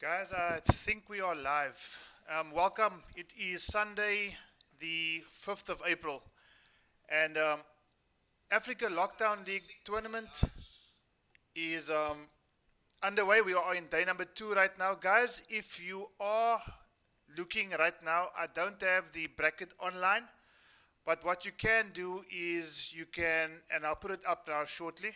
Guys, I think we are live. Welcome. It is Sunday, the 5th of April, and Africa Lockdown League tournament is underway. We are in day number 2 right now. Guys, if you are looking right now, I don't have the bracket online, but what you can do is you can, and I'll put it up now shortly.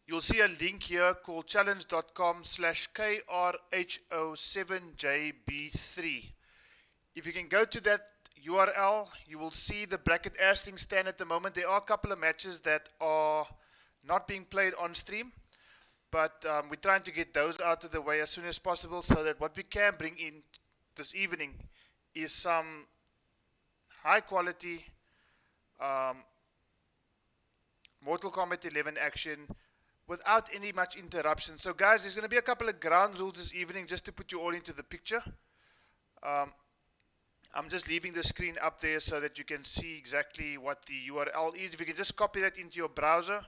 You'll see a link here called challenge.com/KRHO7JB3. If you can go to that URL, you will see the bracket as things stand at the moment. There are a couple of matches that are not being played on stream, but we're trying to get those out of the way as soon as possible so that what we can bring in this evening is some high quality Mortal Kombat 11 action without any much interruption. So guys, there's going to be a couple of ground rules this evening just to put you all into the picture. I'm just leaving the screen up there so that you can see exactly what the URL is. If you can just copy that into your browser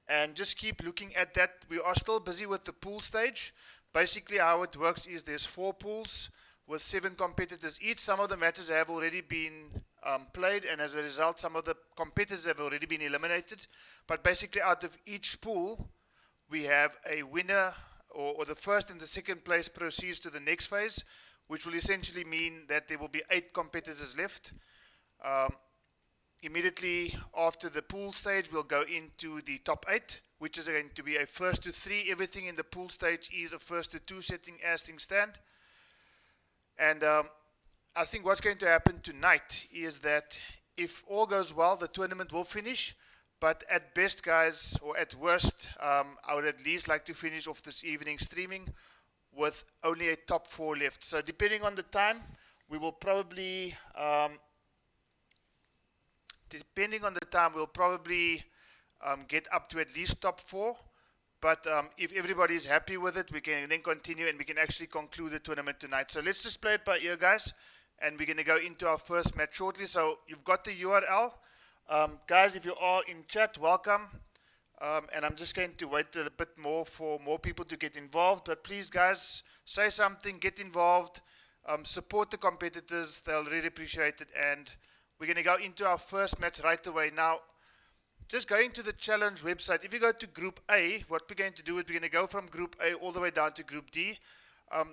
and just keep looking at that. We are still busy with the pool stage. Basically how it works is there's 4 pools with 7 competitors each. Some of the matches have already been played, and as a result some of the competitors have already been eliminated. But basically out of each pool we have a winner, or the first and the second place proceeds to the next phase, which will essentially mean that there will be 8 competitors left. Immediately after the pool stage we'll go into the top 8, which is going to be a first to 3. Everything in the pool stage is a first to 2 setting as things stand. And I think what's going to happen tonight is that if all goes well, the tournament will finish. But at best, guys, or at worst, I would at least like to finish off this evening streaming with only a top 4 left. So depending on the time, we will probably, get up to at least top 4. But if everybody is happy with it, we can then continue and we can actually conclude the tournament tonight. So let's just play it by ear, guys. And we're going to go into our first match shortly. So you've got the URL. Guys, if you are in chat, welcome. And I'm just going to wait a bit more for more people to get involved. But please, guys, say something, get involved, support the competitors. They'll really appreciate it. And we're going to go into our first match right away. Now, just going to the challenge website, if you go to Group A, what we're going to do is we're going to go from Group A all the way down to Group D.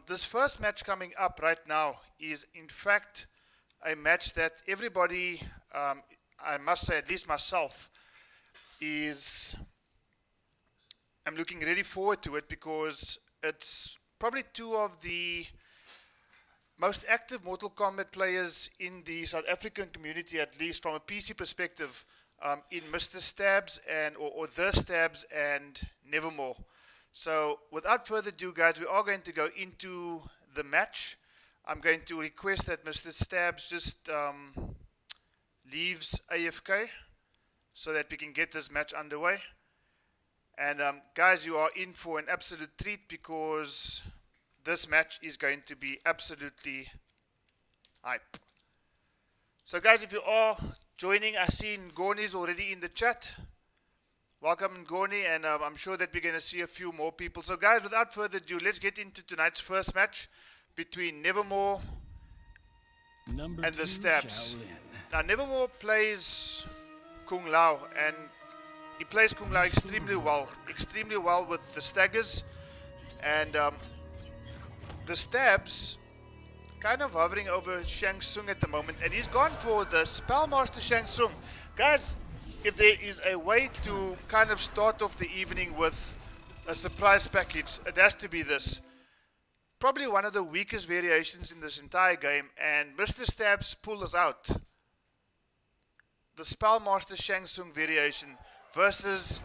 This first match coming up right now is, in fact, a match that everybody, I must say, at least myself, I'm looking really forward to it, because it's probably 2 of the most active Mortal Kombat players in the South African community, at least from a PC perspective, in Mr. Stabs or The Stabs and Nevermore. So without further ado, guys, we are going to go into the match. I'm going to request that Mr. Stabs just leaves AFK so that we can get this match underway. And guys, you are in for an absolute treat, because this match is going to be absolutely hype. So guys, if you are joining, I see Ngoni is already in the chat. Welcome, Ngoni, and I'm sure that we're going to see a few more people. So guys, without further ado, let's get into tonight's first match between Nevermore and the Stabs. Now, Nevermore plays Kung Lao, and he plays Kung Lao extremely well with the staggers. And the Stabs kind of hovering over Shang Tsung at the moment, and he's gone for the Spellmaster Shang Tsung. Guys, if there is a way to kind of start off the evening with a surprise package, it has to be this. Probably one of the weakest variations in this entire game, and Mr. Stabs pulled us out. The Spellmaster Shang Tsung variation versus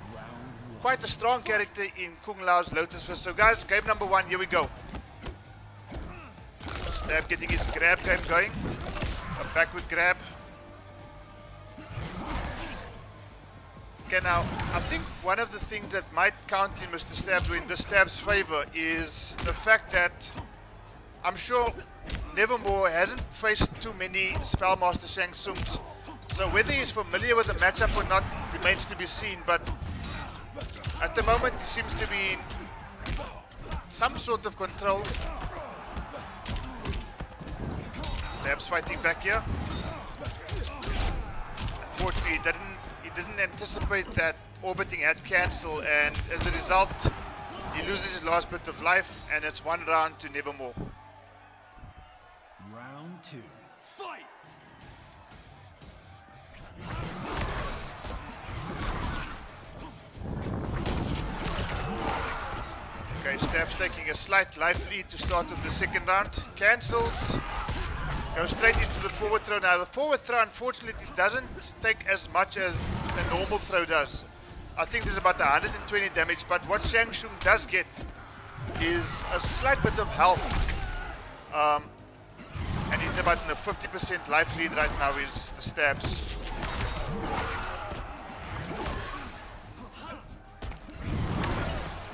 quite a strong character in Kung Lao's Lotus Fist. So guys, game number 1, here we go. Stab getting his grab game going. A backward grab. Okay, now, I think one of the things that might count in Mr. Stabs, or in the Stabs' favor, is the fact that I'm sure Nevermore hasn't faced too many Spellmaster Shang Tsungs. So whether he's familiar with the matchup or not remains to be seen, but at the moment he seems to be some sort of control. Stabs fighting back here. Unfortunately, he didn't anticipate that orbiting had cancel, and as a result, he loses his last bit of life, and it's 1 round to Nevermore. Round 2. Fight! Okay, Stabs taking a slight life lead to start of the second round. Cancels. Goes straight into the forward throw. Now, the forward throw, unfortunately, doesn't take as much as the normal throw does. I think there's about 120 damage, but what Shang Tsung does get is a slight bit of health. And he's about in a 50% life lead right now with the Stabs.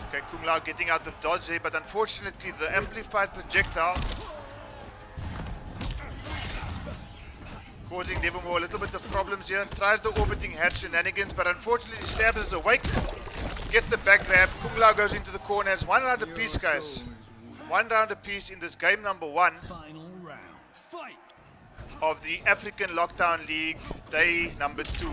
Okay, Kung Lao getting out of dodge there, but unfortunately the amplified projectile causing Nevermore a little bit of problems here. Tries the orbiting head shenanigans, but unfortunately Stabs is awake. Gets the back grab. Kung Lao goes into the corner. It's 1 round apiece, guys. 1 round apiece in this game number 1 Final round. Fight! of the African Lockdown League, day number 2.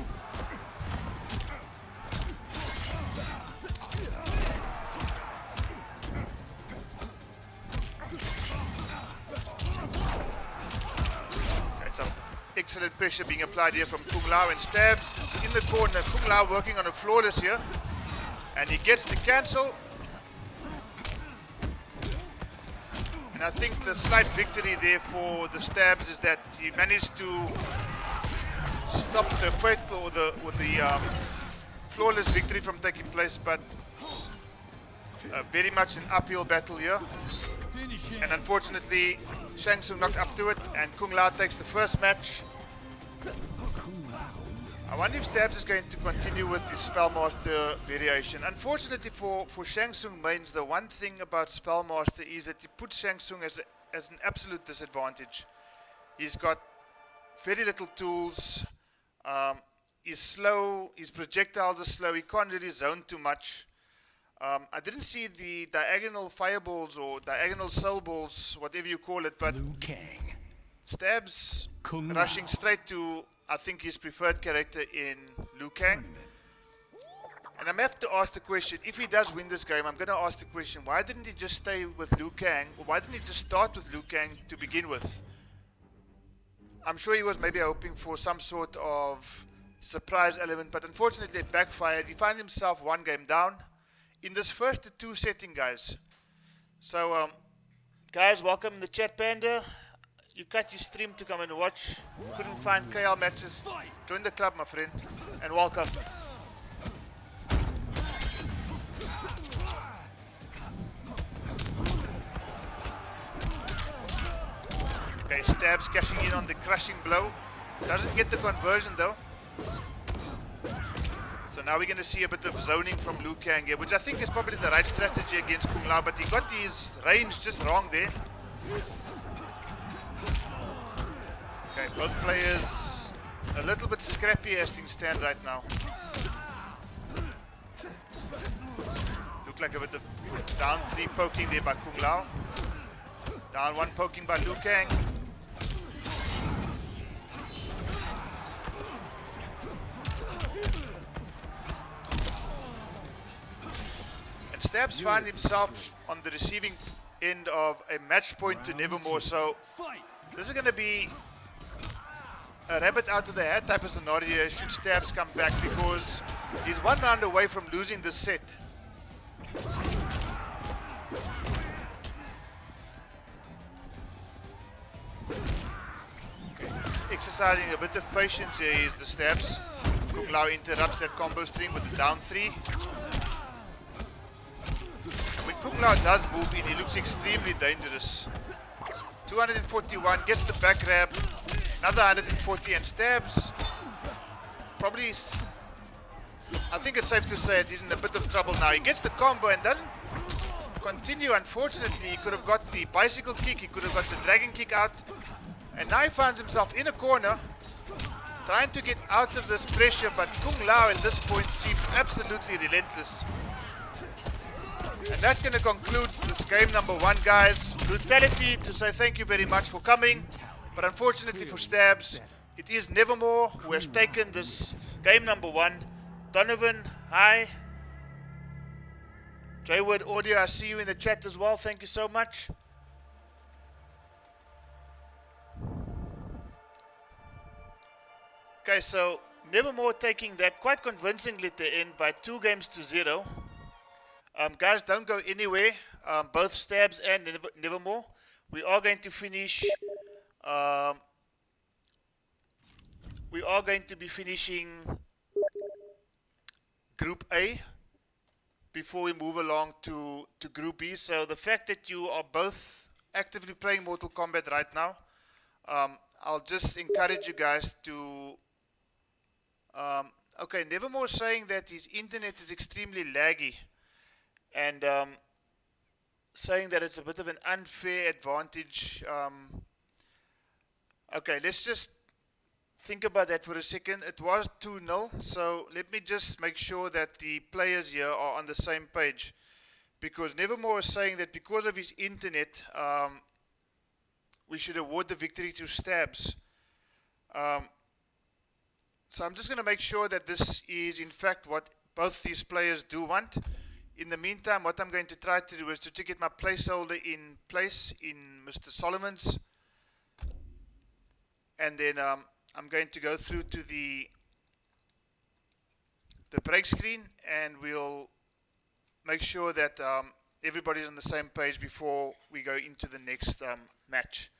Excellent pressure being applied here from Kung Lao, and Stabs is in the corner. Kung Lao working on a flawless here, and he gets the cancel. And I think the slight victory there for the Stabs is that he managed to stop the fight or the flawless victory from taking place, but very much an uphill battle here. And unfortunately, Shang Tsung knocked up to it, and Kung Lao takes the first match. I wonder if Stabs is going to continue with the Spellmaster variation. Unfortunately for Shang Tsung mains, the one thing about Spellmaster is that he puts Shang Tsung as an absolute disadvantage. He's got very little tools, he's slow, his projectiles are slow, he can't really zone too much. I didn't see the diagonal fireballs or diagonal soul balls, whatever you call it, but Liu Kang. Stabs Kung rushing Lao. straight to, I think, his preferred character in Liu Kang. And I'm have to ask the question, if he does win this game, I'm going to ask the question, why didn't he just stay with Liu Kang, or why didn't he just start with Liu Kang to begin with? I'm sure he was maybe hoping for some sort of surprise element, but unfortunately it backfired. He found himself 1 game down in this first to 2 setting, guys. So, guys, welcome in the chat, Panda. You cut your stream to come and watch. Couldn't find KL matches. Join the club, my friend, and welcome. Okay, Stabs cashing in on the crushing blow. Doesn't get the conversion though. So now we're going to see a bit of zoning from Liu Kang here, which I think is probably the right strategy against Kung Lao, but he got his range just wrong there. Okay, both players a little bit scrappy as things stand right now. Look like a bit of down 3 poking there by Kung Lao. Down 1 poking by Liu Kang. Stabs find himself on the receiving end of a match point to Nevermore, so this is going to be a rabbit out of the hat type of scenario should Stabs come back, because he's 1 round away from losing this set. Okay, he's exercising a bit of patience here is the Stabs. Kung Lao interrupts that combo string with the down 3. When Kung Lao does move in, he looks extremely dangerous. 241, gets the back grab, another 140, and Stabs probably, I think it's safe to say that he's in a bit of trouble now. He gets the combo and doesn't continue, unfortunately. He could have got the bicycle kick, he could have got the dragon kick out, and now he finds himself in a corner, trying to get out of this pressure, but Kung Lao at this point seems absolutely relentless. And that's going to conclude this game number 1, guys. Brutality to say thank you very much for coming. But unfortunately for Stabs, it is Nevermore who has taken this game number 1. Donovan, hi. J-Word Audio, I see you in the chat as well. Thank you so much. Okay, so Nevermore taking that quite convincingly at the end by 2-0. Guys, don't go anywhere. Both Stabs and Nevermore. We are going to finish. We are going to be finishing Group A before we move along to Group B. So the fact that you are both actively playing Mortal Kombat right now, I'll just encourage you guys to. Okay, Nevermore saying that his internet is extremely laggy, and saying that it's a bit of an unfair advantage. Okay, let's just think about that for a second. It was 2-0, so let me just make sure that the players here are on the same page. Because Nevermore is saying that because of his internet, we should award the victory to Stabs. So I'm just going to make sure that this is in fact what both these players do want. In the meantime, what I'm going to try to do is to get my placeholder in place in Mr. Solomon's. And then I'm going to go through to the break screen, and we'll make sure that everybody's on the same page before we go into the next match.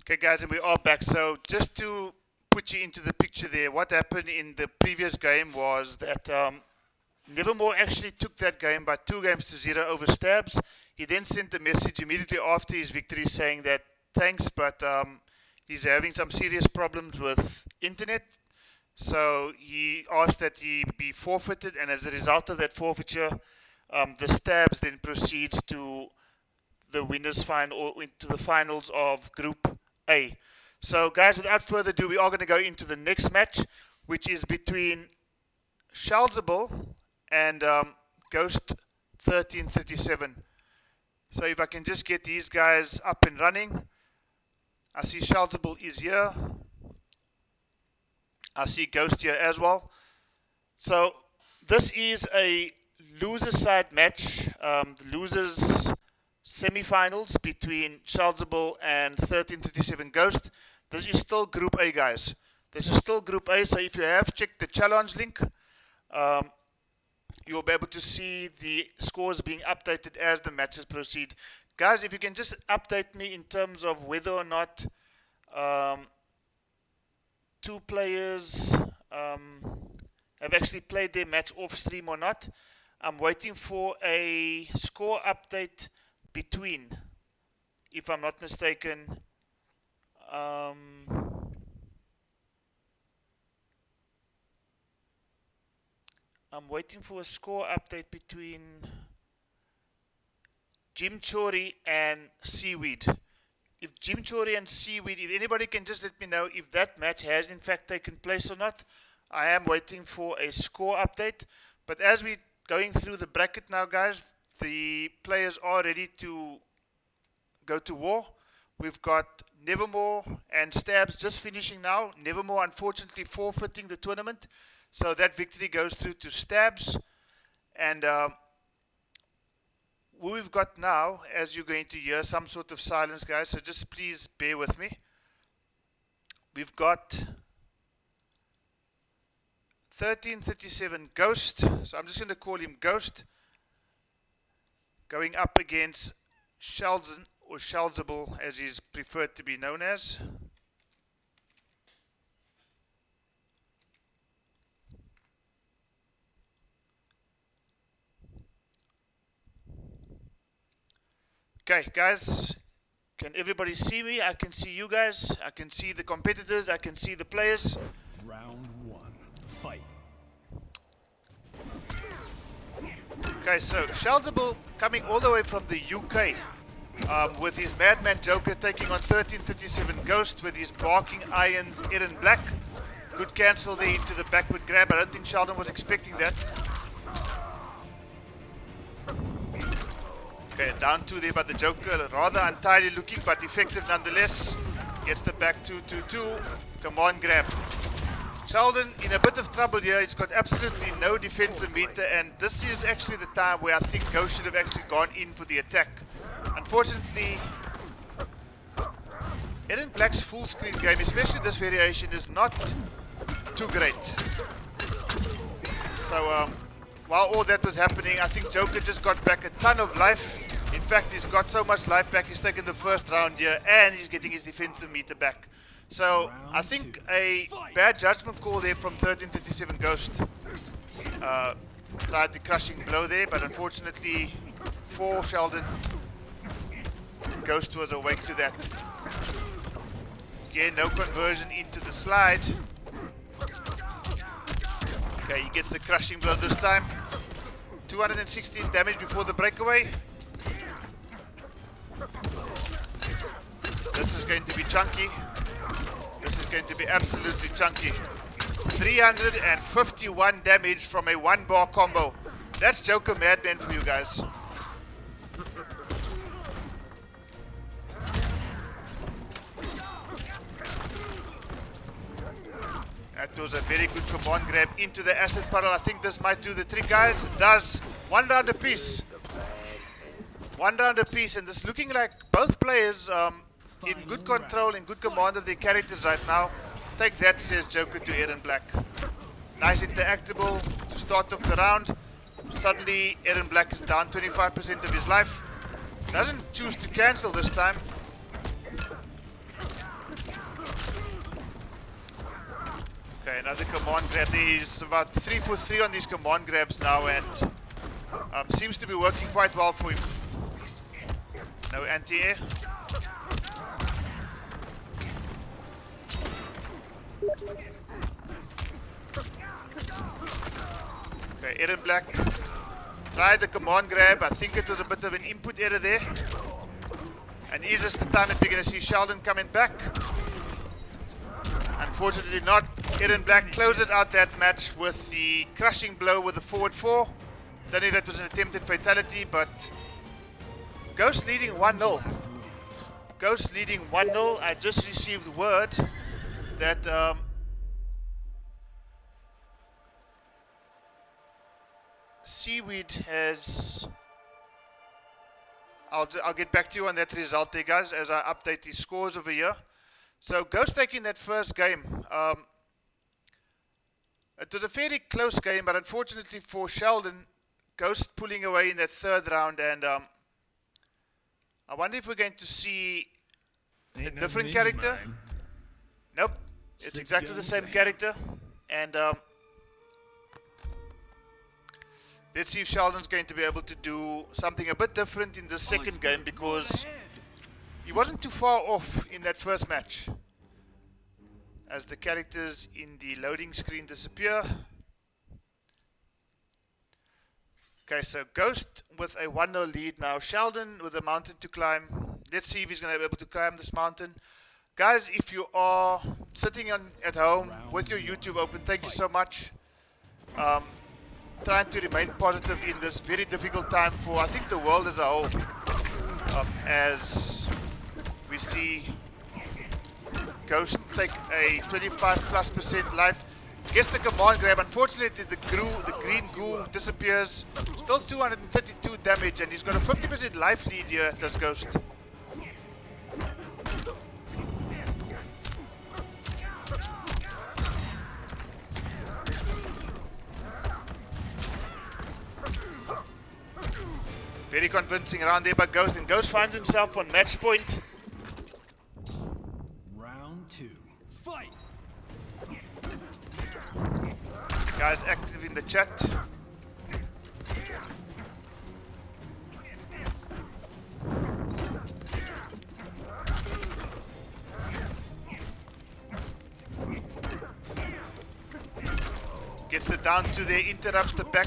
Okay, guys, and we are back. So just to put you into the picture there, what happened in the previous game was that Nevermore actually took that game by 2-0 over Stabs. He then sent a message immediately after his victory saying that thanks, but he's having some serious problems with internet. So he asked that he be forfeited, and as a result of that forfeiture, the Stabs then proceeds to the winners final, or into the finals of Group A. So, guys, without further ado, we are going to go into the next match, which is between Shalzable and Ghost 1337. So, if I can just get these guys up and running. I see Shalzable is here. I see Ghost here as well. So, this is a loser side match. The losers semi-finals between Shalzable and 1337 Ghost. This is still Group A, guys. This is still Group A, so if you have checked the challenge link, you'll be able to see the scores being updated as the matches proceed. Guys, if you can just update me in terms of whether or not two players have actually played their match off stream or not. I'm waiting for a score update between, if I'm not mistaken, I'm waiting for a score update between Jim Chori and Seaweed. If Jim Chori and Seaweed, if anybody can just let me know if that match has in fact taken place or not. I am waiting for a score update. But as we're going through the bracket now, guys, the players are ready to go to war. We've got Nevermore and Stabs just finishing now. Nevermore unfortunately forfeiting the tournament. So that victory goes through to Stabs. And we've got now, as you're going to hear, some sort of silence, guys. So just please bear with me. We've got 1337 Ghost. So I'm just going to call him Ghost. Going up against Shalzen, or Shalzable as he's preferred to be known as. Okay, guys, can everybody see me? I can see you guys. I can see the competitors. I can see the players. Round one, fight. Okay, so Shalzable coming all the way from the UK with his Madman Joker taking on 1337 Ghost with his Barking Irons Eren Black. Good cancel there into the backward grab. I don't think Sheldon was expecting that. Okay, down two there by the Joker. Rather untidy looking, but effective nonetheless. Gets the back 2-2-2. Command grab. Sheldon in a bit of trouble here. He's got absolutely no defensive meter, and this is actually the time where I think Ghost should have actually gone in for the attack. Unfortunately, Eren Black's full screen game, especially this variation, is not too great. So while all that was happening, I think Joker just got back a ton of life. In fact, he's got so much life back, he's taken the first round here, and he's getting his defensive meter back. So I think a bad judgment call there from 1337 Ghost. Tried the crushing blow there, but unfortunately for Sheldon, Ghost was awake to that. Again, no conversion into the slide. Okay, he gets the crushing blow this time. 216 damage before the breakaway. This is going to be chunky. This is going to be absolutely chunky. 351 damage from a one bar combo. That's Joker Madman for you guys. That was a very good command grab into the acid puddle. I think this might do the trick, guys. It does. One round apiece. One round apiece, and this looking like both players in good control, in good command of their characters right now. Take that, says Joker to Eren Black. Nice interactable to start off the round. Suddenly, Eren Black is down 25% of his life. Doesn't choose to cancel this time. Okay, another command grab. He's about 3 for 3 on these command grabs now, and seems to be working quite well for him. No anti-air. Okay, Eren Black tried the command grab. I think it was a bit of an input error there. And is this the time that we're going to see Sheldon coming back? Unfortunately not. Eren Black closes out that match with the crushing blow with the forward 4. Don't know if that was an attempted fatality, but Ghost leading 1-0. Ghost leading 1-0. I just received word that Seaweed has I'll get back to you on that result there, guys, as I update the scores over here. So Ghost taking that first game. It was a fairly close game, but unfortunately for Sheldon, Ghost pulling away in that third round, and I wonder if we're going to see a different character. Nope, it's exactly the same character, and let's see if Sheldon's going to be able to do something a bit different in the second game, because he wasn't too far off in that first match. As the characters in the loading screen disappear. Okay, so Ghost with a 1-0 lead now. Sheldon with a mountain to climb. Let's see if he's going to be able to climb this mountain. Guys, if you are sitting at home with your YouTube open, thank you so much. Trying to remain positive in this very difficult time for, I think, the world as a whole. As we see Ghost take a 25+% life. Gets the command grab. Unfortunately, the green goo disappears. Still 232 damage, and he's got a 50% life lead here, does Ghost. Very convincing around there by Ghost, and Ghost finds himself on match point. Round 2. Fight! Guys active in the chat. Gets it down to there, interrupts the back.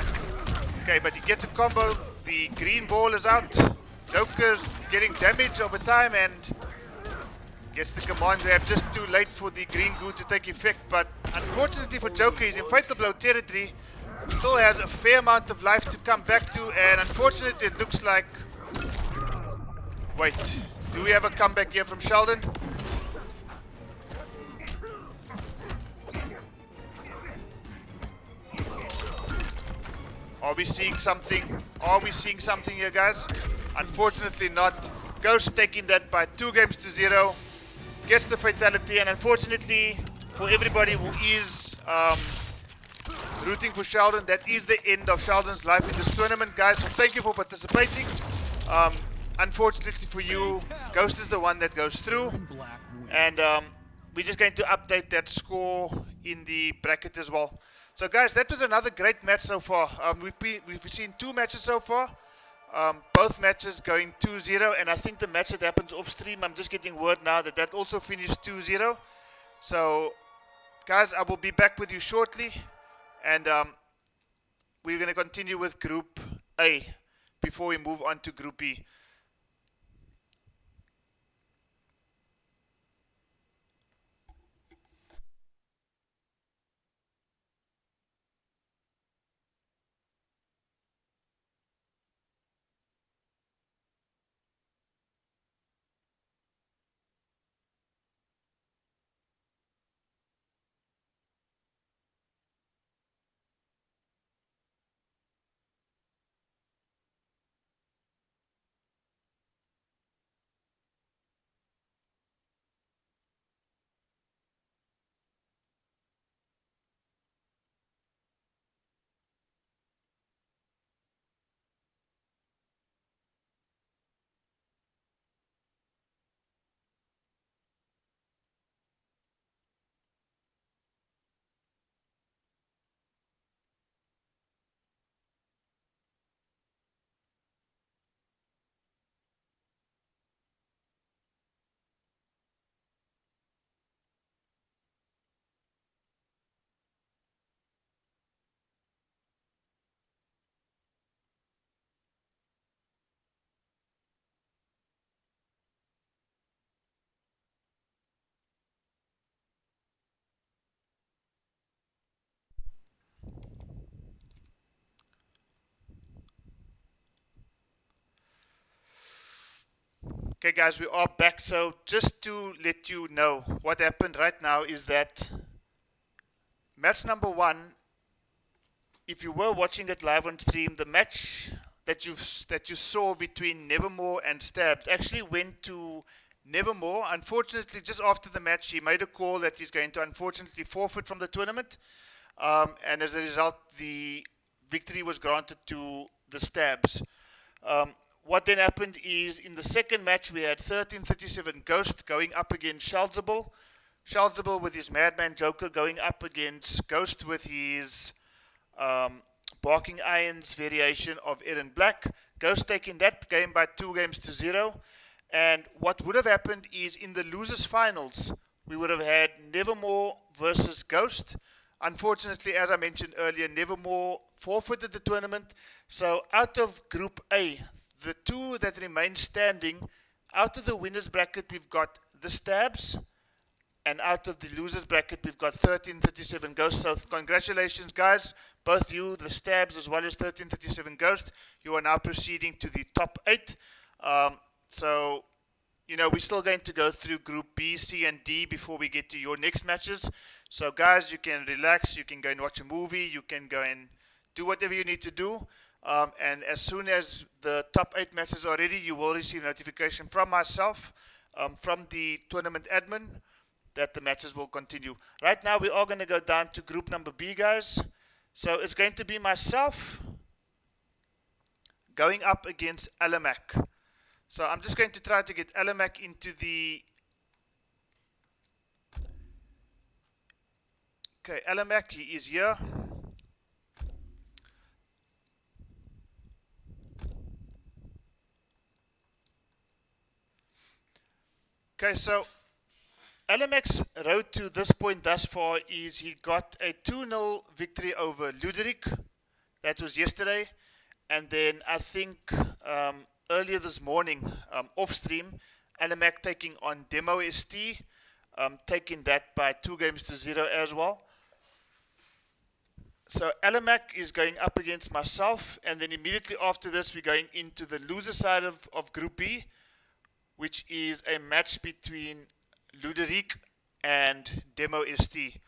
Okay, but he gets a combo. The green ball is out. Joker's getting damage over time and gets the command grab just too late for the green goo to take effect. But unfortunately for Joker, he's in fatal blow territory. Still has a fair amount of life to come back to, and unfortunately it looks like... Wait, do we have a comeback here from Sheldon? Are we seeing something? Are we seeing something here, guys? Unfortunately not. Ghost taking that by 2-0. Gets the fatality, and unfortunately for everybody who is rooting for Sheldon, that is the end of Sheldon's life in this tournament, guys. So thank you for participating. Unfortunately for you, Ghost is the one that goes through, and we're just going to update that score in the bracket as well. So guys, that was another great match so far. We've seen 2 matches so far. Both matches going 2-0, and I think the match that happens off stream, I'm just getting word now that also finished 2-0. So guys, I will be back with you shortly, and we're going to continue with Group A before we move on to Group B. Okay guys, we are back. So just to let you know what happened right now is that match number 1, if you were watching it live on stream, the match that you saw between Nevermore and Stabs actually went to Nevermore. Unfortunately, just after the match, he made a call that he's going to unfortunately forfeit from the tournament. And as a result, the victory was granted to the Stabs. What then happened is in the second match, we had 1337 Ghost going up against Shalzable. Shalzable with his Madman Joker going up against Ghost with his Barking Irons variation of Eren Black. Ghost taking that game by 2-0. And what would have happened is in the losers finals, we would have had Nevermore versus Ghost. Unfortunately, as I mentioned earlier, Nevermore forfeited the tournament. So out of Group A, the two that remain standing, out of the winners bracket, we've got the Stabs. And out of the losers bracket, we've got 1337 Ghost. So congratulations, guys. Both you, the Stabs, as well as 1337 Ghost. You are now proceeding to the top 8. So, we're still going to go through Group B, C, and D before we get to your next matches. So, guys, you can relax. You can go and watch a movie. You can go and do whatever you need to do. And as soon as the top 8 matches are ready, you will receive notification from myself, from the tournament admin, that the matches will continue. Right now, we are going to go down to group number B, guys. So it's going to be myself going up against Alamak. So I'm just going to try to get Alamak into the... Okay, Alamak, he is here. Okay, so Alamak's road to this point thus far is he got a 2-0 victory over Luderick. That was yesterday. And then I think earlier this morning, off stream, Alamak taking on Demo ST, taking that by 2-0 as well. So Alamak is going up against myself, and then immediately after this, we're going into the loser side of Group B, which is a match between Luderick and Demo ST.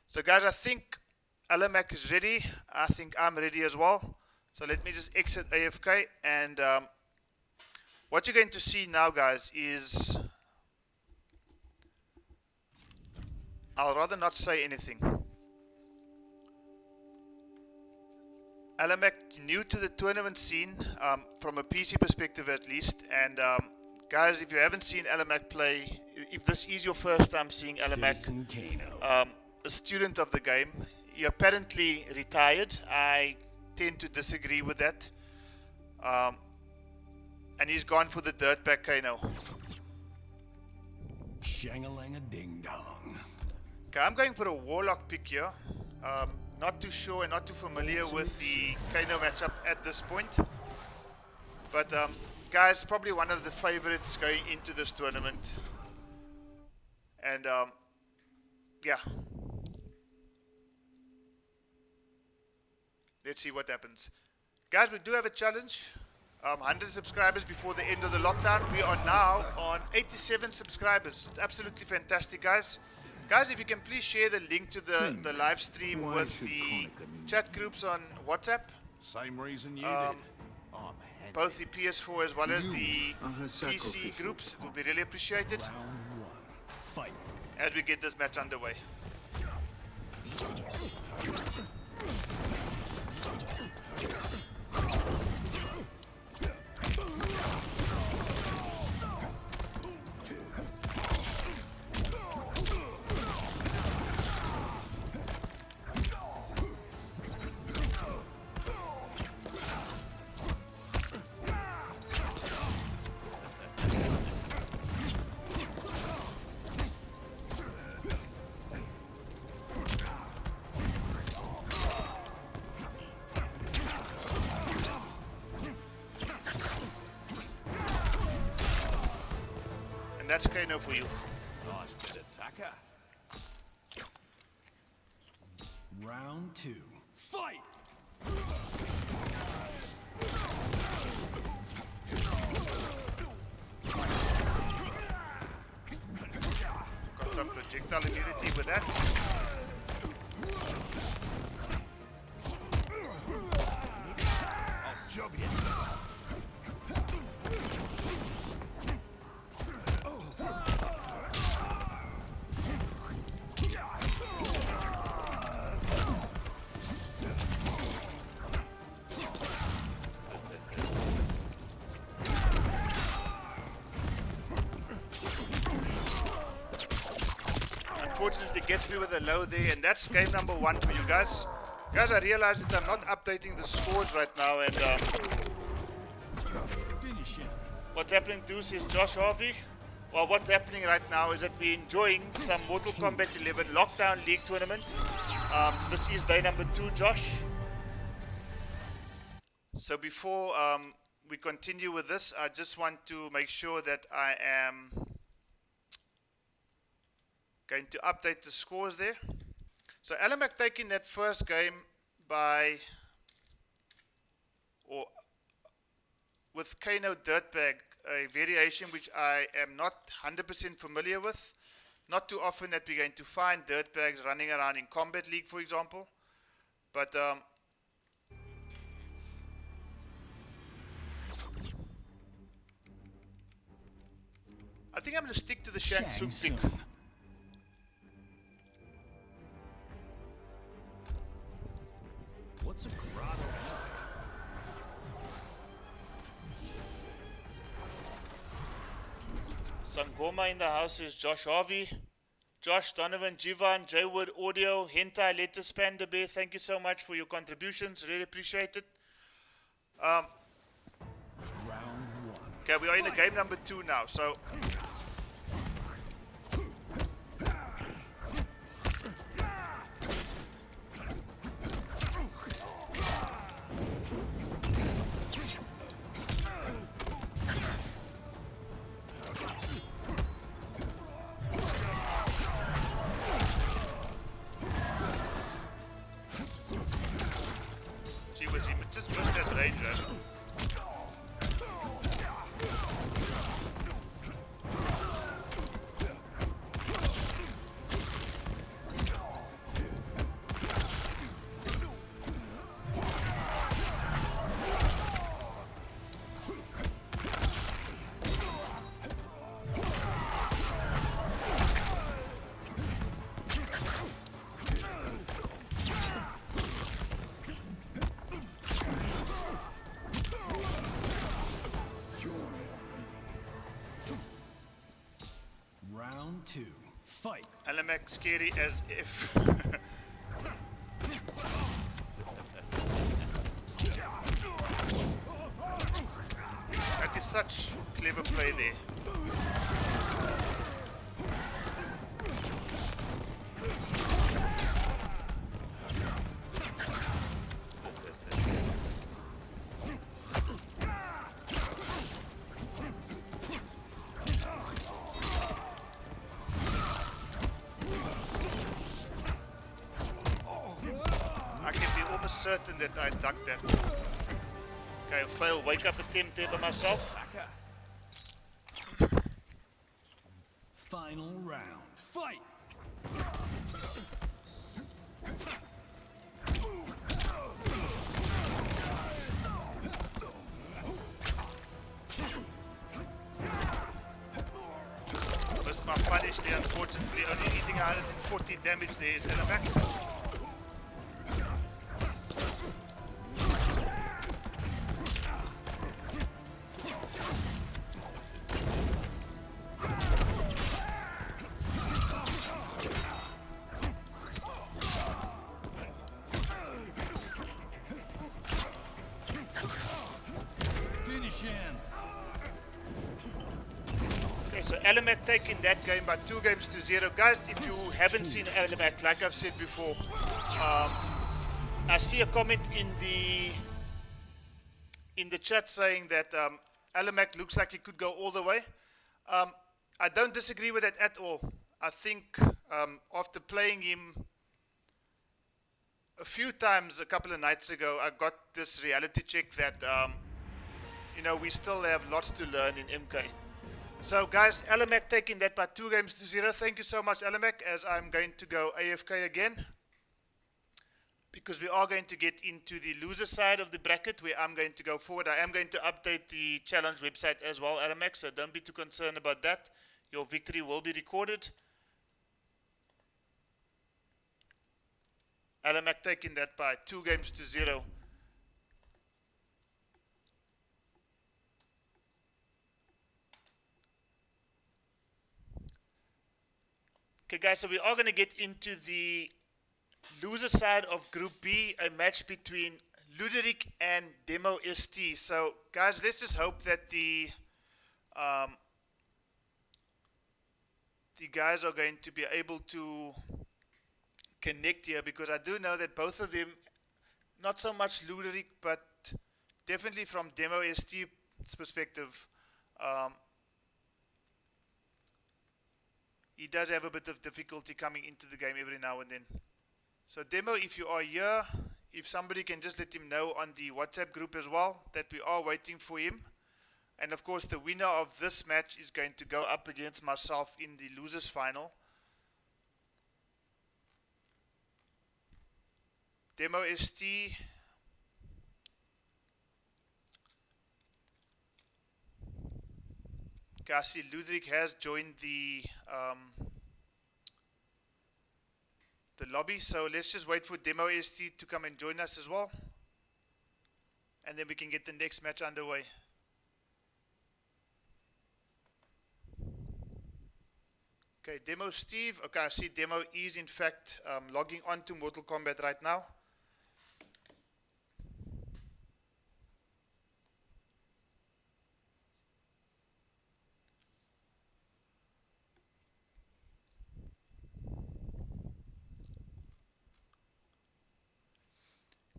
So guys, I think Alamak is ready. I think I'm ready as well. So let me just exit AFK, and what you're going to see now, guys, is I'll rather not say anything. Alamak, new to the tournament scene, from a PC perspective at least, and guys, if you haven't seen Alamak play, if this is your first time seeing Alamak, a student of the game, he apparently retired. I tend to disagree with that. And he's gone for the Dirtbag Kano. Shang-a-lang-a-ding-dong. Okay, I'm going for a Warlock pick here. Not too sure and not too familiar with the Kano matchup at this point. But guys, probably one of the favorites going into this tournament. And yeah. Let's see what happens. Guys, we do have a challenge. 100 subscribers before the end of the lockdown. We are now on 87 subscribers. It's absolutely fantastic, guys. Guys, if you can please share the link to the live stream with the chat groups on WhatsApp. Same reason you did. Both the PS4 as well as the PC groups. It will be really appreciated. Round 1. Fight. As we get this match underway. That's Kano for you. Nice bit attacker. Round 2. Fight! Got some projectile immunity with that. I'll job you. unfortunately gets me with a low there, and that's game number 1 for you guys. Guys, I realize that I'm not updating the scores right now, and Finish him. what's happening too, says Josh Harvey. Well, what's happening right now is that we're enjoying some Mortal Kombat 11 Lockdown League tournament. This is day number 2, Josh. So before we continue with this, I just want to make sure that I am going to update the scores there. So Alamak taking that first game by, or with Kano Dirtbag, a variation which I am not 100% familiar with. Not too often that we're going to find dirtbags running around in Combat League, for example. But I think I'm going to stick to the Shang Tsung pick. What's a grotto anyway? Sangoma in the house is Josh Harvey. Josh, Donovan, Jivan, Jaywood, Audio, Hentai, Letters, Panda Bear, thank you so much for your contributions. Really appreciate it. Round 1. Okay, we are in the game number 2 now, so she was just missed that range, right? Round 2. Fight. Alamak scary as if. That is such clever play there. Certain that I ducked that. Okay, fail wake up attempt there by myself. Final round. Fight. Missed my punish there, unfortunately. Only eating 140 damage there is Alamak. So Alamak taking that game by 2-0. Guys, if you haven't seen Alamak, like I've said before, I see a comment in the chat saying that Alamak looks like he could go all the way. I don't disagree with that at all. I think after playing him a few times a couple of nights ago, I got this reality check that we still have lots to learn in MK. So guys, Alamak taking that by 2-0. Thank you so much, Alamak, as I'm going to go AFK again, because we are going to get into the loser side of the bracket where I'm going to go forward. I am going to update the challenge website as well, Alamak, so don't be too concerned about that. Your victory will be recorded. Alamak taking that by 2-0. Okay, guys, so we are going to get into the loser side of Group B, a match between Luderic and Demo ST. So, guys, let's just hope that the guys are going to be able to connect here, because I do know that both of them, not so much Luderic, but definitely from Demo ST's perspective, he does have a bit of difficulty coming into the game every now and then. So Demo, if you are here, if somebody can just let him know on the WhatsApp group as well that we are waiting for him. And of course the winner of this match is going to go up against myself in the losers final. Demo ST. Okay, I see Luderic has joined the lobby, so let's just wait for Demo ST to come and join us as well, and then we can get the next match underway. Okay, Demo Steve. Okay, I see Demo is in fact logging on to Mortal Kombat right now.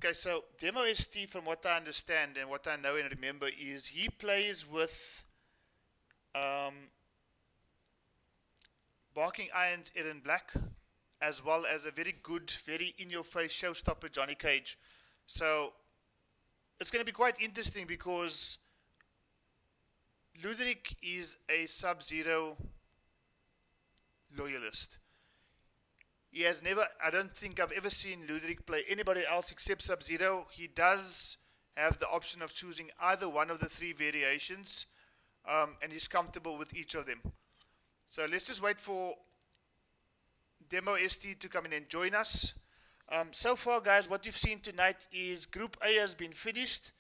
Okay, so Demo ST, from what I understand and what I know and remember, is he plays with Barking Iron's Aaron Black, as well as a very good, very in-your-face showstopper Johnny Cage. So it's going to be quite interesting, because Luderic is a Sub-Zero loyalist. He has never, I don't think I've ever seen Luderic play anybody else except Sub-Zero. He does have the option of choosing either one of the three variations, and he's comfortable with each of them. So let's just wait for Demo ST to come in and join us. So far, guys, what you've seen tonight is Group A has been finished.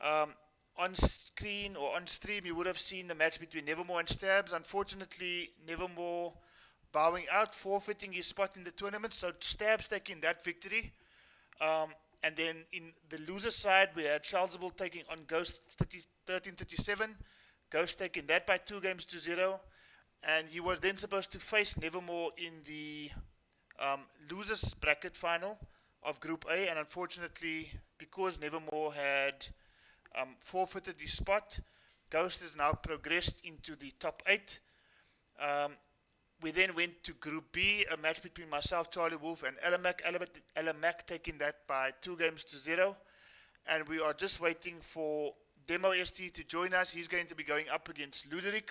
On screen or on stream, you would have seen the match between Nevermore and Stabs. Unfortunately, Nevermore bowing out, forfeiting his spot in the tournament, so Stabs taking that victory. And then in the loser side, we had Charlesable taking on Ghost 1337. Ghost taking that by 2-0. And he was then supposed to face Nevermore in the losers bracket final of Group A. And unfortunately, because Nevermore had forfeited his spot, Ghost has now progressed into the top 8. We then went to Group B, a match between myself, Charlie Wolf, and Elamac taking that by 2-0. And we are just waiting for Demo ST to join us. He's going to be going up against Luderic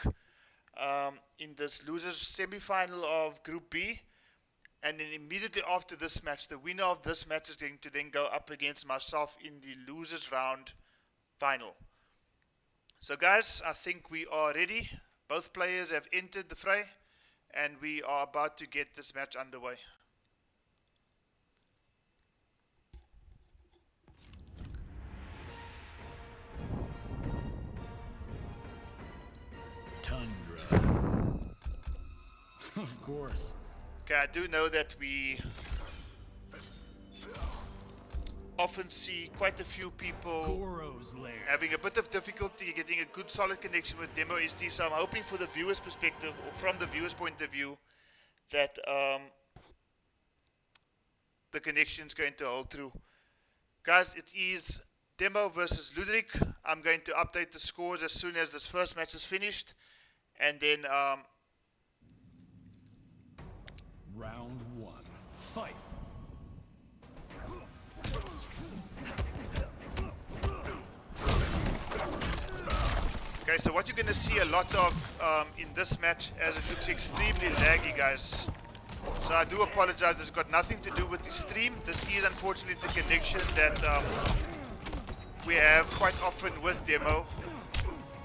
in this losers semi-final of Group B. And then immediately after this match, the winner of this match is going to then go up against myself in the losers round final. So guys, I think we are ready. Both players have entered the fray, and we are about to get this match underway. Tundra. Of course. Okay, I do know that we often see quite a few people Goro's lair. having a bit of difficulty getting a good solid connection with Demo ST, so I'm hoping for the viewer's perspective, or from the viewer's point of view, that the connection is going to hold through. Guys, it is Demo versus Luderic. I'm going to update the scores as soon as this first match is finished, and then Round 1. Fight. okay, so what you're going to see a lot of in this match, as it looks extremely laggy, guys. So I do apologize, it's got nothing to do with the stream. This is unfortunately the connection that we have quite often with Demo.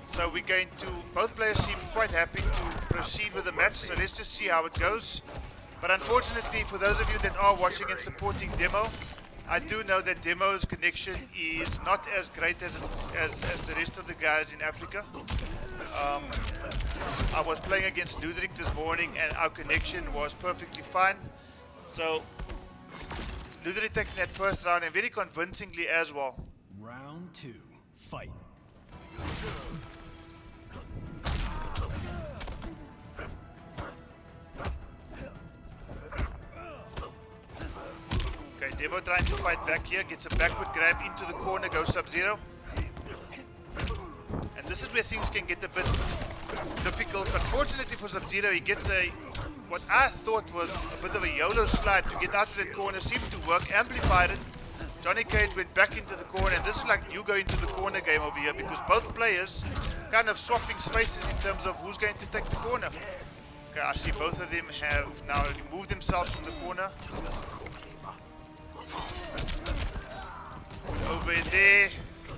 So we're going to, both players seem quite happy to proceed with the match, so let's just see how it goes. But unfortunately, for those of you that are watching and supporting Demo, I do know that Demo's connection is not as great as the rest of the guys in Africa. I was playing against Ludwig this morning and our connection was perfectly fine. So Ludwig taking that first round and very convincingly as well. Round 2. Fight. Okay, Demo trying to fight back here, gets a backward grab into the corner, goes Sub-Zero. And this is where things can get a bit difficult. Unfortunately for Sub-Zero, he gets what I thought was a bit of a YOLO slide to get out of that corner, seemed to work, amplified it. Johnny Cage went back into the corner, and this is like you go into the corner game over here because both players kind of swapping spaces in terms of who's going to take the corner. Okay, I see both of them have now removed themselves from the corner. Over there,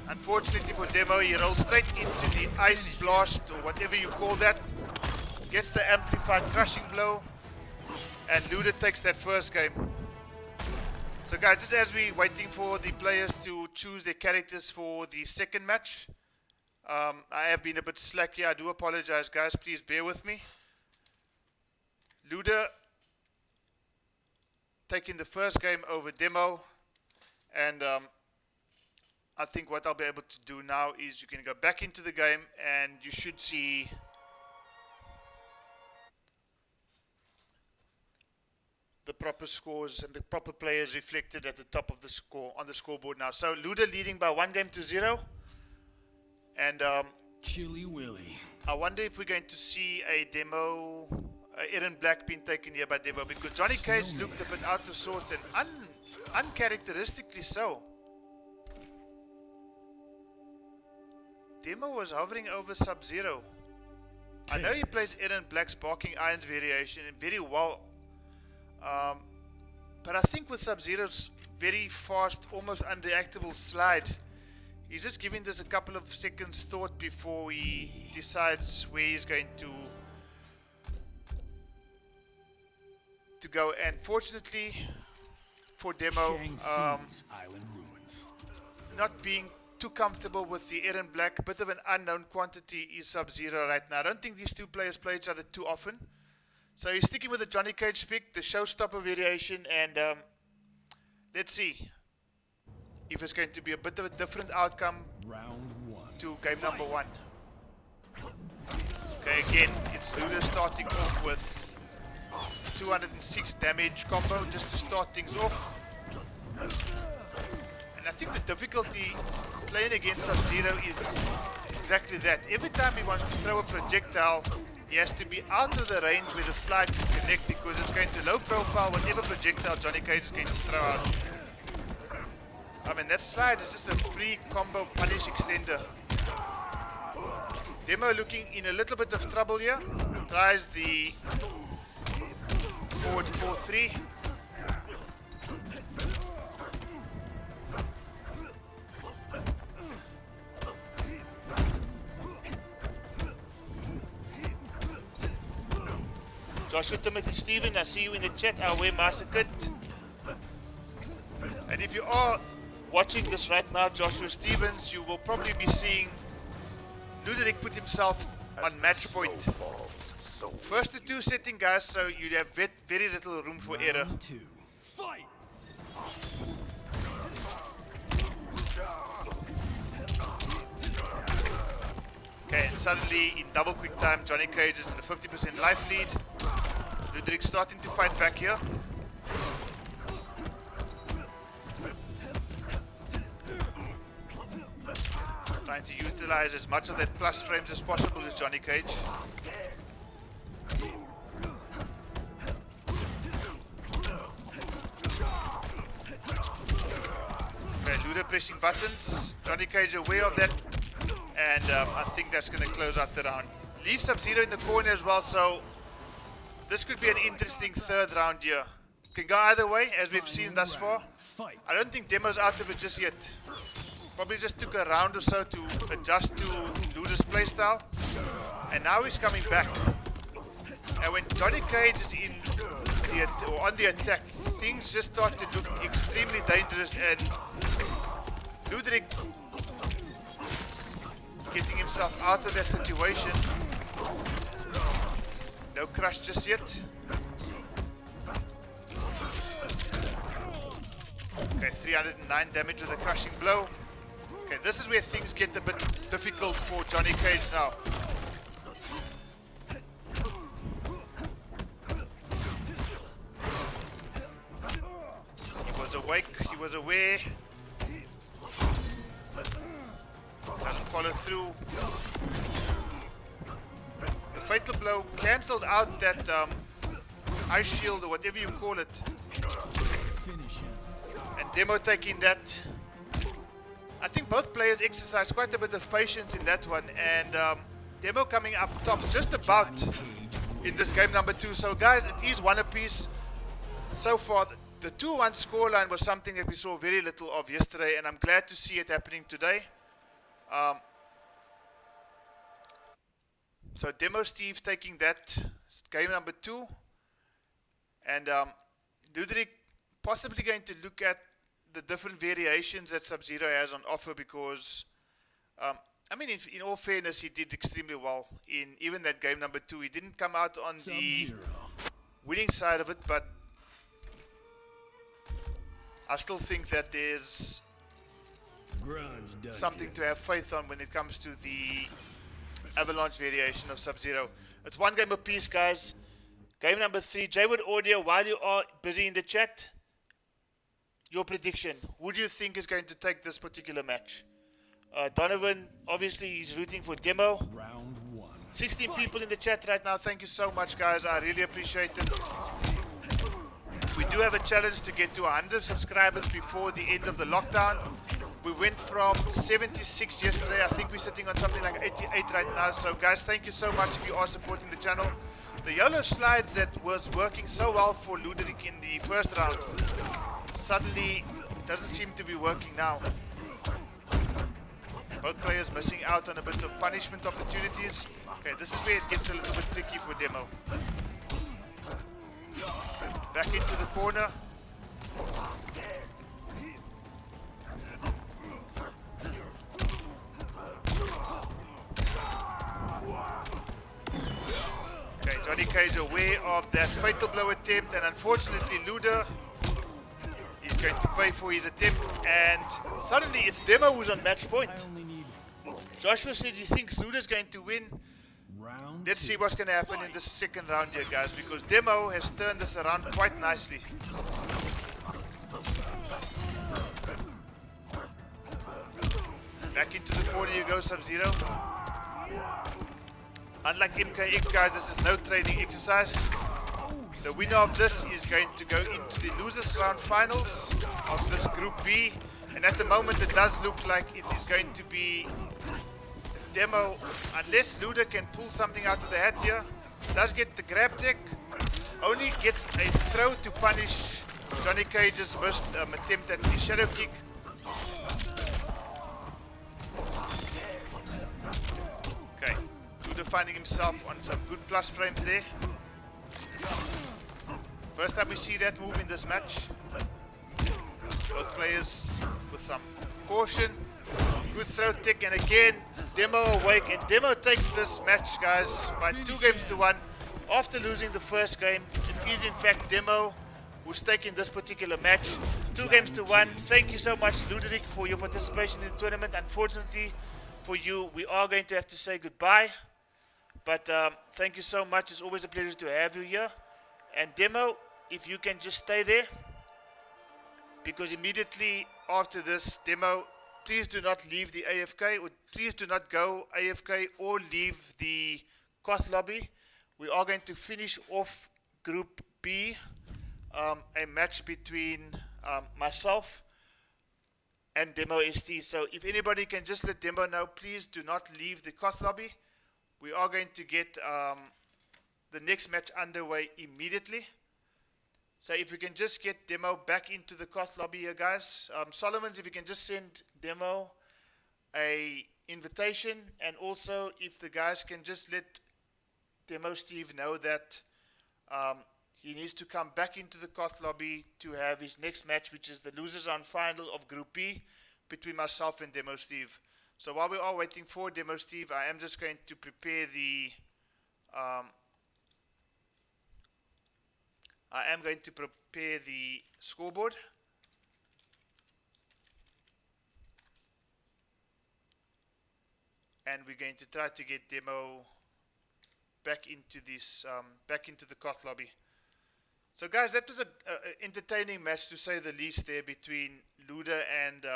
unfortunately for Demo, he rolls straight into the ice blast or whatever you call that. Gets the amplified crushing blow, and Luda takes that first game. So guys, just as we're waiting for the players to choose their characters for the second match, I have been a bit slack here. I do apologize, guys. Please bear with me. Luda taking the first game over Demo, and I think what I'll be able to do now is you can go back into the game and you should see the proper scores and the proper players reflected at the top of the score on the scoreboard now. So Luda leading by 1-0, and Chilly Willy. I wonder if we're going to see a Demo, Aaron Black being taken here by Demo, because Johnny Cage looked a bit out of sorts and uncharacteristically so. Demo was hovering over Sub-Zero. I know he plays Aaron Black's Barking Irons variation and very well. But I think with Sub-Zero's very fast, almost unreactable slide, he's just giving this a couple of seconds thought before he decides where he's going to go. And fortunately for Demo, Island Ruins. not being too comfortable with the Aaron Black, a bit of an unknown quantity is Sub-Zero right now. I don't think these two players play each other too often. So he's sticking with the Johnny Cage pick, the showstopper variation, and let's see if it's going to be a bit of a different outcome Round 1. to game number 1. Okay, again, it's Luda starting off with 206 damage combo just to start things off. And I think the difficulty playing against Sub-Zero is exactly that. Every time he wants to throw a projectile, he has to be out of the range where the slide can connect, because it's going to low profile whatever projectile Johnny Cage is going to throw out. I mean, that slide is just a free combo punish extender. Demo looking in a little bit of trouble here. Tries the forward 4-3. Joshua Timothy Steven, I see you in the chat. I wear my second. And if you are watching this right now, Joshua Stevens, you will probably be seeing Ludwig put himself on match point. First to 2 setting, guys, so you have very little room for error. Round 2. Fight. Okay, and suddenly in double quick time, Johnny Cage is in a 50% life lead. Ludwig starting to fight back here. Trying to utilize as much of that plus frames as possible with Johnny Cage. Okay, Luda pressing buttons. Johnny Cage aware of that. And I think that's going to close out the round. Leave Sub-Zero in the corner as well, so this could be an interesting third round here. Can go either way, as we've seen thus far. I don't think Demo's out of it just yet. Probably just took a round or so to adjust to Luda's playstyle. And now he's coming back. And when Johnny Cage is on the attack, things just start to look extremely dangerous, and Ludwig getting himself out of that situation. No crush just yet. Okay, 309 damage with a crushing blow. Okay, this is where things get a bit difficult for Johnny Cage now. He was awake, he was aware. Doesn't follow through. The fatal blow cancelled out that ice shield or whatever you call it. Finish him. And Demo taking that. I think both players exercised quite a bit of patience in that one, and Demo coming up top just about in this game number 2. So guys, it is one apiece so far. The 2-1 scoreline was something that we saw very little of yesterday, and I'm glad to see it happening today. So Demo Steve taking that game number 2, and Ludwig possibly going to look at the different variations that Sub-Zero has on offer, because I mean, in all fairness, he did extremely well in even that game number 2. He didn't come out on the winning side of it, but I still think that there's something to have faith on when it comes to the Avalanche variation of Sub-Zero. It's one game apiece, guys. Game number 3. Jaywood Audio, while you are busy in the chat, your prediction. Who do you think is going to take this particular match? Donovan, obviously, he's rooting for Demo. Round 1. 16 people in the chat right now. Thank you so much, guys. I really appreciate it. We do have a challenge to get to 100 subscribers before the end of the lockdown. We went from 76 yesterday. I think we're sitting on something like 88 right now. So, guys, thank you so much if you are supporting the channel. The YOLO slides that was working so well for Ludwig in the first round suddenly doesn't seem to be working now. Both players missing out on a bit of punishment opportunities. Okay, this is where it gets a little bit tricky for Demo. Back into the corner. Okay, Johnny Cage aware of that fatal blow attempt, and unfortunately Luda is going to pay for his attempt, and suddenly it's Demo who's on match point. Joshua says he thinks Luda's going to win. Let's see what's going to happen in the second round here, guys, because Demo has turned this around quite nicely. Back into the corner you go, Sub-Zero. Unlike MK11, guys, this is no training exercise. The winner of this is going to go into the losers round finals of this Group B. And at the moment it does look like it is going to be Demo, unless Luda can pull something out of the hat here. Does get the grab tech, only gets a throw to punish Johnny Cage's first attempt at the shadow kick. Okay, Luda finding himself on some good plus frames there. First time we see that move in this match. Both players with some caution. Good throw tech, and again Demo awake, and Demo takes this match, guys, by 2-1 after losing the first game. It is in fact Demo who's taking this particular match 2-1. Thank you so much, Ludwig, for your participation in the tournament. Unfortunately for you, we are going to have to say goodbye, but thank you so much. It's always a pleasure to have you here. And Demo, if you can just stay there, because immediately after this, Demo, please do not leave the AFK, or please do not go AFK or leave the Koth lobby. We are going to finish off Group B, a match between myself and Demo ST. So if anybody can just let Demo know, please do not leave the Koth lobby. We are going to get the next match underway immediately. So if we can just get Demo back into the Koth lobby here, guys. Solomons, if you can just send Demo a invitation, and also if the guys can just let Demo Steve know that he needs to come back into the Koth lobby to have his next match, which is the losers round final of Group B between myself and Demo Steve. So while we are waiting for Demo Steve, I am just going to prepare the I am going to prepare the scoreboard. And we're going to try to get Demo back into this, back into the Koth lobby. So guys, that was an entertaining match to say the least there between Luda and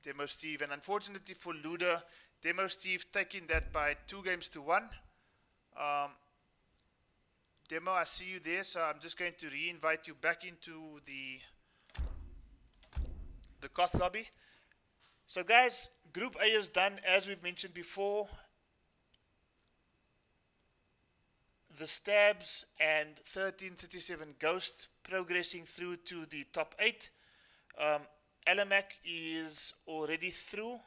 Demo Steve. And unfortunately for Luda, Demo Steve taking that by 2-1. Demo, I see you there, so I'm just going to re-invite you back into the Koth lobby. So guys, Group A is done, as we've mentioned before. The Stabs and 1337 Ghost progressing through to the top 8. Alamak is already through.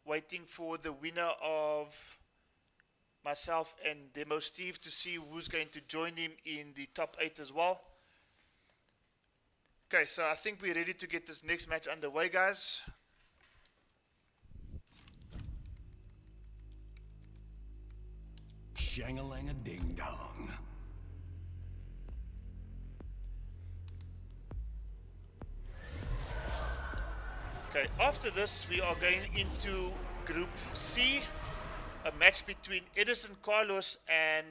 Waiting for the winner of myself and Demo Steve to see who's going to join him in the top 8 as well. Okay, so I think we're ready to get this next match underway, guys. Shang-a-lang-a-ding-dong. Okay, after this, we are going into Group C, a match between Edison Carlos and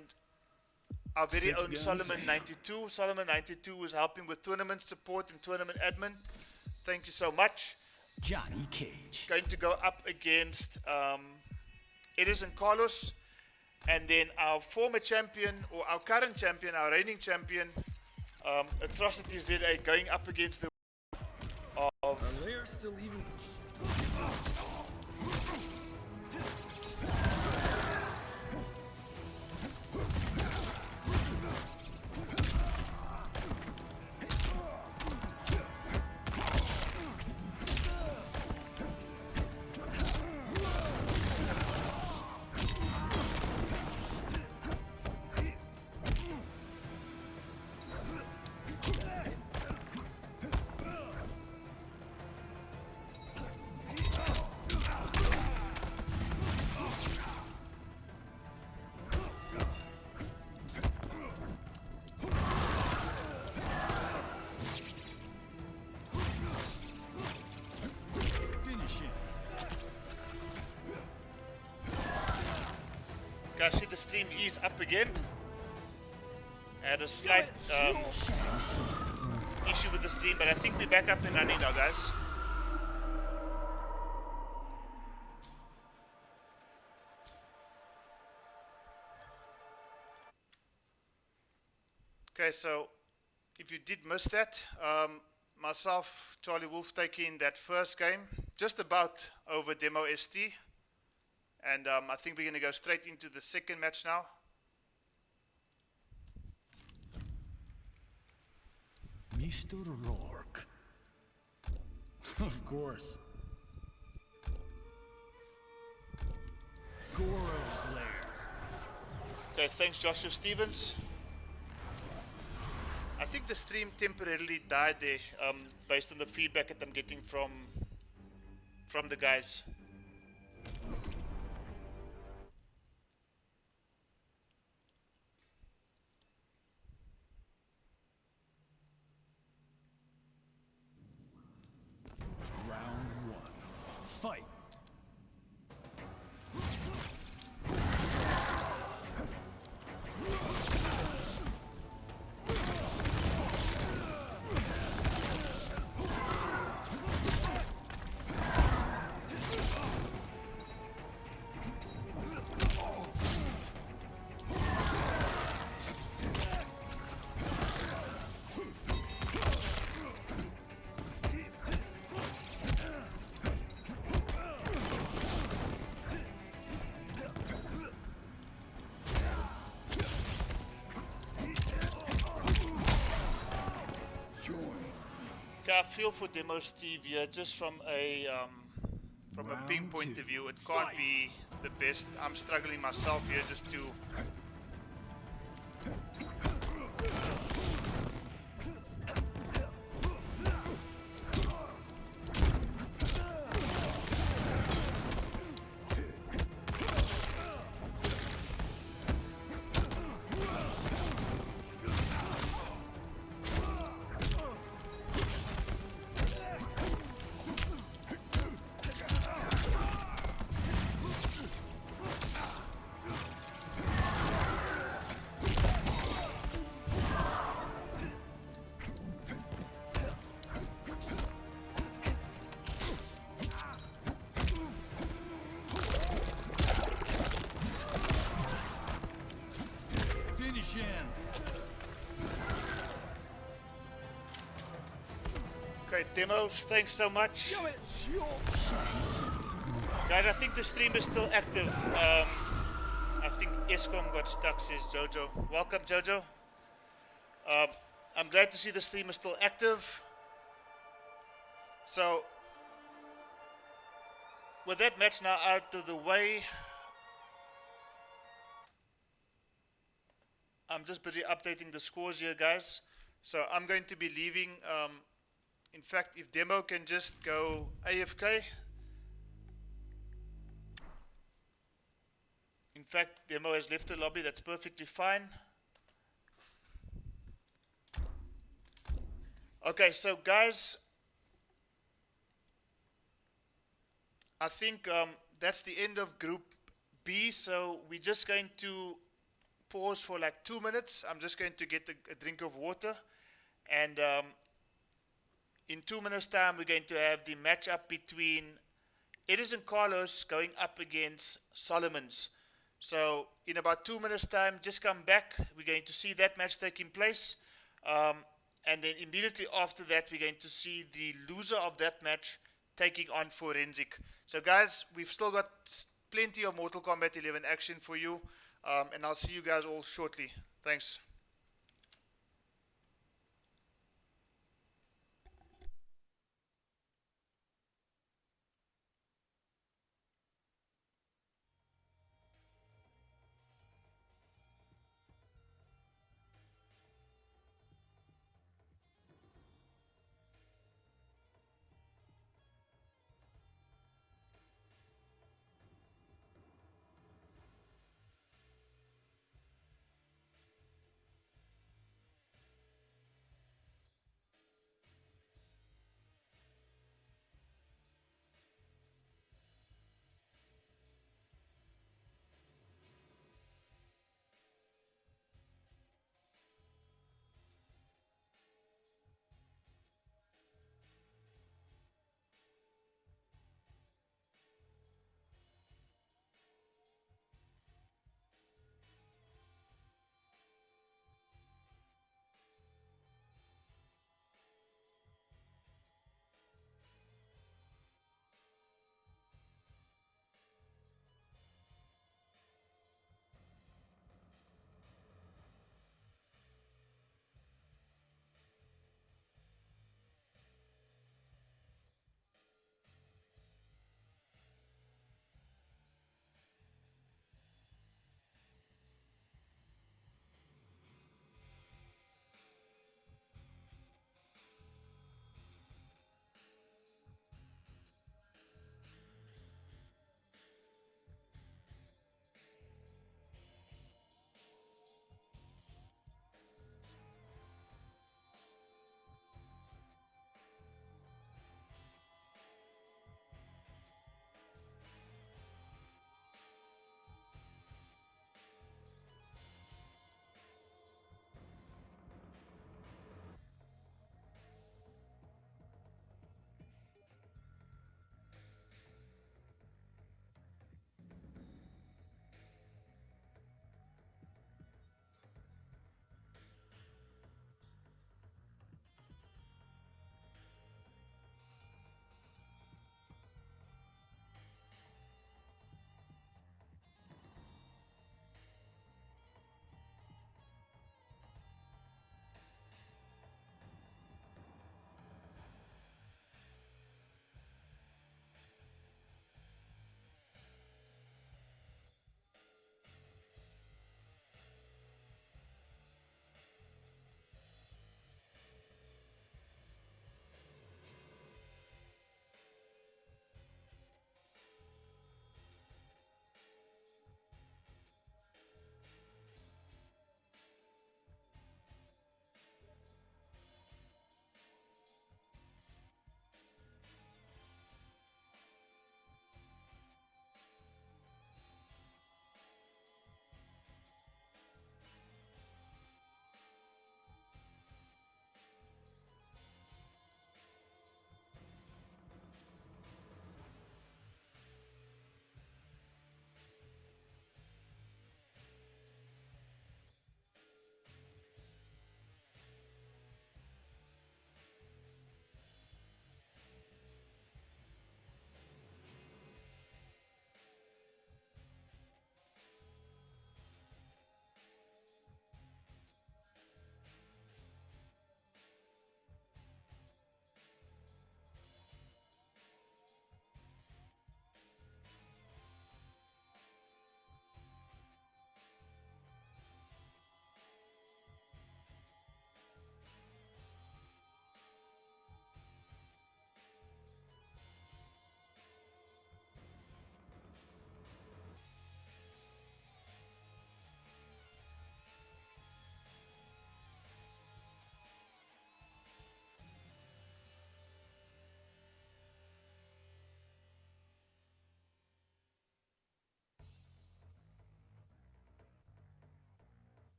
our very own Solomon 92. Solomon 92 is helping with tournament support and tournament admin. Thank you so much. Johnny Cage. Going to go up against Edison Carlos, and then our former champion, or our current champion, our reigning champion, Atrocity ZA, going up against the of Are they still even? I see the stream is up again. Had a slight issue with the stream, but I think we're back up and running now, guys. Okay, so if you did miss that, myself, Charlie Wolf, taking that first game, just about over Demo ST. And I think we're going to go straight into the second match now. Mr. Rourke. Of course. Goro's lair. Okay, thanks Joshua Stevens. I think the stream temporarily died there, based on the feedback that I'm getting from the guys. Fight. I feel for Demo Steve here, just from a ping point of view, it can't be the best. I'm struggling myself here just to Shin. Okay, demos, thanks so much. Guys, I think the stream is still active. I think Escom got stuck, says Jojo. Welcome, Jojo. I'm glad to see the stream is still active. So, with that match now out of the way, I'm just busy updating the scores here, guys. So I'm going to be leaving. In fact, if Demo can just go AFK. In fact, Demo has left the lobby. That's perfectly fine. Okay, so guys, I think that's the end of Group B. So we're just going to pause for like 2 minutes. I'm just going to get a drink of water. And in 2 minutes' time, we're going to have the matchup between Edison Carlos going up against Solomons. So in about 2 minutes' time, just come back. We're going to see that match taking place. And then immediately after that, we're going to see the loser of that match taking on Forensic. So guys, we've still got plenty of Mortal Kombat 11 action for you. And I'll see you guys all shortly. Thanks.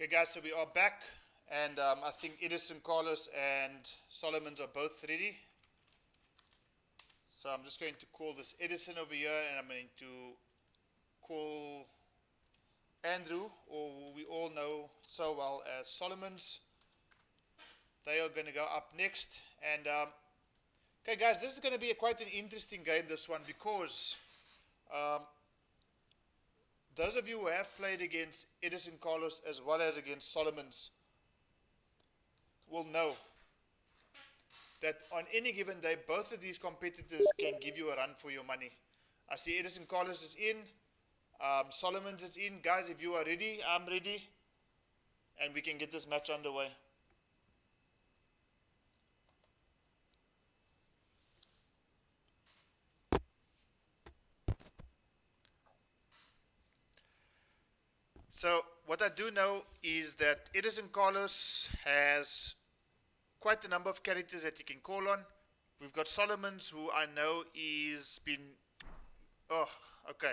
Okay guys, so we are back, and I think Edison, Carlos and Solomon's are both ready. So I'm just going to call this Edison over here, and I'm going to call Andrew, or we all know so well as Solomon's. They are going to go up next, and okay guys, this is going to be quite an interesting game, this one, because those of you who have played against Edison Carlos as well as against Solomon's will know that on any given day, both of these competitors can give you a run for your money. I see Edison Carlos is in, Solomon's is in. Guys, if you are ready, I'm ready, and we can get this match underway. So what I do know is that Edison Carlos has quite a number of characters that he can call on. We've got Solomon's, who I know is been... Oh, okay.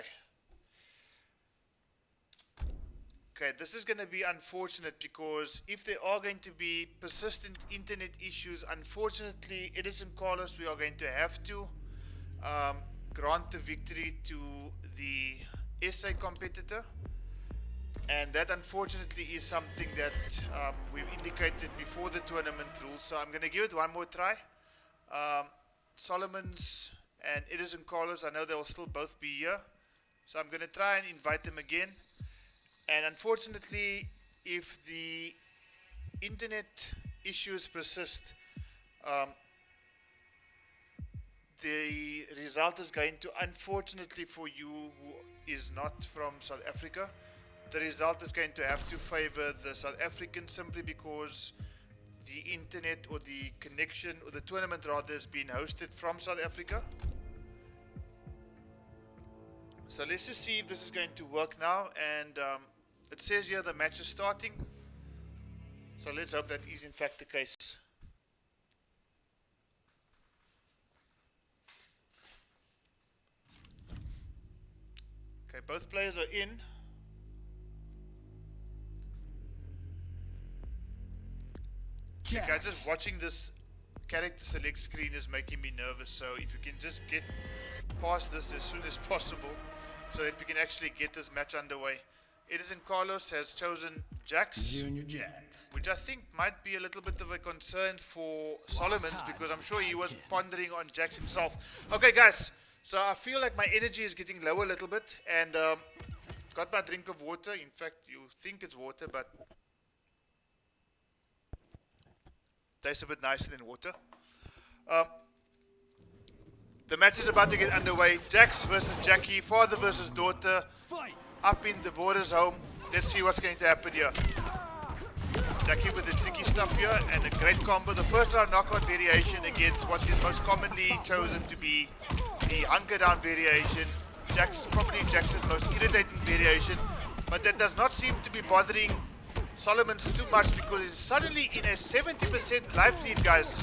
Okay, this is going to be unfortunate, because if there are going to be persistent internet issues, unfortunately, Edison Carlos, we are going to have to grant the victory to the SA competitor. And that unfortunately is something that we've indicated before the tournament rules. So I'm going to give it one more try. Solomon's and Edison Carlos, I know they will still both be here. So I'm going to try and invite them again. And unfortunately, if the internet issues persist, the result is going to, unfortunately for you who is not from South Africa, the result is going to have to favor the South Africans, simply because the internet, or the connection, or the tournament rather, is being hosted from South Africa. So let's just see if this is going to work now. And it says here the match is starting, so let's hope that is in fact the case. Okay, both players are in. Okay, guys, just watching this character select screen is making me nervous, so if you can just get past this as soon as possible so that we can actually get this match underway. Edison Carlos has chosen Jax, Junior Jax. which I think might be a little bit of a concern for Solomon's, because I'm sure he was pondering on Jax himself. Okay guys, so I feel like my energy is getting low a little bit, and got my drink of water. In fact, you think it's water, but tastes a bit nicer than water. The match is about to get underway. Jax versus Jackie, father versus daughter, Fight! up in the Boarder's home. Let's see what's going to happen here. Jackie with the tricky stuff here, and a great combo. The first round knockout variation against what is most commonly chosen to be the hunker down variation. Probably Jax's most irritating variation, but that does not seem to be bothering Solomon's too much, because he's suddenly in a 70% life lead, guys,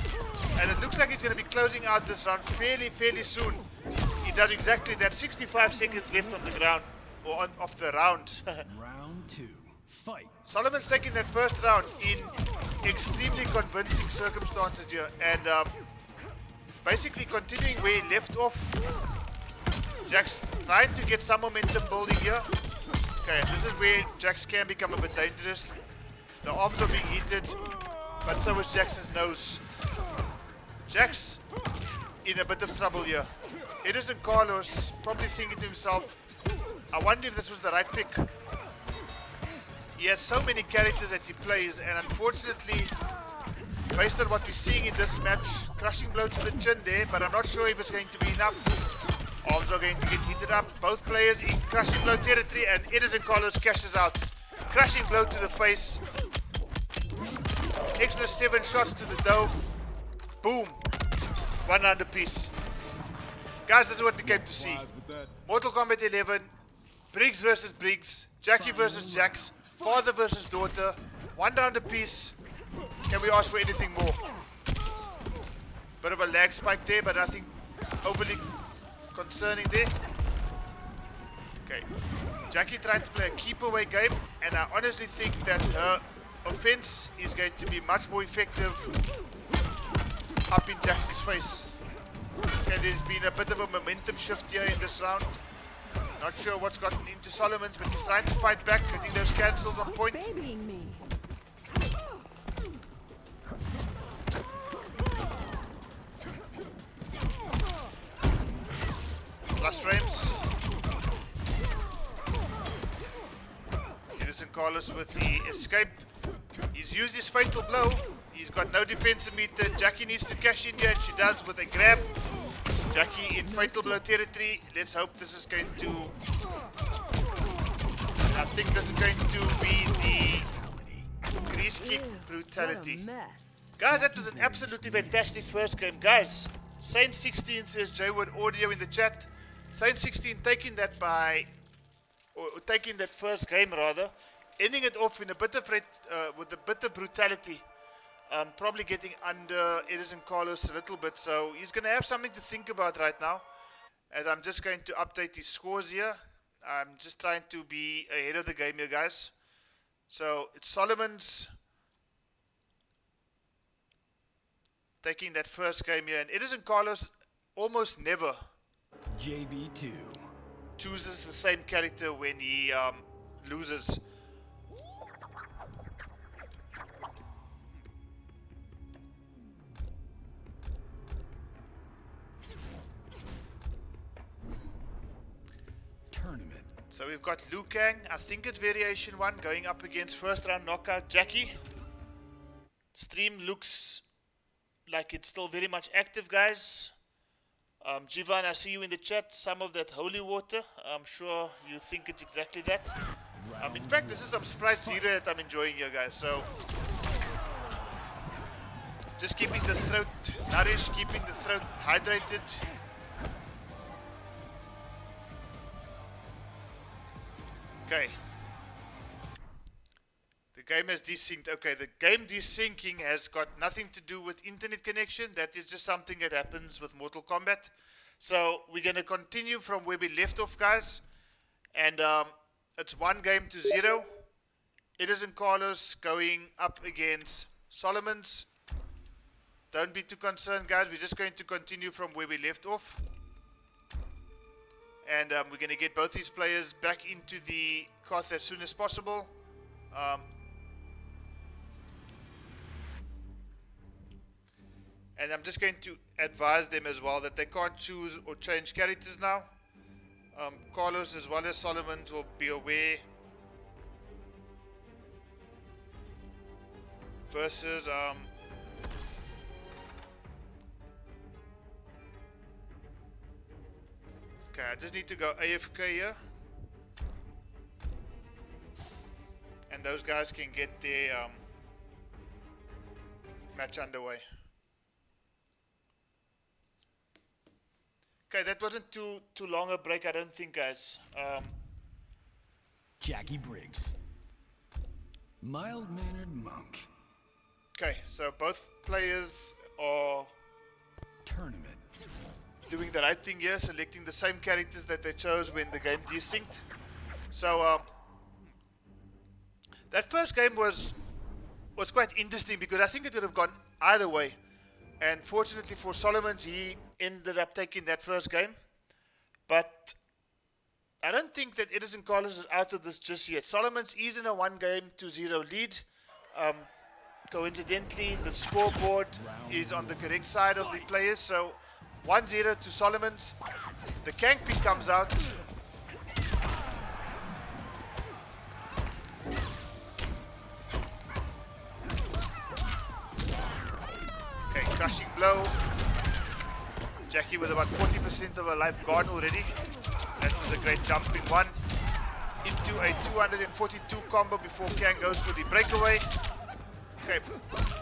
and it looks like he's going to be closing out this round fairly soon. He does exactly that. 65 seconds left on the ground, or of the round. Round 2. Fight! Solomon's taking that first round in extremely convincing circumstances here, and basically continuing where he left off. Jax trying to get some momentum building here. Okay, this is where Jax can become a bit dangerous. The arms are being heated, but so is Jax's nose. Jax in a bit of trouble here. Edison Carlos probably thinking to himself, I wonder if this was the right pick. He has so many characters that he plays, and unfortunately, based on what we're seeing in this match, crushing blow to the chin there, but I'm not sure if it's going to be enough. Arms are going to get heated up. Both players in crushing blow territory, and Edison Carlos cashes out. Crushing blow to the face. Extra 7 shots to the dome. Boom. 1 round apiece. Guys, this is what we came to see. Mortal Kombat 11. Briggs versus Briggs. Jackie versus Jax. Father versus daughter. 1 round apiece. Can we ask for anything more? Bit of a lag spike there, but nothing overly concerning there. Okay. Jackie tried to play a keep away game, and I honestly think that her offense is going to be much more effective up in Jackie's face. Okay, there's been a bit of a momentum shift here in this round. Not sure what's gotten into Solomon's, but he's trying to fight back. I think those cancels on point. Babying me. Plus frames. Edison Carlos with the escape. He's used his fatal blow. He's got no defensive meter. Jackie needs to cash in here. She does with a grab. Jackie in fatal blow territory. Let's hope this is going to... I think this is going to be the grease kick brutality. What a mess. Guys, that was an absolutely fantastic first game. Guys, Saint16 says Jaywood audio in the chat. Saint16 taking that taking that first game rather, ending it off in a bit of with a bit of brutality. Probably getting under Edison Carlos a little bit, so he's going to have something to think about right now. And I'm just going to update his scores here. I'm just trying to be ahead of the game here, guys. So it's Solomon's taking that first game here, and Edison Carlos almost never JB2. chooses the same character when he loses. Tournament. So we've got Liu Kang, I think it's variation 1, going up against first round knockout Jackie. Stream looks like it's still very much active, guys. Jivan, I see you in the chat. Some of that holy water, I'm sure you think it's exactly that. In fact, this is some Sprite Zero that I'm enjoying here, guys. So just keeping the throat nourished, keeping the throat hydrated. Okay. The game has desynced. Okay, the game desyncing has got nothing to do with internet connection. That is just something that happens with Mortal Kombat. So we're going to continue from where we left off, guys. And it's 1-0. Edison Carlos going up against Solomon's. Don't be too concerned, guys. We're just going to continue from where we left off. And we're going to get both these players back into the Koth as soon as possible. And I'm just going to advise them as well that they can't choose or change characters now. Carlos as well as Solomon will be aware. Versus okay, I just need to go AFK here. And those guys can get their match underway. Okay, that wasn't too long a break, I don't think, guys. Jackie Briggs. Mild-mannered monk. Okay, so both players are Tournament. doing the right thing here, selecting the same characters that they chose when the game desynced. So that first game was quite interesting because I think it would have gone either way. And fortunately for Solomons, he ended up taking that first game. But I don't think that Edison Carlos is out of this just yet. Solomons is in a 1-0 lead. Coincidentally, the scoreboard is on the correct side of the players. So 1-0 to Solomons. The Kank pick comes out. Okay, crushing blow. Jackie with about 40% of her life gone already. That was a great jumping one. Into a 242 combo before Kang goes for the breakaway. Okay,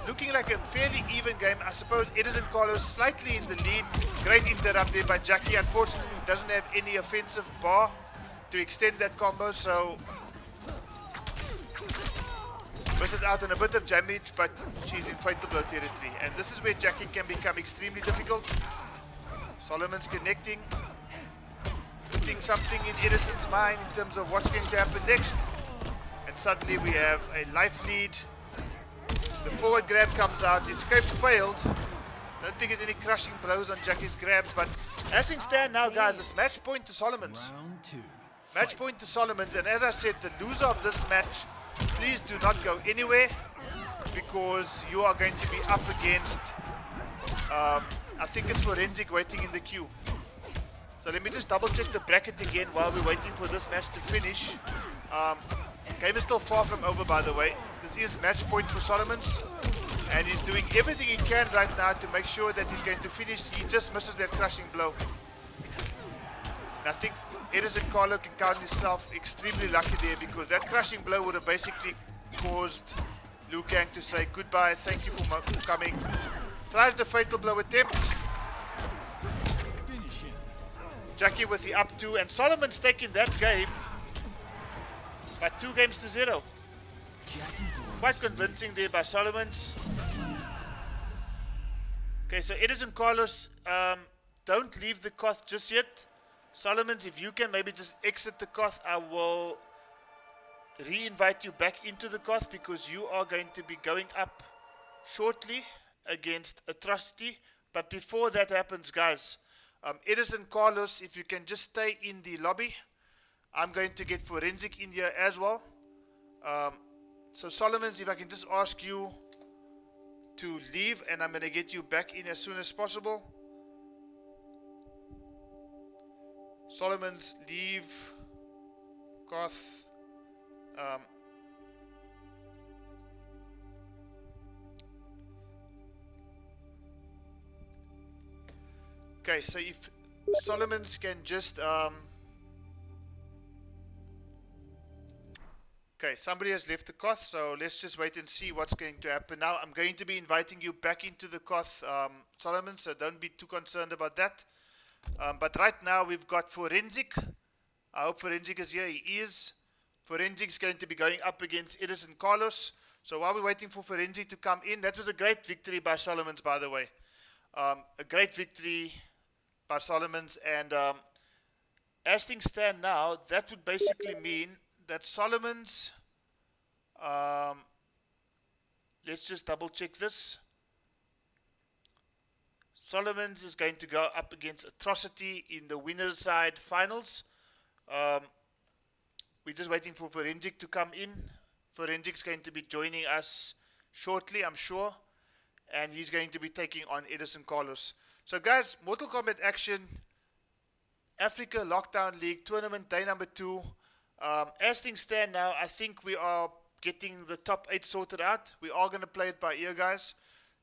looking like a fairly even game. I suppose Edison Carlos slightly in the lead. Great interrupt there by Jackie. Unfortunately, doesn't have any offensive bar to extend that combo, so misses out on a bit of damage, but she's in fatal blow territory. And this is where Jackie can become extremely difficult. Solomon's connecting. putting something in Edison's mind in terms of what's going to happen next. And suddenly we have a life lead. The forward grab comes out. Escape failed. Don't think there's any crushing blows on Jackie's grab, but as things stand now, guys, it's match point to Solomon's. Round 2. Match point to Solomon's, and as I said, the loser of this match, please do not go anywhere, because you are going to be up against, I think it's Forensic waiting in the queue. So let me just double check the bracket again while we're waiting for this match to finish. Game is still far from over, by the way. This is match point for Solomon's, and he's doing everything he can right now to make sure that he's going to finish. He just misses that crushing blow. And I think Edison Carlo can count himself extremely lucky there, because that crushing blow would have basically caused Liu Kang to say goodbye, thank you for coming. Tries the fatal blow attempt. Finish him. Jackie with the up 2, and Solomon's taking that game by 2-0. Jackie Quite convincing there by Solomon's. Okay, so Edison Carlos, don't leave the Koth just yet. Solomon's, if you can maybe just exit the Koth, I will re-invite you back into the Koth, because you are going to be going up shortly against Atrocity. But before that happens, guys, Edison Carlos, if you can just stay in the lobby. I'm going to get Forensic in here as well. So Solomon's, if I can just ask you to leave, and I'm going to get you back in as soon as possible. Solomon's, leave. Koth. Okay, so if Solomon's can just okay, somebody has left the Koth, so let's just wait and see what's going to happen now. I'm going to be inviting you back into the Koth, Solomon, so don't be too concerned about that. But right now we've got Forensic. I hope Forensic is here. He is. Forensic is going to be going up against Edison Carlos. So while we're waiting for Forensic to come in, that was a great victory by Solomon's, by the way. A great victory by Solomon's, and as things stand now, that would basically mean that Solomon's, let's just double check this. Solomon's is going to go up against Atrocity in the winner's side finals. We're just waiting for Forensic to come in. Forensic's going to be joining us shortly, I'm sure, and he's going to be taking on Edison Carlos. So guys, Mortal Kombat Action, Africa Lockdown League Tournament, day number 2. As things stand now, I think we are getting the top 8 sorted out. We are going to play it by ear, guys.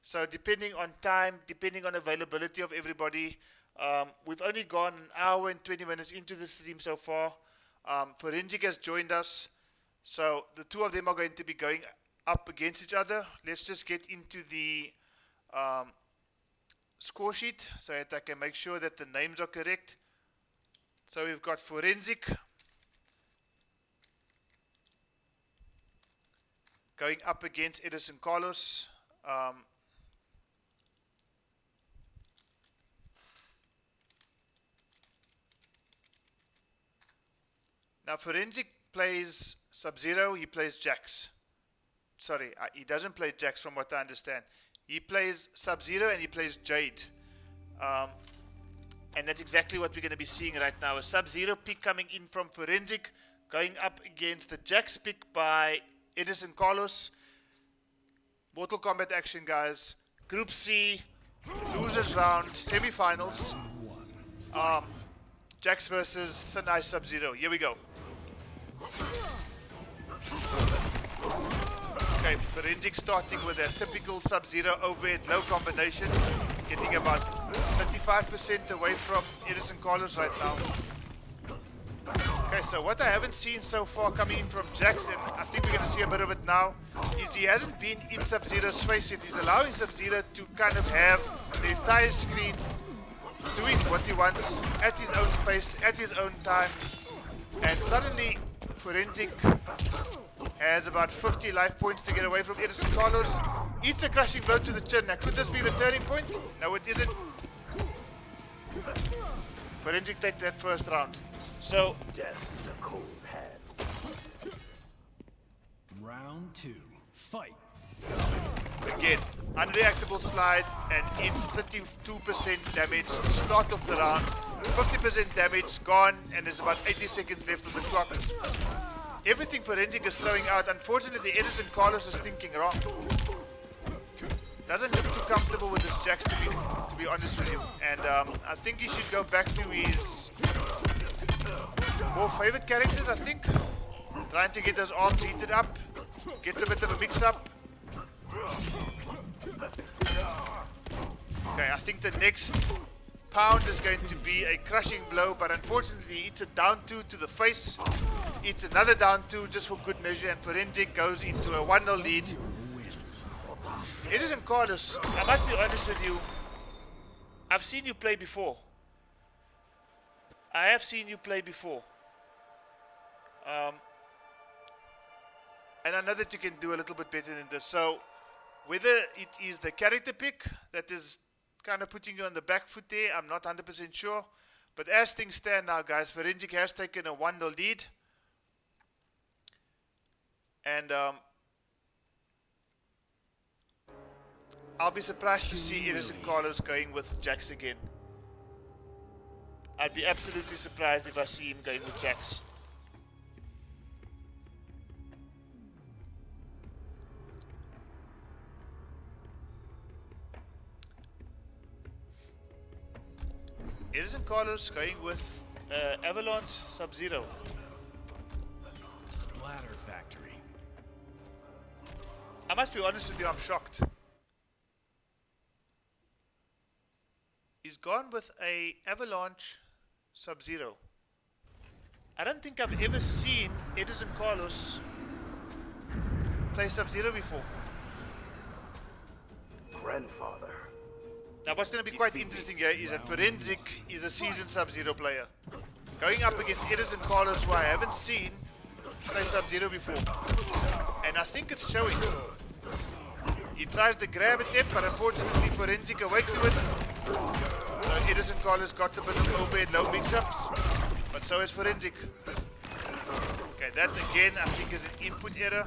So depending on time, depending on availability of everybody, we've only gone an hour and 20 minutes into the stream so far. Forensic has joined us. So the two of them are going to be going up against each other. Let's just get into the score sheet so that I can make sure that the names are correct. So we've got Forensic going up against Edison Carlos. Now Forensic plays Sub-Zero, he plays Jax. Sorry, he doesn't play Jax from what I understand. He plays Sub-Zero and he plays Jade. And that's exactly what we're going to be seeing right now. A Sub-Zero pick coming in from Forensic, going up against the Jax pick by Edison Carlos. Mortal Kombat Action, guys. Group C, losers round, semi-finals. Jax versus Thin Ice Sub-Zero. Here we go. Okay, Forensic starting with a typical Sub-Zero overhead low combination, getting about 35% away from Edison Carlos right now. Okay, so what I haven't seen so far coming in from Jackson, I think we're going to see a bit of it now, is he hasn't been in Sub-Zero's face yet. He's allowing Sub-Zero to kind of have the entire screen doing what he wants at his own pace, at his own time, and suddenly Forensic has about 50 life points to get away from Edison Carlos. Eats a crushing blow to the chin. Now could this be the turning point? No, it isn't. Forensic takes that first round. So Round 2. Fight. again, unreactable slide, and it's 32% damage. Start of the round, 50% damage gone, and there's about 80 seconds left of the clock. Everything Forensic is throwing out. Unfortunately, Edison Carlos is thinking wrong. Doesn't look too comfortable with this Jax, to be honest with you. And I think he should go back to his more favorite characters, I think. Trying to get those arms heated up. Gets a bit of a mix-up. Okay, I think the next pound is going to be a crushing blow, but unfortunately it's a down 2 to the face. It's another down 2 just for good measure, and Forensic goes into a 1-0 lead. Edison Carlos, I must be honest with you, I've seen you play before. I have seen you play before. And I know that you can do a little bit better than this. So, whether it is the character pick that is kind of putting you on the back foot there, I'm not 100% sure. But as things stand now, guys, Forensic has taken a 1-0 lead. And I'll be surprised to see Edison Carlos going with Jax again. I'd be absolutely surprised if I see him going with Jax. Edison Carlos going with Avalanche Sub-Zero. Splatter Factory. I must be honest with you, I'm shocked. He's gone with a Avalanche Sub-Zero. I don't think I've ever seen Edison Carlos play Sub-Zero before. Grandfather. Now what's going to be quite interesting here is that Forensic is a seasoned Sub-Zero player. Going up against Edison Carlos, who I haven't seen play Sub-Zero before. And I think it's showing. He tries the grab attempt, but unfortunately Forensic awakes to it. So Edison Carlos got a bit of overhead low mix-ups, but so is Forensic. Okay, that again I think is an input error.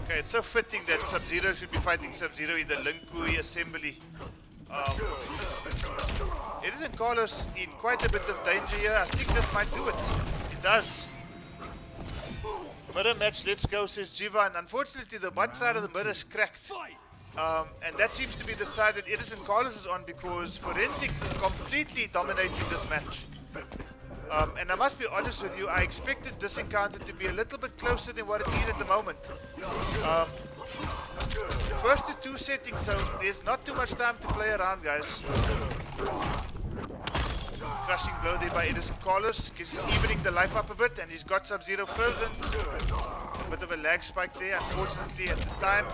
Okay, it's so fitting that Sub-Zero should be fighting Sub-Zero in the Linkui assembly. Edison Carlos in quite a bit of danger here. I think this might do it. It does. Mirror match, let's go, says Jivan. Unfortunately, the one side of the mirror is cracked. And that seems to be the side that Edison Carlos is on, because Forensic completely dominating this match. And I must be honest with you, I expected this encounter to be a little bit closer than what it is at the moment. First to 2 settings, so there's not too much time to play around, guys. Crushing blow there by Edison Carlos, gives evening the life up a bit, and he's got Sub-Zero frozen. A bit of a lag spike there, unfortunately, at the time.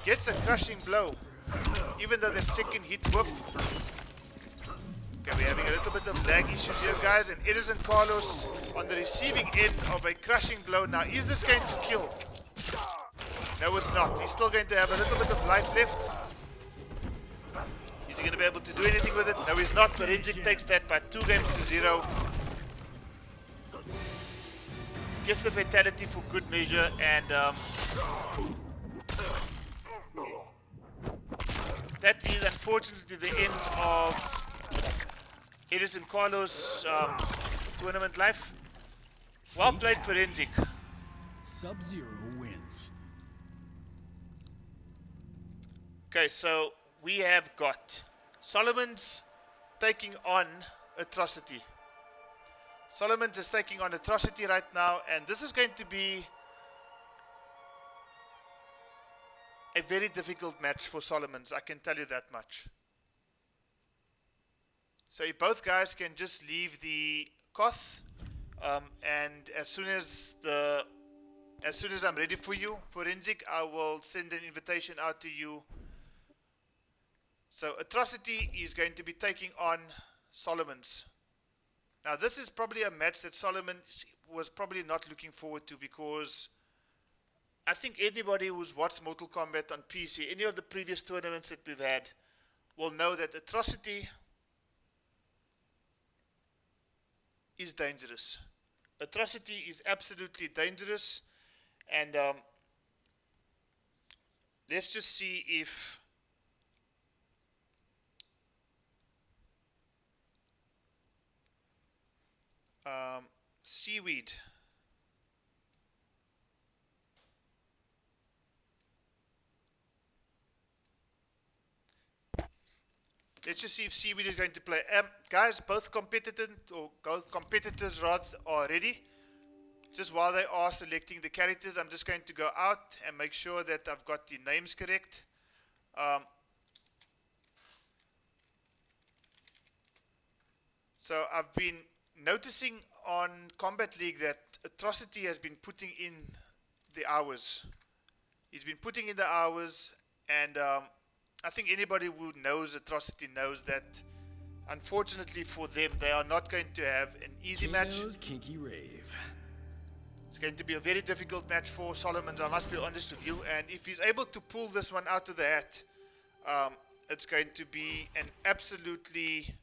Gets a crushing blow, even though that second hit whiff. Okay, we're having a little bit of lag issues here, guys, and Edison Carlos on the receiving end of a crushing blow. Now, is this going to kill? No, it's not. He's still going to have a little bit of life left. Is he going to be able to do anything with it? No, he's not. Forensic takes that by 2-0. Gets the fatality for good measure, and that is unfortunately the end of Edison Carlos' tournament life. Well played, Forensic. Sub-Zero wins. Okay, so we have got Solomon's taking on Atrocity. Solomon's is taking on Atrocity right now, and this is going to be a very difficult match for Solomon's, I can tell you that much. So if both guys can just leave the Koth, and as soon as I'm ready for you, Forensic, I will send an invitation out to you. So Atrocity is going to be taking on Solomon's. Now this is probably a match that Solomon was probably not looking forward to, because I think anybody who's watched Mortal Kombat on PC, any of the previous tournaments that we've had, will know that Atrocity is dangerous. Atrocity is absolutely dangerous, and let's just see if Seaweed. Let's just see if Seaweed is going to play. Guys, both competitors rather are ready. Just while they are selecting the characters, I'm just going to go out and make sure that I've got the names correct. So I've been noticing on Combat League that Atrocity has been putting in the hours. He's been putting in the hours, and I think anybody who knows Atrocity knows that, unfortunately for them, they are not going to have an easy match. Kinky Rave. It's going to be a very difficult match for Solomons, I must be honest with you. And if he's able to pull this one out of the hat, it's going to be an absolutely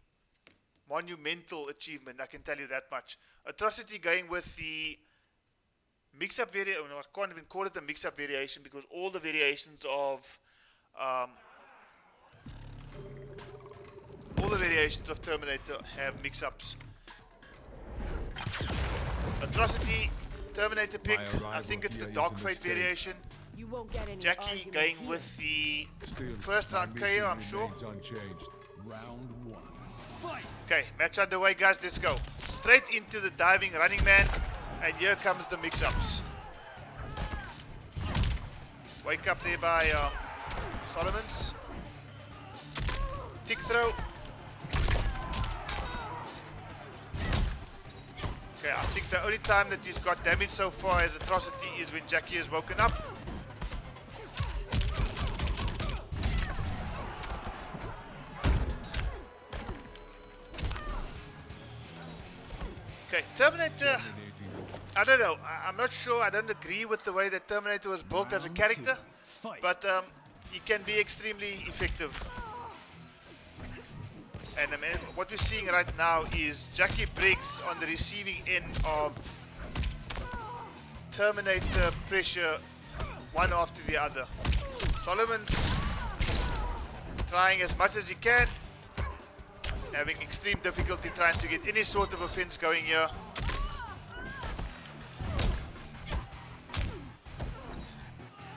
monumental achievement, I can tell you that much. Atrocity going with the mix-up variation. I can't even call it a mix-up variation because all the variations of Terminator have mix-ups. Atrocity, Terminator pick, I think it's the Dark Fate variation. You won't get any Jackie going with the first round KO, I'm sure. Round 1. Fight! Okay, match underway, guys. Let's go. Straight into the diving running man. And here comes the mix-ups. Wake up there by Solomons. Tick throw. Okay, I think the only time that he's got damage so far as Atrocity is when Jackie has woken up. Okay, Terminator, I don't know, I'm not sure, I don't agree with the way that Terminator was built as a character, but he can be extremely effective. And I mean, what we're seeing right now is Jackie Briggs on the receiving end of Terminator pressure, one after the other. Solomon's trying as much as he can, having extreme difficulty trying to get any sort of offense going here.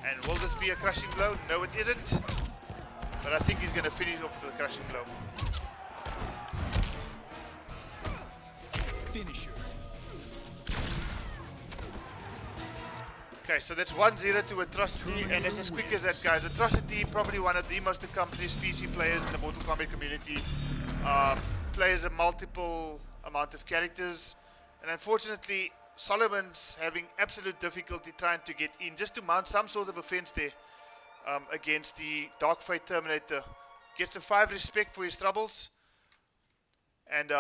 And will this be a crushing blow? No, it isn't. But I think he's going to finish off with a crushing blow. Finisher. Okay, so that's 1-0 to Atrocity, and that's as quick as that, guys. Atrocity, probably one of the most accomplished PC players in the Mortal Kombat community. Plays a multiple amount of characters, and unfortunately, Solomon's having absolute difficulty trying to get in, just to mount some sort of offense there against the Dark Fate Terminator. Gets a 5 respect for his troubles, and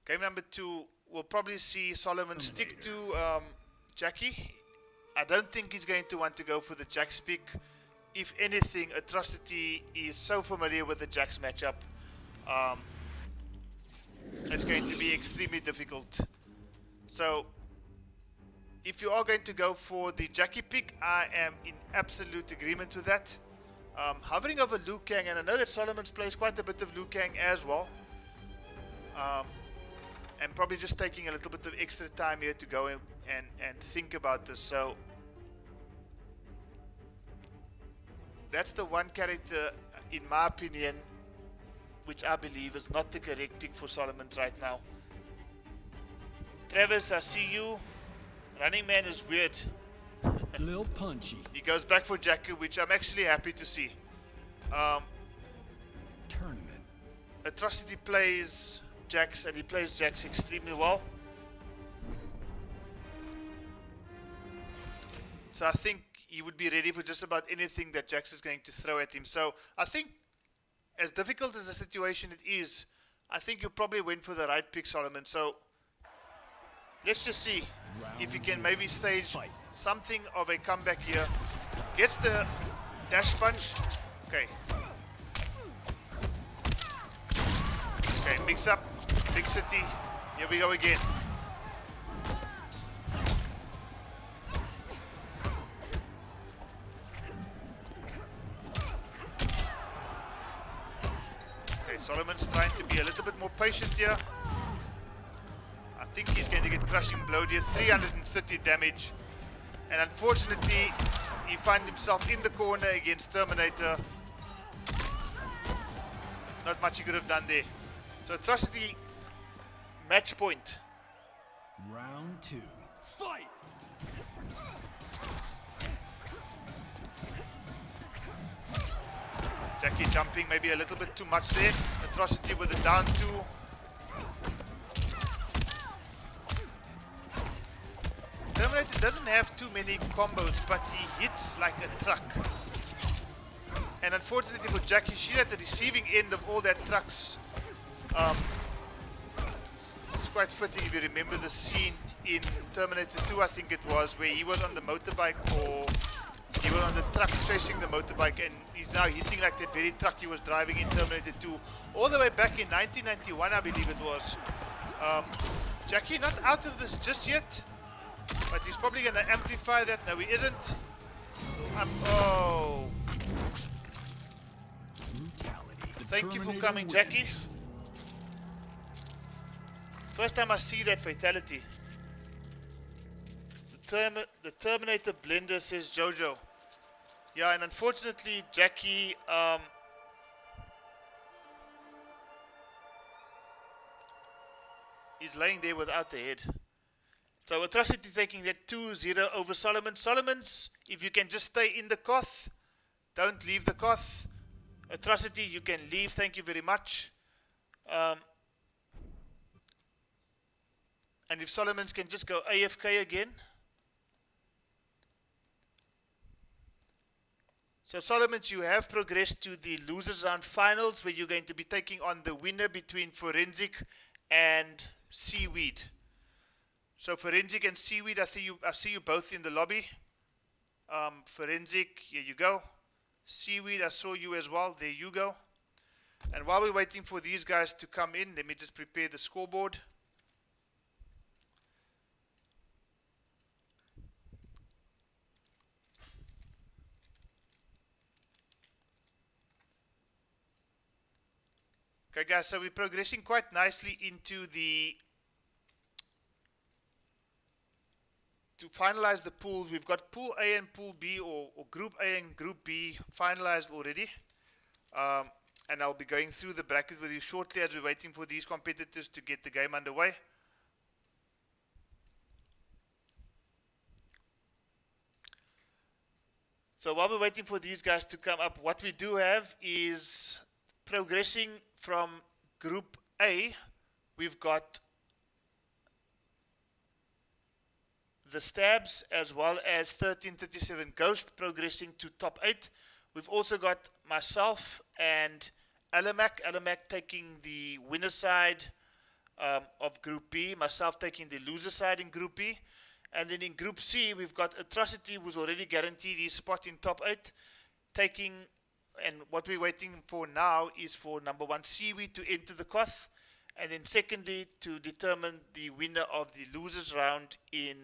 game number 2, we'll probably see Solomon stick to Jackie. I don't think he's going to want to go for the Jax pick. If anything, Atrocity is so familiar with the Jax matchup. It's going to be extremely difficult. So, if you are going to go for the Jackie pick, I am in absolute agreement with that. Hovering over Liu Kang, and I know that Solomon's plays quite a bit of Liu Kang as well. And probably just taking a little bit of extra time here to go and think about this. So that's the one character, in my opinion, which I believe is not the correct pick for Solomon's right now. Travis, I see you. Running Man is weird. Lil Punchy. He goes back for Jackie, which I'm actually happy to see. Tournament. Atrocity plays Jax, and he plays Jax extremely well. So I think he would be ready for just about anything that Jax is going to throw at him. So I think, as difficult as the situation it is, I think you probably went for the right pick, Solomon. So let's just see if he can maybe stage something of a comeback here. Gets the dash punch. Okay. Okay, mix up. Big City. Here we go again. Okay, Solomon's trying to be a little bit more patient here. I think he's going to get crushing blow here. 330 damage. And unfortunately, he finds himself in the corner against Terminator. Not much he could have done there. So Atrocity, match point. Round 2. Fight! Jackie jumping maybe a little bit too much there. Atrocity with the down 2. Terminator doesn't have too many combos, but he hits like a truck. And unfortunately for Jackie, she's at the receiving end of all that trucks. It's quite fitting if you remember the scene in Terminator 2, I think it was, where he was on the motorbike, or he was on the truck chasing the motorbike, and he's now hitting like that very truck he was driving in Terminator 2, all the way back in 1991, I believe it was. Jackie not out of this just yet, but he's probably going to amplify that. No, he isn't. Oh. Thank you for coming, Jackie. First time I see that fatality. The Terminator blender, says Jojo. Yeah, and unfortunately, Jackie is laying there without the head. So Atrocity taking that 2-0 over Solomon. Solomon's, if you can just stay in the Koth, don't leave the Koth. Atrocity, you can leave, thank you very much. And if Solomon's can just go AFK again. So Solomon's, you have progressed to the losers round finals, where you're going to be taking on the winner between Forensic and Seaweed. So Forensic and Seaweed, I see you both in the lobby. Forensic, here you go. Seaweed, I saw you as well. There you go. And while we're waiting for these guys to come in, let me just prepare the scoreboard. Okay, guys, so we're progressing quite nicely into to finalize the pools. We've got Pool A and Pool B, or Group A and Group B finalized already. And I'll be going through the bracket with you shortly as we're waiting for these competitors to get the game underway. So while we're waiting for these guys to come up, what we do have is progressing from Group A. We've got the Stabs as well as 1337 Ghost progressing to top 8. We've also got myself and Alamac. Alamac taking the winner side of Group B, myself taking the loser side in Group B. And then in Group C, we've got Atrocity, who's already guaranteed his spot in top 8, taking, and what we're waiting for now is for number 1 Seaweed to enter the Koth, and then secondly to determine the winner of the losers round in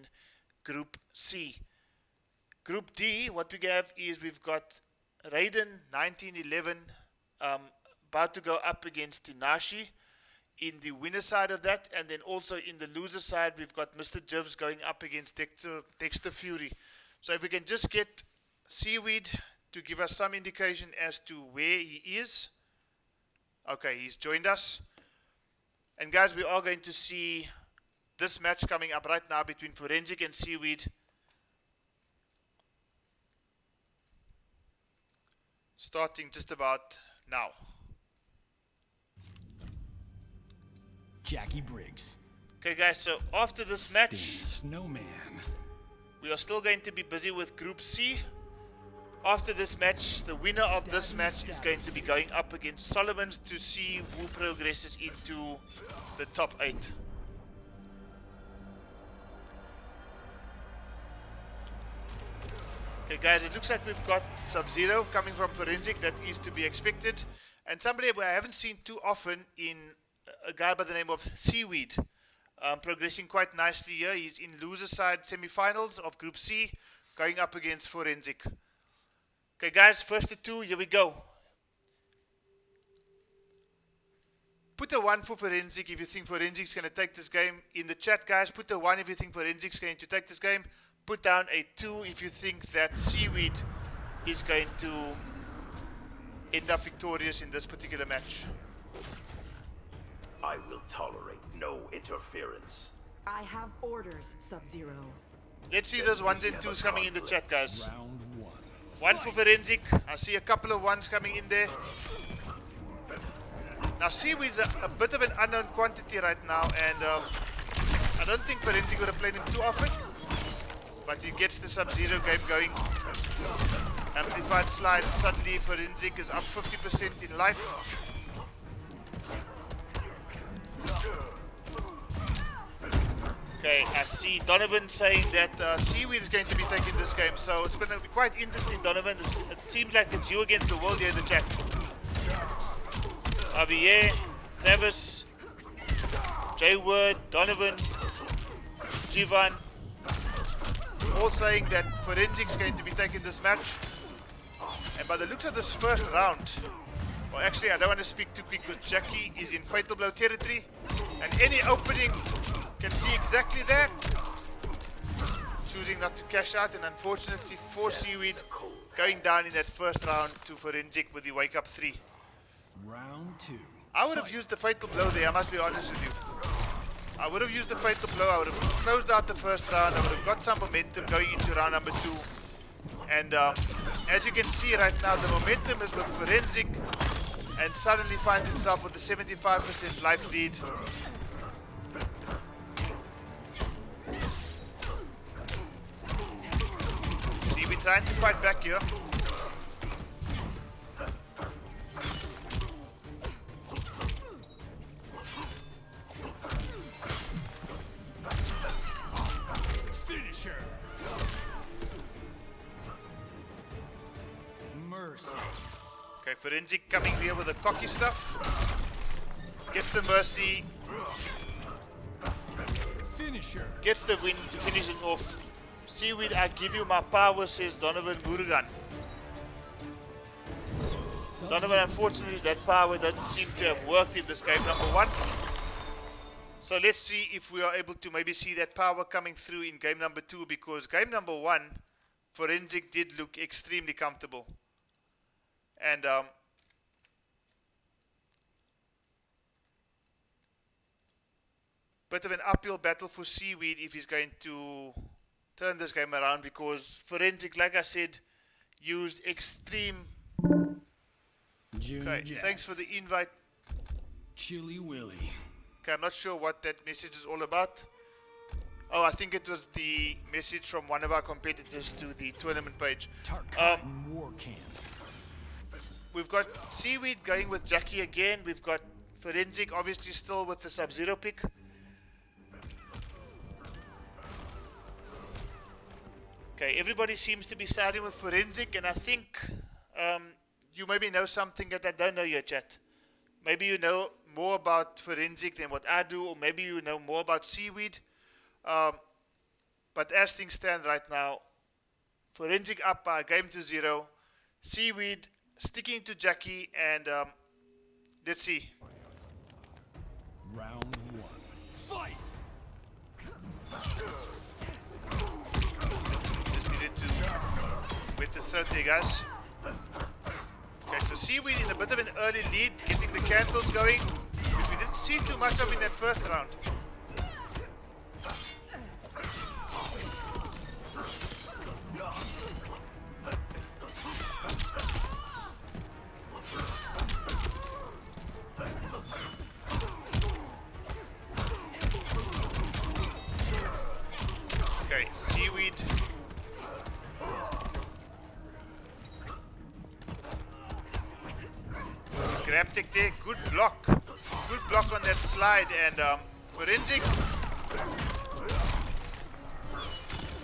Group C. Group D, what we have is we've got Raiden 1911 about to go up against Tinashi in the winner side of that, and then also in the loser side we've got Mr. Jivs going up against Dexter Fury. So if we can just get Seaweed to give us some indication as to where he is. Okay, he's joined us. And guys, we are going to see this match coming up right now between Forensic and Seaweed. Starting just about now. Jackie Briggs. Okay guys, so after this match, Snowman. we are still going to be busy with Group C. After this match, the winner of this match is going to be going up against Solomon's to see who progresses into the top 8. Okay guys, it looks like we've got Sub-Zero coming from Forensic. That is to be expected. And somebody I haven't seen too often in a guy by the name of Seaweed. Progressing quite nicely here. He's in loser side semi-finals of Group C, going up against Forensic. Okay guys, first to 2, here we go. Put a 1 for Forensic if you think Forensic's going to take this game. In the chat guys, put a 1 if you think Forensic's going to take this game. Put down a 2 if you think that Seaweed is going to end up victorious in this particular match. I will tolerate no interference. I have orders, Sub-Zero. Let's see those 1s and 2s coming in the chat guys. Round 1. 1 for Forensic. I see a couple of 1s coming in there. Now Seaweed's a bit of an unknown quantity right now, and I don't think Forensic would have played him too often. But he gets the Sub-Zero game going. Amplified slide. Suddenly Forensic is up 50% in life. Okay, I see Donovan saying that Seaweed is going to be taking this game, so it's going to be quite interesting, Donovan. It seems like it's you against the world here in the chat. Javier, Travis, Jay Word, Donovan, Jivan, all saying that Forensic's going to be taking this match. And by the looks of this first round, well actually I don't want to speak too quick because Jackie is in Fatal Blow territory. And any opening can see exactly that. Choosing not to cash out, and unfortunately for Seaweed, going down in that first round to Forensic with the wake up 3. Round 2. I would have used the Fatal Blow there, I must be honest with you. I would have used the Fatal Blow, I would have closed out the first round, I would have got some momentum going into round number 2. And as you can see right now, the momentum is with Forensic, and suddenly finds himself with a 75% life lead. Seaweed trying to fight back here. Finisher. Mercy. Okay, Forensic coming here with the cocky stuff. Gets the mercy. Finisher. Gets the win to finish it off. Seaweed, I give you my power, says Donovan Murugan. Donovan, unfortunately, that power doesn't seem to have worked in this game number 1. So let's see if we are able to maybe see that power coming through in game number 2, because game number 1, Forensic did look extremely comfortable. And bit of an uphill battle for Seaweed if he's going to turn this game around, because Forensic, like I said, used extreme. Okay, thanks for the invite. Chilly Willy. Okay, I'm not sure what that message is all about. Oh, I think it was the message from one of our competitors to the tournament page. War Camp. We've got Seaweed going with Jackie again. We've got Forensic obviously still with the Sub-Zero pick. Okay, everybody seems to be siding with Forensic, and I think you maybe know something that I don't know yet, chat. Maybe you know more about Forensic than what I do, or maybe you know more about Seaweed. But as things stand right now, Forensic up by a game to 0. Seaweed sticking to Jackie, and let's see. Round 1. Fight! Just needed to wet the throat there, guys. Okay, so Seaweed in a bit of an early lead, getting the cancels going, which we didn't see too much of in that first round. Okay, Seaweed grab tech there. Good block. Good block on that slide. And Forensic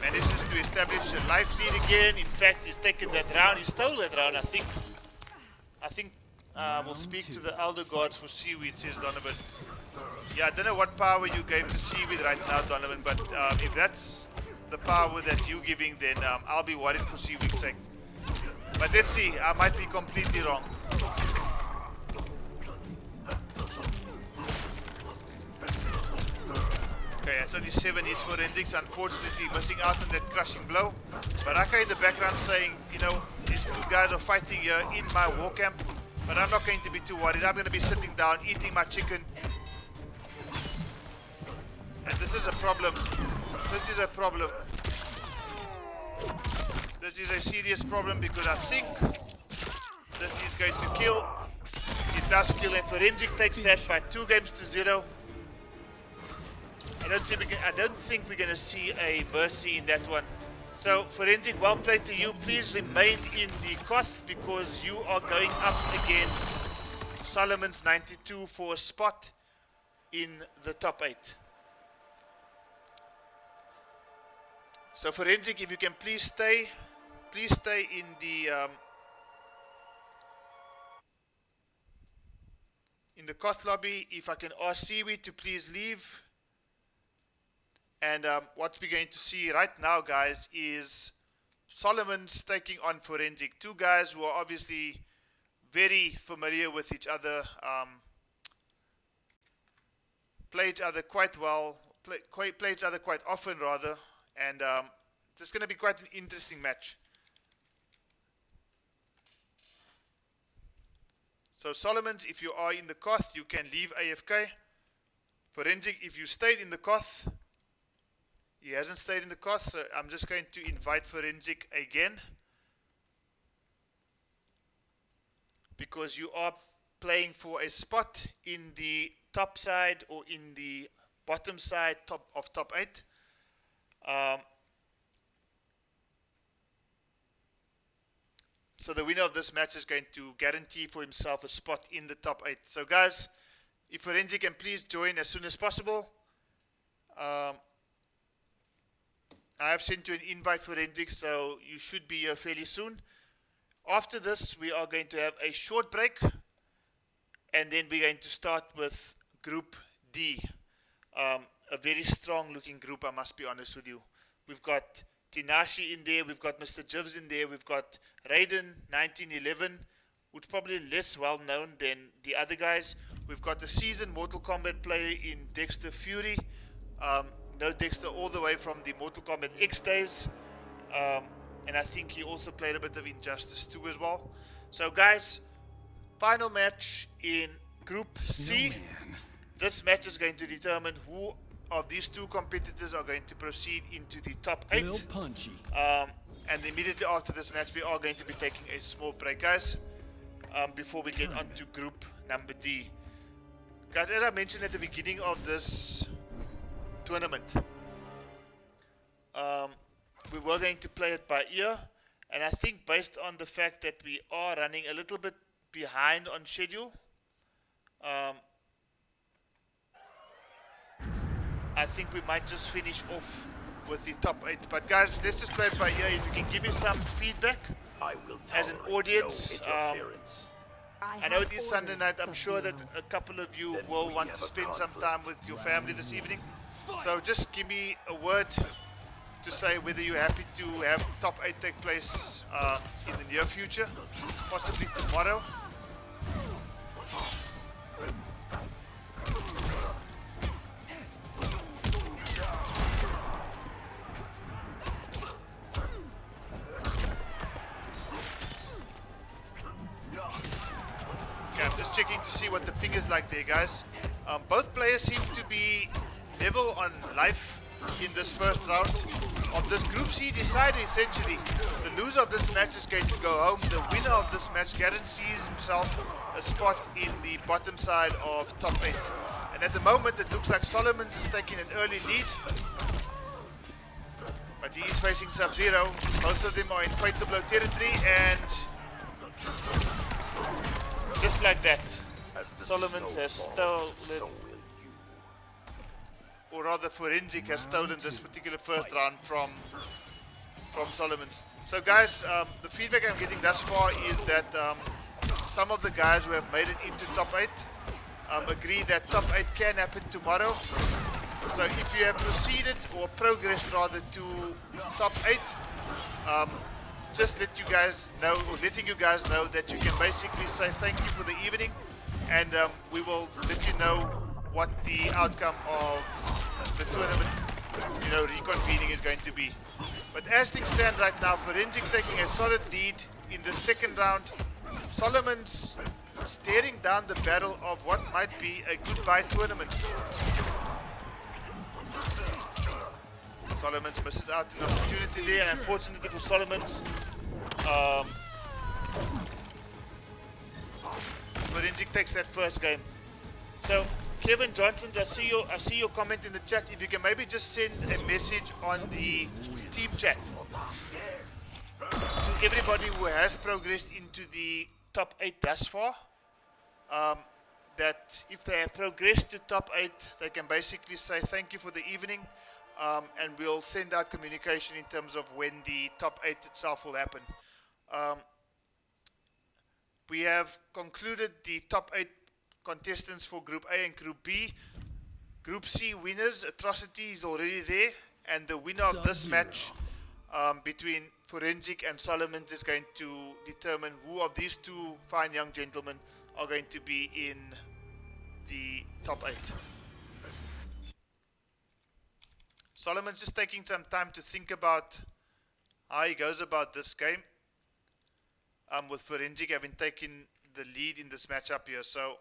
manages to establish a life lead again. In fact, he's taken that round. He stole that round, I think. We'll speak to the Elder Gods for Seaweed, says Donovan. Yeah, I don't know what power you gave to Seaweed right now, Donovan, but if that's the power that you're giving, then I'll be worried for Seaweed's sake. But let's see, I might be completely wrong. Okay, it's only 7 hits for Hendrix, unfortunately missing out on that crushing blow. Baraka in the background saying, you know, these two guys are fighting here in my war camp, but I'm not going to be too worried. I'm going to be sitting down, eating my chicken. And this is a problem. This is a problem. This is a serious problem because I think this is going to kill. It does kill, and Forensic takes that by 2-0. I don't think we're going to see a mercy in that one. So, Forensic, well played to you. Please remain in the Koth because you are going up against Solomon's 92 for a spot in the top 8. So, Forensic, if you can please stay in the Koth lobby. If I can ask Seaweed to please leave. And what we're going to see right now, guys, is Solomon's taking on Forensic. Two guys who are obviously very familiar with each other, play each other quite well, play each other quite often, rather. And this is going to be quite an interesting match. So, Solomon's, if you are in the Koth, you can leave AFK. Forensic, if you stayed in the Koth, he hasn't stayed in the Koth, so I'm just going to invite Forensic again. Because you are playing for a spot in the top side or in the bottom side of top 8. So the winner of this match is going to guarantee for himself a spot in the top 8. So guys, if Forensic can please join as soon as possible. I have sent you an invite for Forensic, so you should be here fairly soon. After this, we are going to have a short break, and then we're going to start with Group D. A very strong-looking group, I must be honest with you. We've got Tinashi in there, we've got Mr. Jivs in there, we've got Raiden 1911, who's probably less well-known than the other guys. We've got the seasoned Mortal Kombat player in Dexter Fury. No Dexter all the way from the Mortal Kombat X days. And I think he also played a bit of Injustice 2 as well. So guys, final match in Group C. This match is going to determine who of these two competitors are going to proceed into the top 8. And immediately after this match, we are going to be taking a small break, guys, before we get on to Group number D. Guys, as I mentioned at the beginning of this tournament, we were going to play it by ear, and I think based on the fact that we are running a little bit behind on schedule, I think we might just finish off with the top 8. But guys, let's just play it by ear. If you can give me some feedback as an audience. I know it is Sunday night. I'm sure that a couple of you will want to spend some time with your family this evening. So just give me a word to say whether you're happy to have top 8 take place in the near future, possibly tomorrow. Okay, I'm just checking to see what the ping is like there, guys. Both players seem to be level on life in this first round of this Group C. Decided essentially the loser of this match is going to go home. The winner of this match guarantees himself a spot in the bottom side of top 8. And at the moment it looks like Solomon is taking an early lead, but he is facing Sub-Zero. Both of them are in fight to blow territory, and just like that, As the Solomons snow has falls, stolen, so will you. or rather Forensic has stolen this particular first round from Solomons. So guys, the feedback I'm getting thus far is that some of the guys who have made it into top 8 agree that top 8 can happen tomorrow. So if you have proceeded or progressed rather to top 8, just letting you guys know that you can basically say thank you for the evening, and we will let you know what the outcome of the tournament, reconvening is going to be. But as things stand right now, Forensic taking a solid lead in the second round. Solomon's staring down the barrel of what might be a goodbye tournament. Solomons misses out an opportunity there, and unfortunately for Solomons, Forensic takes that first game. So Kevin Johnson, I see your comment in the chat. If you can maybe just send a message on the Steam chat to everybody who has progressed into the top 8 thus far, that if they have progressed to top 8, they can basically say thank you for the evening, and we'll send out communication in terms of when the top 8 itself will happen. We have concluded the top 8 contestants for Group A and Group B. Group C winners, Atrocity is already there, and the winner of this match between Forensic and Solomons is going to determine who of these two fine young gentlemen are going to be in the top 8. Solomon's just taking some time to think about how he goes about this game, with Forensic having taken the lead in this matchup here. So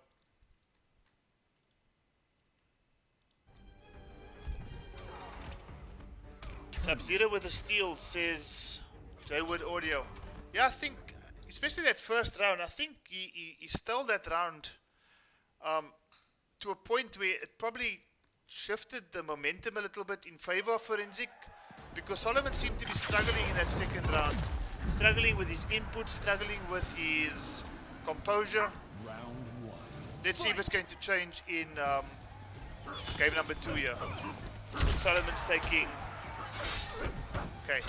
Sub-Zero with a steal, says Jaywood Audio. Yeah, I think, especially that first round, I think he stole that round to a point where it probably shifted the momentum a little bit in favor of Forensic, because Solomon seemed to be struggling in that second round. Struggling with his input, struggling with his composure. Round 1. Let's see if it's going to change in game number 2 here. Solomon's taking... Okay,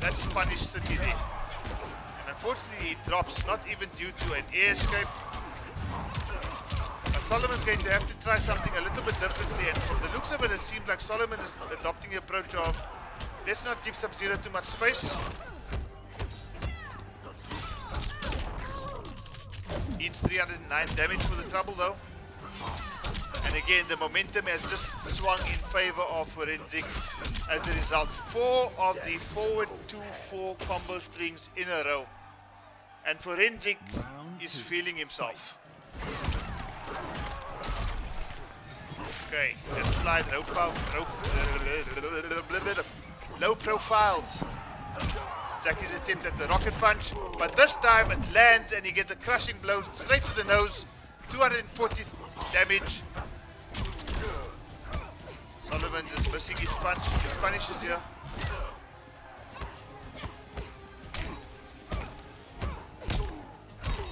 that's punished City there. And unfortunately he drops, not even due to an air escape. But Solomon's going to have to try something a little bit differently, and from the looks of it, it seems like Solomon is adopting the approach of, let's not give Sub-Zero too much space. Eats 309 damage for the trouble though. And again, the momentum has just swung in favor of Forensic as a result. 4 of the forward 2-4 combo strings in a row. And Forensic is feeling himself. Okay, let's slide low profiles. Jackie's attempt at the rocket punch, but this time it lands and he gets a crushing blow straight to the nose. 240 damage. Solomon is missing his punch, his punishes here.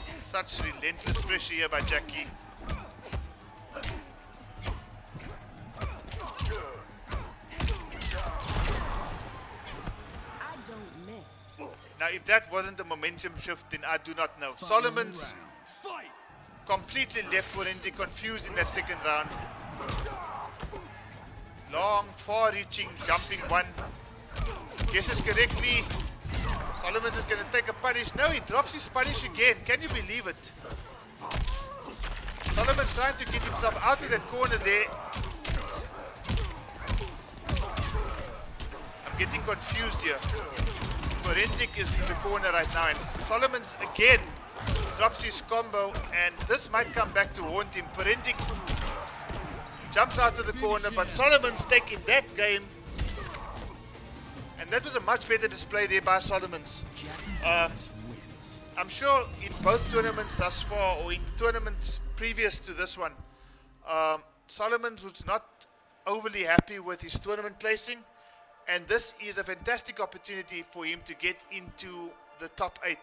Such relentless pressure here by Jackie. Now, if that wasn't a momentum shift, then I do not know. Solomon's completely left Forensic confused in that second round. Long, far-reaching, jumping one. Guesses correctly. Solomon is going to take a punish. No, he drops his punish again. Can you believe it? Solomon's trying to get himself out of that corner there. I'm getting confused here. Forensic is in the corner right now, and Solomon's again drops his combo, and this might come back to haunt him. Forensic jumps out of the corner, but Solomon's taking that game, and that was a much better display there by Solomon's. I'm sure in both tournaments thus far, or in the tournaments previous to this one, Solomon's was not overly happy with his tournament placing. And this is a fantastic opportunity for him to get into the top 8.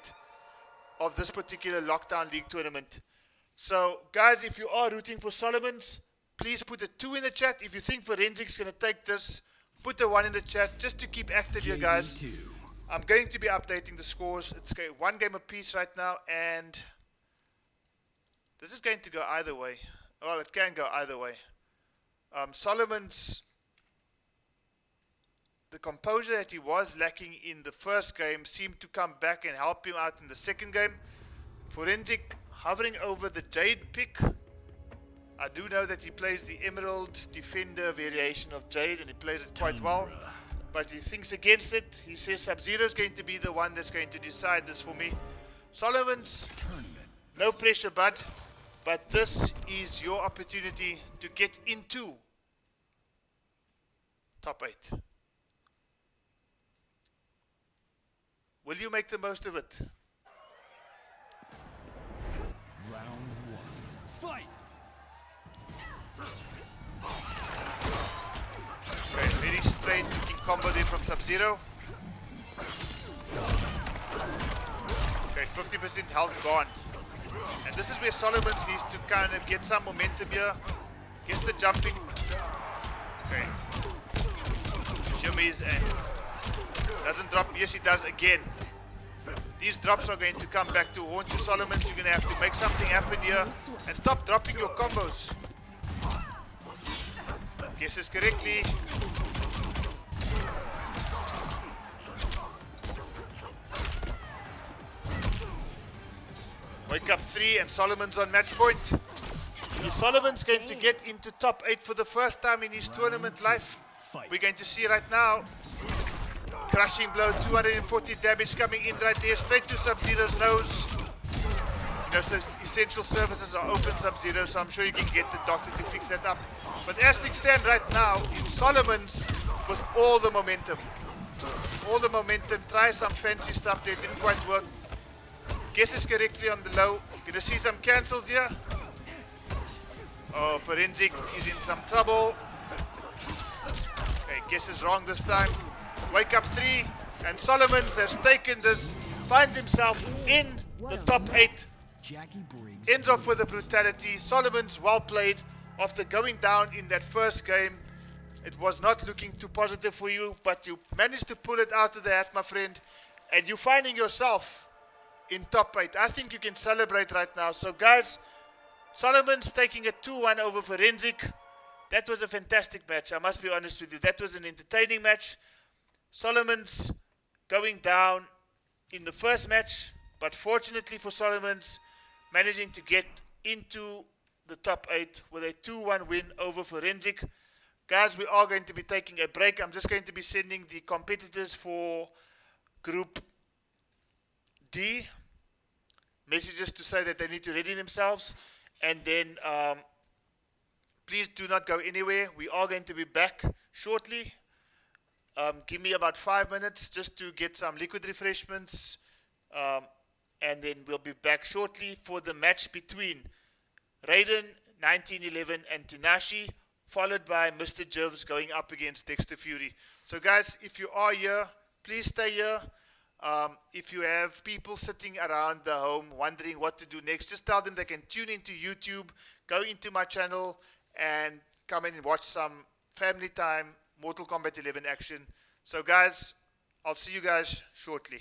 of this particular Lockdown League tournament. So, guys, if you are rooting for Solomons, please put a 2 in the chat. If you think Forensic's going to take this, put a 1 in the chat just to keep active here, guys. JD2. I'm going to be updating the scores. It's one game apiece right now, and this is going to go either way. Well, it can go either way. Solomons, the composure that he was lacking in the first game seemed to come back and help him out in the second game. Forensic hovering over the Jade pick. I do know that he plays the Emerald Defender variation of Jade, and he plays it quite well. But he thinks against it. He says Sub-Zero is going to be the one that's going to decide this for me. Solomon's, no pressure, bud. But this is your opportunity to get into top 8. Will you make the most of it? Round 1. Fight! Okay, very strange looking combo there from Sub-Zero. Okay, 50% health gone. And this is where Solomons needs to kind of get some momentum here. Gets the jumping. Okay. Shimmies and doesn't drop. Yes, he does again. These drops are going to come back to haunt you, Solomons. You're going to have to make something happen here and stop dropping your combos. Guesses correctly. Wake up 3 and Solomon's on match point. Is Solomon's going to get into top 8 for the first time in his tournament life? We're going to see right now. Crushing blow, 240 damage coming in right there, straight to Sub-Zero's nose. You know, so essential services are open, Sub-Zero, so I'm sure you can get the doctor to fix that up. But as things stand right now, it's Solomon's with all the momentum. All the momentum, try some fancy stuff there, didn't quite work. Guesses correctly on the low. Gonna see some cancels here. Oh, Forensic is in some trouble. Okay, guesses wrong this time. Wake up 3, and Solomons has taken this, finds himself in the top 8. Jackie Briggs. Ends off with a brutality. Solomons well played after going down in that first game. It was not looking too positive for you, but you managed to pull it out of the hat, my friend, and you're finding yourself in top 8. I think you can celebrate right now. So guys, Solomon's taking a 2-1 over Forensic. That was a fantastic match, I must be honest with you. That was an entertaining match. Solomon's going down in the first match, but fortunately for Solomon's, managing to get into the top 8 with a 2-1 win over Forensic. Guys, we are going to be taking a break. I'm just going to be sending the competitors for Group D messages to say that they need to ready themselves. And then please do not go anywhere. We are going to be back shortly. Give me about 5 minutes just to get some liquid refreshments. And then we'll be back shortly for the match between Raiden 1911 and Tinashi, followed by Mr. Jivs going up against Dexter Fury. So guys, if you are here, please stay here. If you have people sitting around the home wondering what to do next, just tell them they can tune into YouTube, go into my channel, and come in and watch some family time Mortal Kombat 11 action. So guys, I'll see you guys shortly.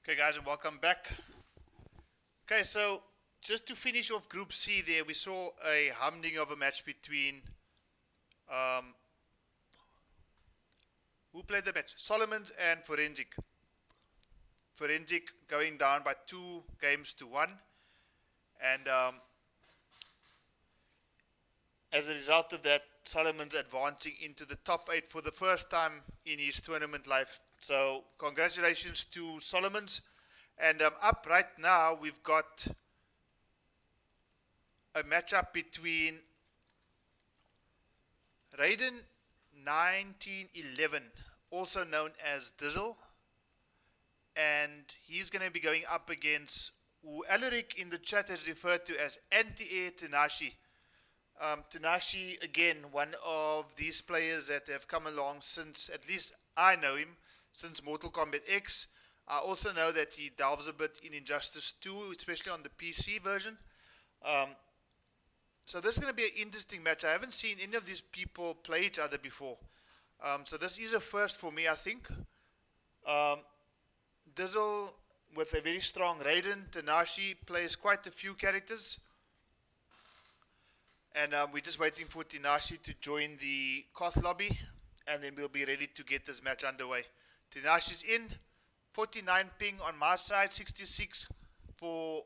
Okay, guys, and welcome back. Okay, so just to finish off Group C there, we saw a humding of a match between who played the match? Solomons and Forensic. Forensic going down by 2-1, and as a result of that, Solomon's advancing into the top 8 for the first time in his tournament life. So congratulations to Solomons. And up right now, we've got a matchup between Raiden 1911, also known as Dizzle, and he's going to be going up against who Alaric in the chat has referred to as Anti-Air Tanashi. Tanashi, again, one of these players that have come along since, at least I know him, since Mortal Kombat X. I also know that he delves a bit in Injustice 2, especially on the PC version. So this is going to be an interesting match. I haven't seen any of these people play each other before. So this is a first for me, I think. Dizzle with a very strong Raiden. Tanashi plays quite a few characters. And we're just waiting for Tanashi to join the Koth lobby. And then we'll be ready to get this match underway. Tanashi's in. 49 ping on my side. 66 for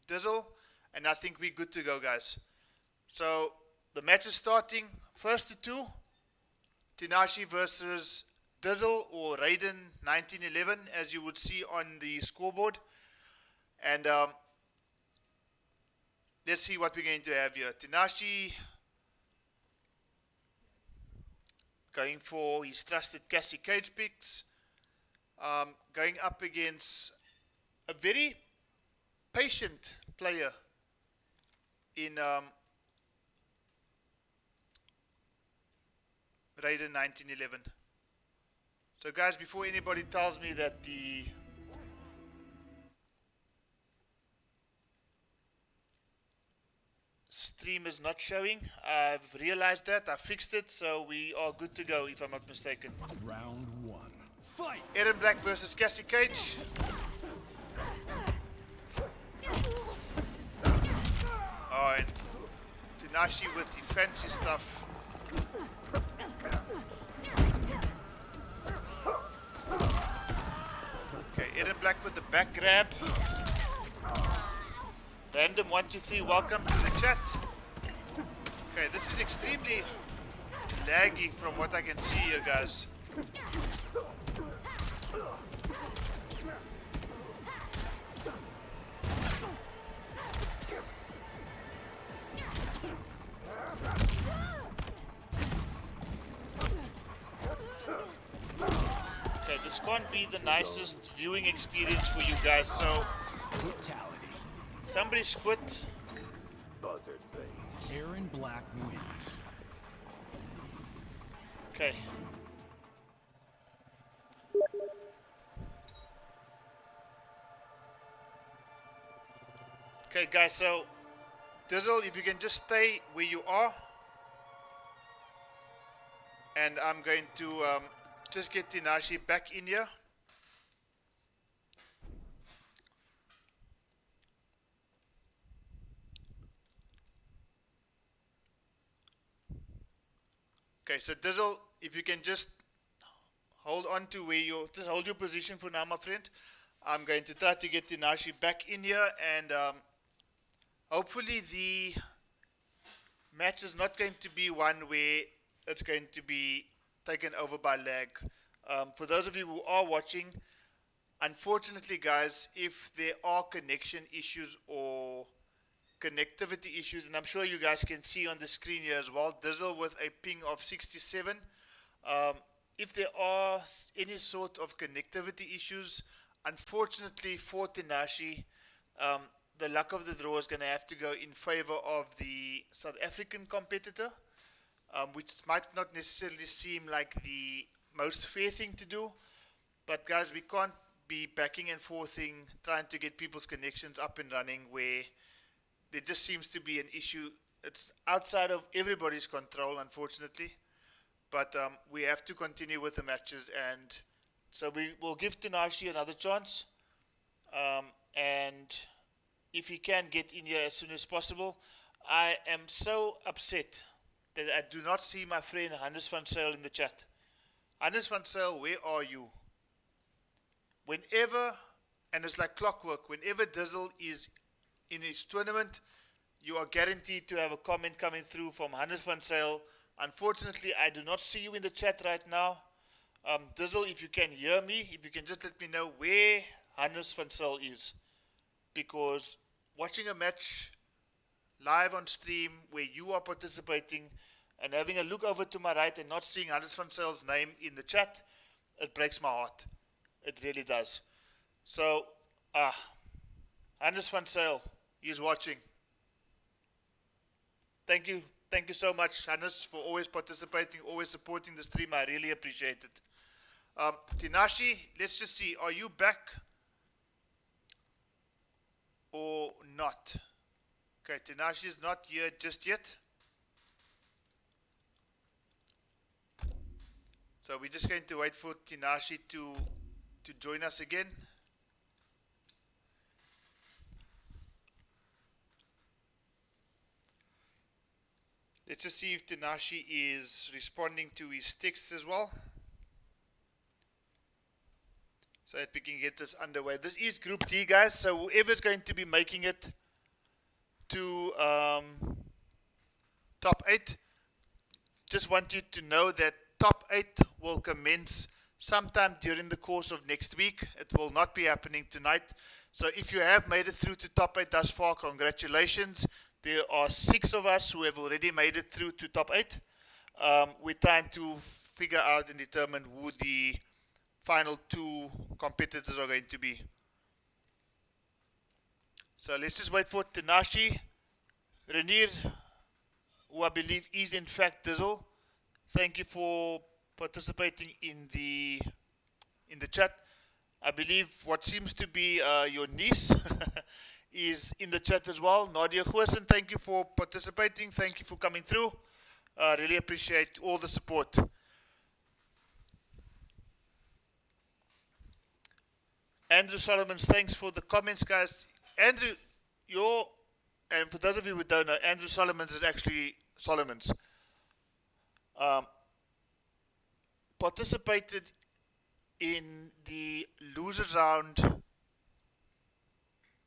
Dizzle. And I think we're good to go, guys. So the match is starting. First to 2. Tanashi versus Dizzle or Raiden 1911, as you would see on the scoreboard. And let's see what we're going to have here. Tanashi going for his trusted Cassie Cage picks. Going up against a very patient player in Raiden 1911. So guys, before anybody tells me that the stream is not showing, I've realized that, I fixed it, so we are good to go if I'm not mistaken. Round 1. Fight! Eren Black versus Cassie Cage. Oh, and Tanashi with the fancy stuff. Okay, Eren Black with the back grab. Random 123, welcome to the chat. Okay, this is extremely laggy from what I can see here, guys. Okay, this can't be the nicest viewing experience for you guys, so Brutality. somebody squid. Buzzard bait. Aaron Black wins. Okay. Okay, guys, so Dizzle, if you can just stay where you are. And I'm going to just get Tanashi back in here. Okay, so Dizzle, if you can just hold on to where you just hold your position for now, my friend. I'm going to try to get Tanashi back in here, and hopefully the match is not going to be one where it's going to be taken over by lag. For those of you who are watching, unfortunately, guys, if there are connection issues or connectivity issues, and I'm sure you guys can see on the screen here as well, Dizzle with a ping of 67. If there are any sort of connectivity issues, unfortunately for Tanashi, the luck of the draw is going to have to go in favor of the South African competitor, which might not necessarily seem like the most fair thing to do. But guys, we can't be backing and forthing trying to get people's connections up and running where there just seems to be an issue. It's outside of everybody's control, unfortunately. But we have to continue with the matches, and so we will give Tanashi another chance. and if he can get in here as soon as possible. I am so upset that I do not see my friend Hannes van Sale in the chat. Hannes van Sale, where are you? Whenever, and it's like clockwork, whenever Dizzle is in his tournament, you are guaranteed to have a comment coming through from Hannes van Sale. Unfortunately, I do not see you in the chat right now. Dizzle, if you can hear me, if you can just let me know where Hannes van Sale is. Because watching a match live on stream where you are participating and having a look over to my right and not seeing Hannes van Sale's name in the chat, it breaks my heart. It really does. So, Hannes van Sale, he's watching. Thank you so much, Hannes, for always participating, always supporting the stream. I really appreciate it. Tinashi, let's just see, are you back or not? Okay, Tinashi is not here just yet. So we're just going to wait for Tinashi to join us again. Let's just see if Tinashi is responding to his texts as well, so that we can get this underway. This is Group D, guys, so whoever's going to be making it to top 8, just want you to know that top 8 will commence sometime during the course of next week. It will not be happening tonight. So if you have made it through to top 8 thus far, congratulations. There are 6 of us who have already made it through to top 8. We're trying to figure out and determine who the final 2 competitors are going to be. So let's just wait for Tanashi. Renier, who I believe is in fact Dizzle, thank you for participating in the chat. I believe what seems to be your niece is in the chat as well. Nadia Goosen, thank you for participating. Thank you for coming through. Really appreciate all the support. Andrew Solomons, thanks for the comments, guys. Andrew, and for those of you who don't know, Andrew Solomons is actually Solomons. Participated in the losers round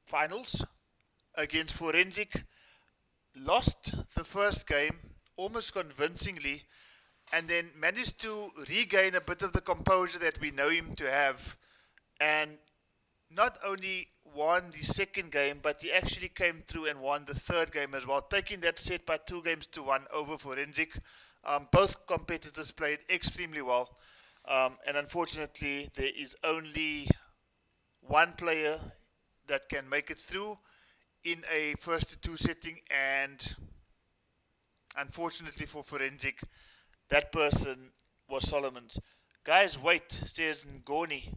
finals against Forensic, lost the first game almost convincingly, and then managed to regain a bit of the composure that we know him to have, and not only won the second game, but he actually came through and won the third game as well, taking that set by 2-1 over Forensic. Both competitors played extremely well, and unfortunately there is only one player that can make it through in a first to 2 setting, and unfortunately for Forensic, that person was Solomons. Guys, wait, says Ngoni.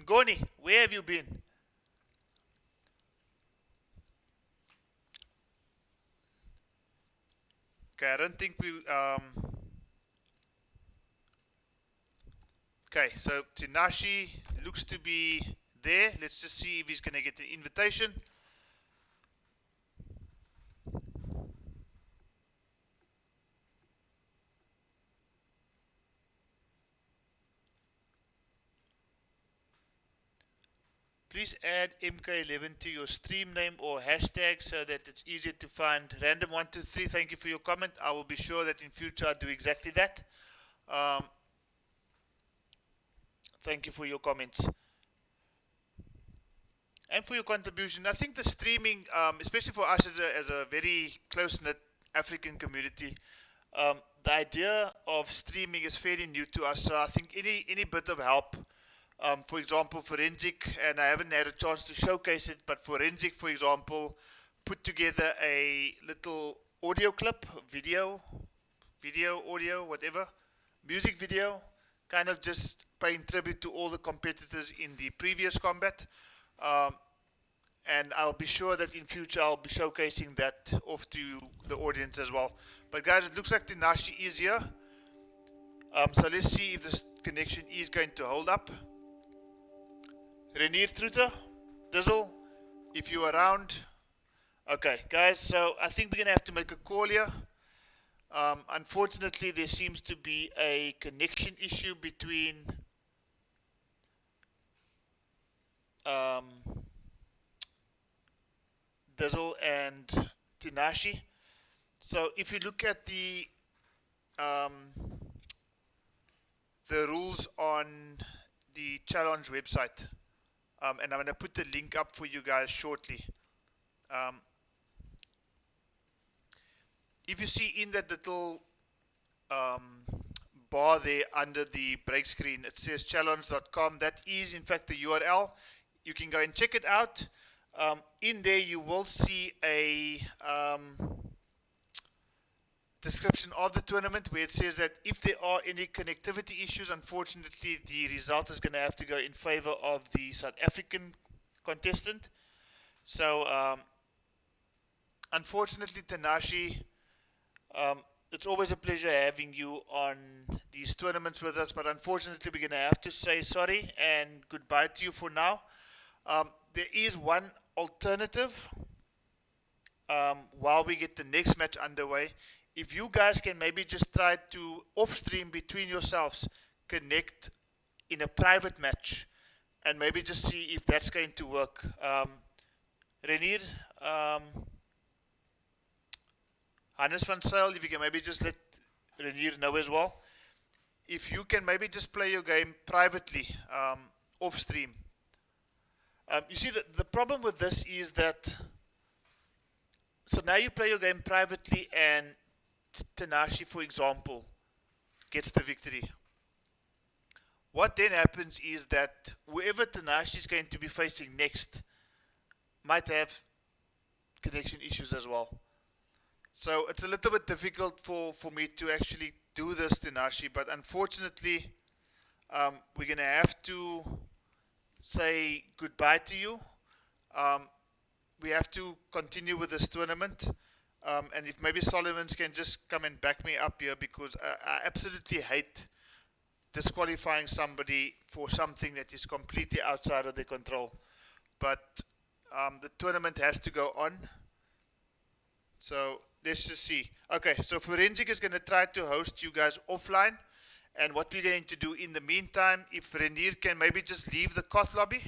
Ngoni, where have you been? Okay, I don't think we... Okay, so Tinashi looks to be there. Let's just see if he's going to get the invitation. Please add MK11 to your stream name or hashtag so that it's easier to find. Random123, thank you for your comment. I will be sure that in future I'll do exactly that. Thank you for your comments and for your contribution. I think the streaming, especially for us as a very close-knit African community, the idea of streaming is fairly new to us. So I think any bit of help, for example, Forensic, and I haven't had a chance to showcase it, but Forensic, for example, put together a little audio clip, video, audio, whatever, music video, kind of just paying tribute to all the competitors in the previous combat. And I'll be sure that in future I'll be showcasing that off to the audience as well. But guys, it looks like Tinashi is here. So let's see if this connection is going to hold up. Renier Truter, Dizzle, if you're around. Okay, guys, so I think we're going to have to make a call here. Unfortunately, there seems to be a connection issue between um, Dizzle and Tinashi. So if you look at um, the rules on the challenge website, and I'm going to put the link up for you guys shortly. If you see in that little bar there under the break screen, it says challenge.com. That is in fact the URL. You can go and check it out. In there you will see a description of the tournament where it says that if there are any connectivity issues, unfortunately the result is going to have to go in favor of the South African contestant. So unfortunately, Tanashi, it's always a pleasure having you on these tournaments with us, but unfortunately we're going to have to say sorry and goodbye to you for now. There is one alternative while we get the next match underway. If you guys can maybe just try to off-stream between yourselves, connect in a private match, and maybe just see if that's going to work. Renier, Hannes van Zyl, if you can maybe just let Renier know as well. If you can maybe just play your game privately, off-stream. You see, the problem with this is that, so now you play your game privately and Tanashi, for example, gets the victory. What then happens is that whoever Tanashi is going to be facing next might have connection issues as well. So it's a little bit difficult for me to actually do this, Tanashi, but unfortunately, we're going to have to say goodbye to you. We have to continue with this tournament. And if maybe Solomons can just come and back me up here, because I absolutely hate disqualifying somebody for something that is completely outside of their control. But the tournament has to go on. So let's just see. Okay, so Forensic is going to try to host you guys offline. And what we're going to do in the meantime, if Renier can maybe just leave the Koth lobby.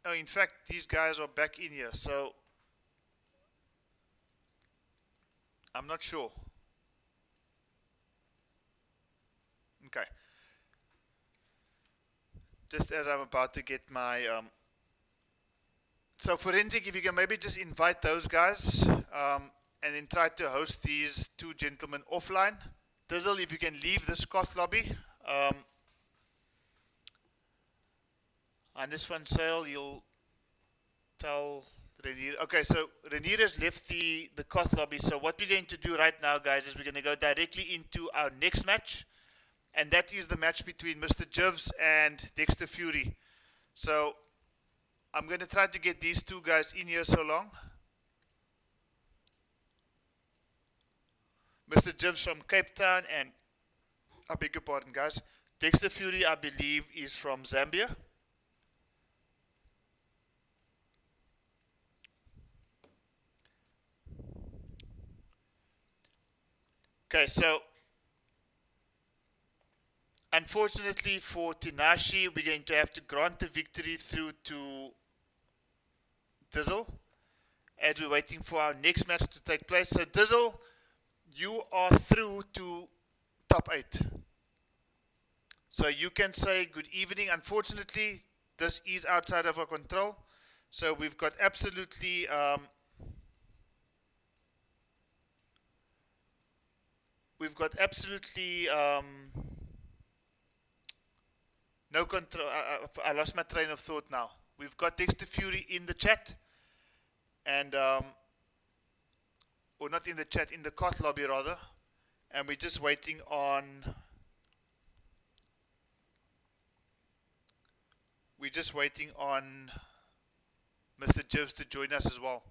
Oh, in fact, these guys are back in here, so I'm not sure. Okay. Just as I'm about to get my... So Forensic, if you can maybe just invite those guys and then try to host these two gentlemen offline. Dizzle, if you can leave this Koth lobby. Hannes van Zyl, you'll tell Renier. Okay, so Renier has left the Koth lobby. So what we're going to do right now, guys, is we're going to go directly into our next match. And that is the match between Mr. Jivs and Dexter Fury. So I'm going to try to get these two guys in here so long. Mr. Jivs from Cape Town, and I beg your pardon, guys. Dexter Fury, I believe, is from Zambia. Okay, so unfortunately for Tinashi, we're going to have to grant the victory through to Dizzle as we're waiting for our next match to take place. So Dizzle, you are through to top 8. So you can say good evening. Unfortunately, this is outside of our control. So we've got absolutely no control. I lost my train of thought now. We've got Dexter Fury in the chat, and or not in the chat, in the Koth lobby rather, and we're just waiting on. We're just waiting on Mr. Jivs to join us as well.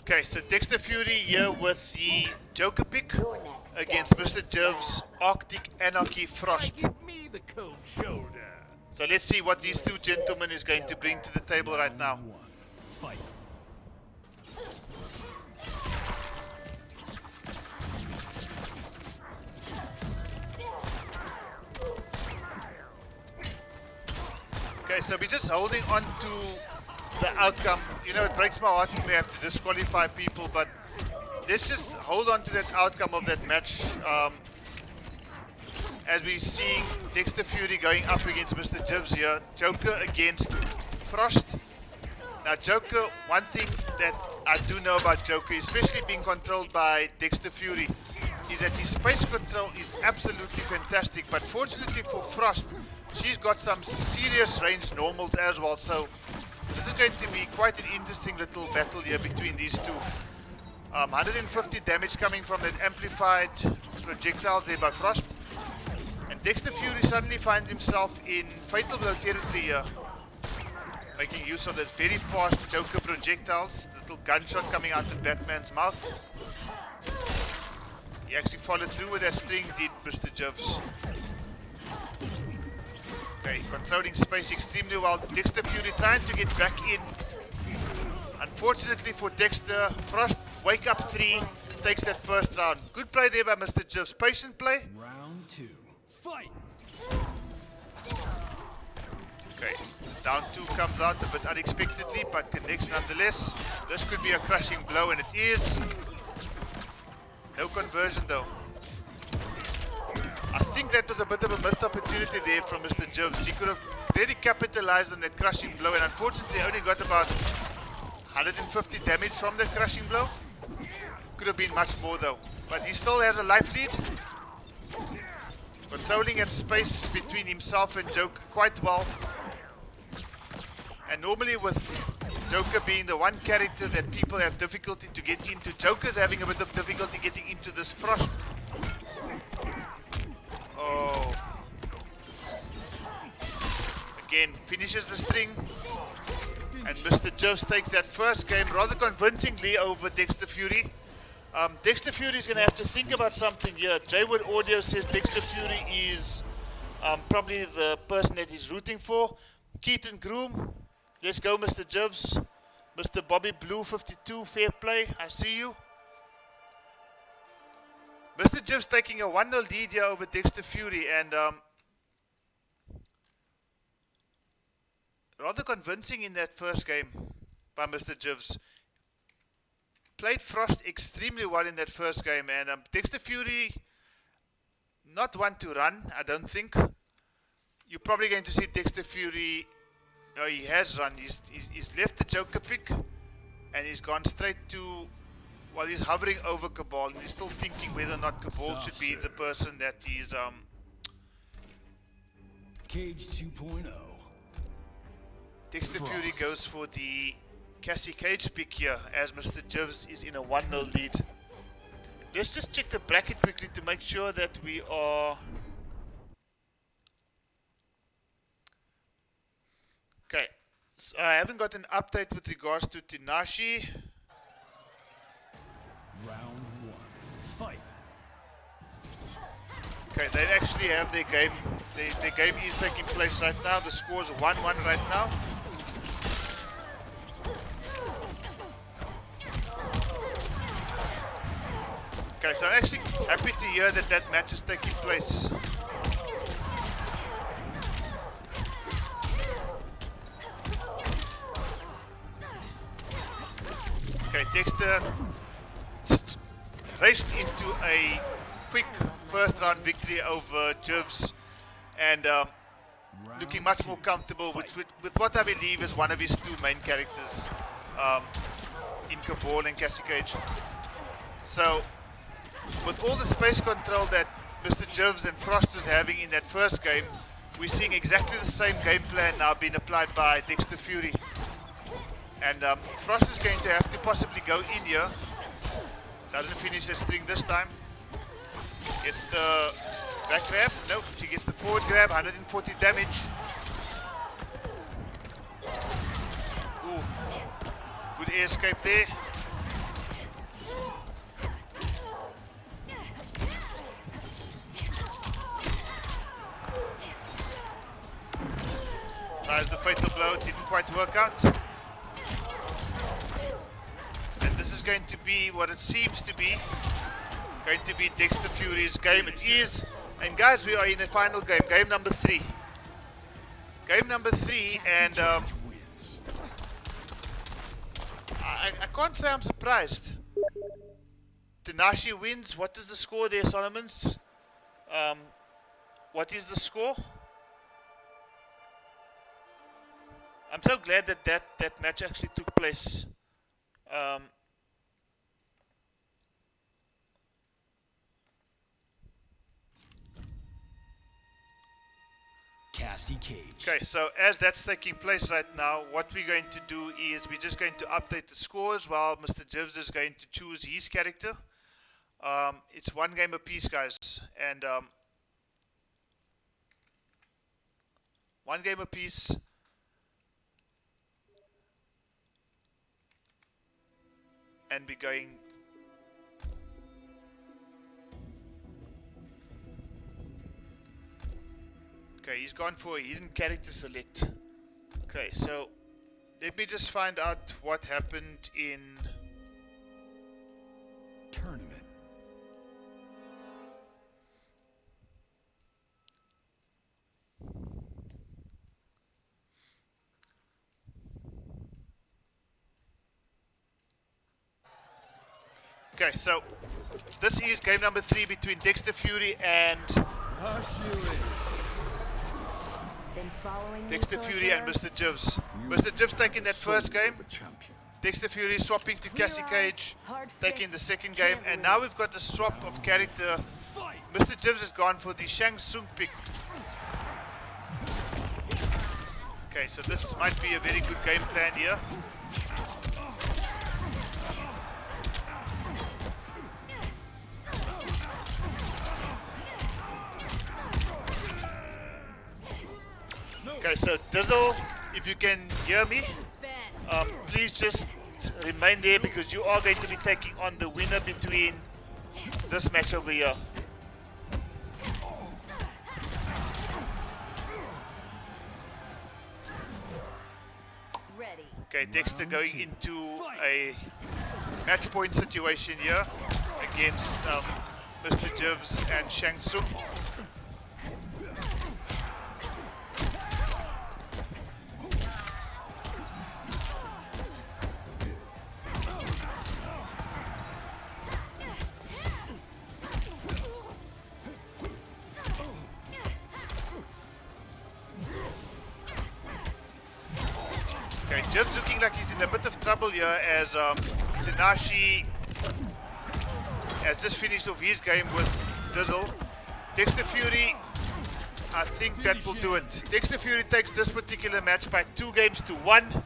Okay, so Dexter Fury here with the Joker pick against Mr. Jiv's Arctic Anarchy Frost. Give me the cold shoulder. So let's see what these two gentlemen is going to bring to the table right now. Round 1. Fight. Okay, so we're just holding on to the outcome. You know, it breaks my heart when we have to disqualify people, but let's just hold on to that outcome of that match. As we're seeing Dexter Fury going up against Mr. Jivs here. Joker against Frost. Now Joker, one thing that I do know about Joker, especially being controlled by Dexter Fury, is that his space control is absolutely fantastic. But fortunately for Frost, she's got some serious range normals as well. So this is going to be quite an interesting little battle here between these two. 150 damage coming from that amplified projectiles there by Frost. And Dexter Fury suddenly finds himself in fatal blow territory here, making use of that very fast Joker projectiles. The little gunshot coming out of Batman's mouth. He actually followed through with that sting, did Mr. Jivs. Okay, controlling space extremely well. Dexter Fury trying to get back in. Unfortunately for Dexter, Frost, wake up 3, takes that first round. Good play there by Mr. Jivs. Patient play. Round 2. Fight. Okay, down 2 comes out a bit unexpectedly, but connects nonetheless. This could be a crushing blow, and it is. No conversion though. I think that was a bit of a missed opportunity there from Mr. Jivs. He could have really capitalized on that crushing blow, and unfortunately only got about 150 damage from that crushing blow. Could have been much more though. But he still has a life lead. Controlling that space between himself and Joker quite well. And normally with Joker being the one character that people have difficulty to get into, Joker's having a bit of difficulty getting into this Frost. Oh. Again, finishes the string. And Mr. Jivs takes that first game rather convincingly over Dexter Fury. Dexter Fury is going to have to think about something here. Jaywood Audio says Dexter Fury is probably the person that he's rooting for. Keaton Groom, let's go Mr. Jivs. Mr. Bobby Blue 52, fair play, I see you. Mr. Jivs taking a 1-0 lead here over Dexter Fury, and rather convincing in that first game by Mr. Jivs. Played Frost extremely well in that first game, and Dexter Fury, not one to run, I don't think. You're probably going to see Dexter Fury, no, he has run, he's left the Joker pick, and he's gone straight to, well, he's hovering over Cabal, and he's still thinking whether or not Cabal should be the person that he's, Cage 2.0. Dexter Fury goes for the Cassie Cage pick here, as Mr. Jivs is in a 1-0 lead. Let's just check the bracket quickly to make sure that we are... Okay, so I haven't got an update with regards to Tinashi. Round 1. Fight. Okay, they actually have their game. Their game is taking place right now. The score is 1-1 right now. Okay, so I'm actually happy to hear that that match is taking place. Okay, Dexter just raced into a quick first round victory over Jivs, and looking much more comfortable with what I believe is one of his two main characters in Cabal and Cassie Cage. So, with all the space control that Mr. Jivs and Frost was having in that first game, we're seeing exactly the same game plan now being applied by Dexter Fury. And Frost is going to have to possibly go in here. Doesn't finish the string this time. Gets the back grab. Nope, she gets the forward grab. 140 damage. Ooh. Good air escape there. Tries the fatal blow, it didn't quite work out. And this is going to be what it seems to be. Going to be Dexter Fury's game. It is. And guys, we are in the final game. Game number 3. Game number 3, and Wins. I can't say I'm surprised. Tanashi wins. What is the score there, Solomons? What is the score? I'm so glad that match actually took place. Cassie Cage. Okay, so as that's taking place right now, what we're going to do is we're just going to update the scores while Mr. Jivs is going to choose his character. It's one game apiece, guys, and one game apiece. And we're going. Okay, he's gone for a hidden character select. Okay, so let me just find out what happened in Tournament. Okay, so this is game number 3 between Dexter Fury and Been following Dexter me, Fury and sorcerer? Mr. Jivs. Mr. Jivs taking that first game. Dexter Fury swapping to Cassie Cage, taking the second game, and now we've got the swap of character. Fight. Mr. Jivs has gone for the Shang Tsung pick. Okay, so this might be a very good game plan here. Okay, so Dizzle, if you can hear me, please just remain there because you are going to be taking on the winner between this match over here. Ready. Okay, Dexter going into a match point situation here against Mr. Jivs and Shang Tsung. Okay, Jivs looking like he's in a bit of trouble here as Tanashi has just finished off his game with Dizzle. Dexter Fury, I think that will do it. Dexter Fury takes this particular match by 2-1.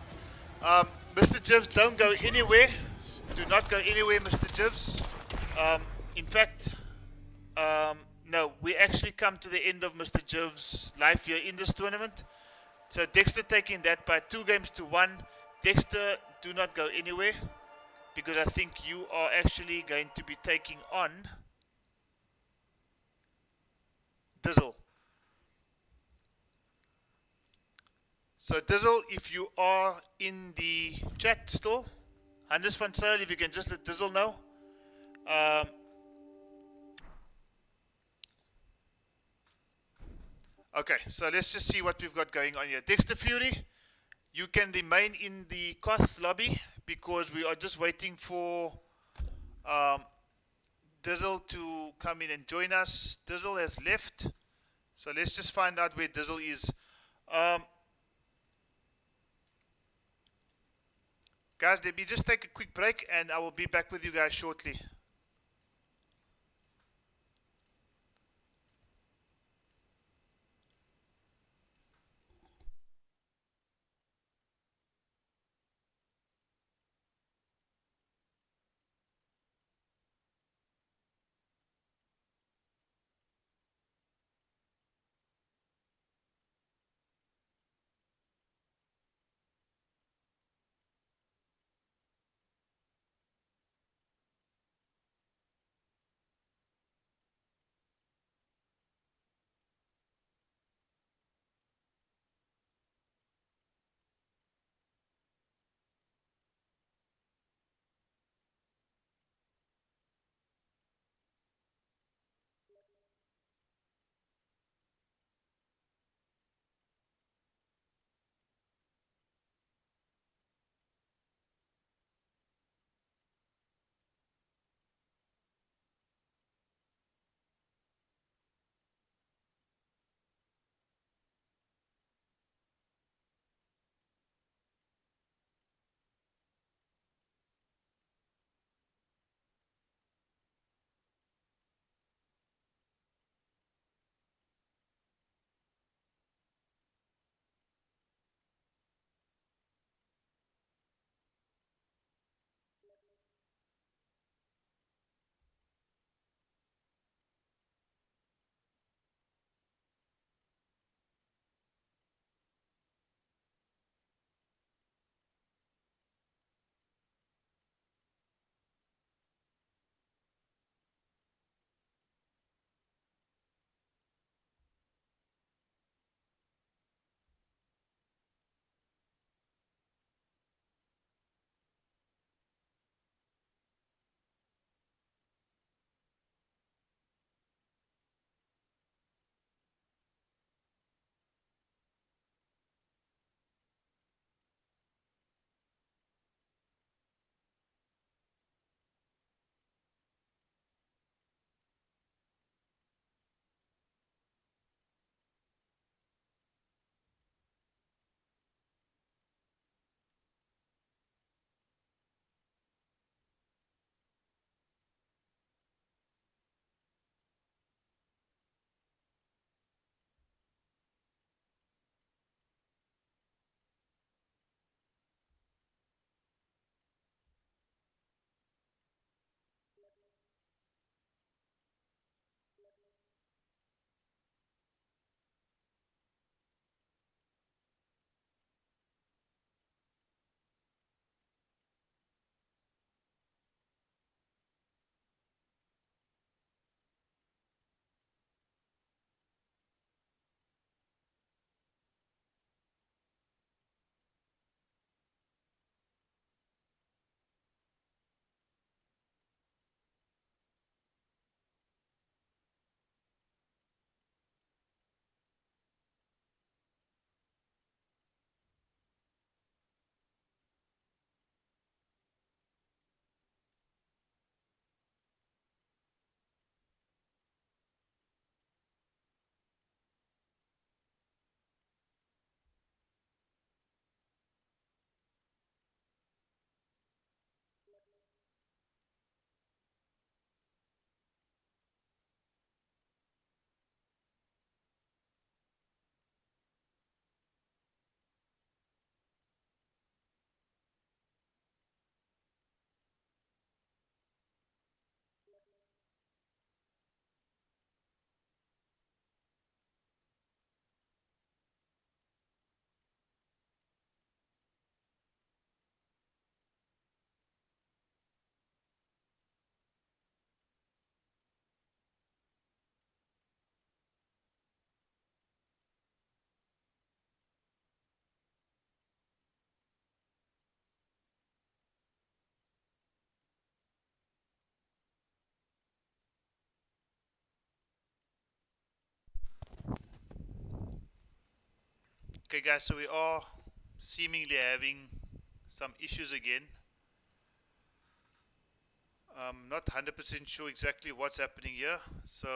Mr. Jivs, don't go anywhere. Do not go anywhere, Mr. Jivs. In fact, no, we actually come to the end of Mr. Jivs' life here in this tournament. So Dexter taking that by 2-1. Dexter, do not go anywhere because I think you are actually going to be taking on Dizzle. So Dizzle, if you are in the chat still, Hannes van Zyl, if you can just let Dizzle know. Okay, so let's just see what we've got going on here. Dexter Fury, you can remain in the Koth lobby because we are just waiting for Dizzle to come in and join us. Dizzle has left, so let's just find out where Dizzle is. Guys, let me just take a quick break and I will be back with you guys shortly. Okay guys, so we are seemingly having some issues again. I'm not 100% sure exactly what's happening here, so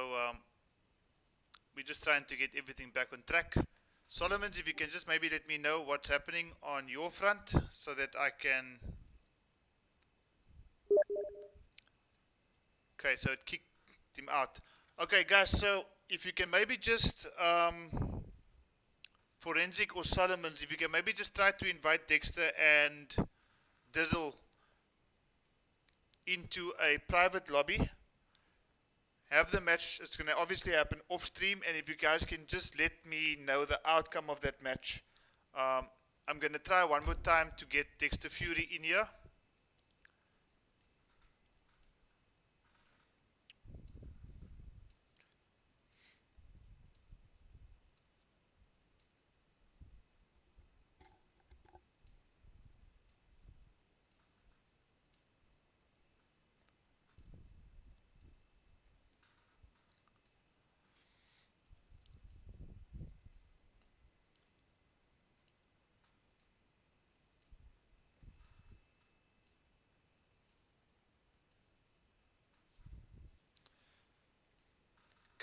we're just trying to get everything back on track. Solomons, if you can just maybe let me know what's happening on your front so that I can... Okay, so it kicked him out. Okay guys, so if you can maybe just Forensic or Solomons, if you can maybe just try to invite Dexter and Dizzle into a private lobby. Have the match. It's going to obviously happen off stream, and if you guys can just let me know the outcome of that match. I'm going to try one more time to get Dexter Fury in here.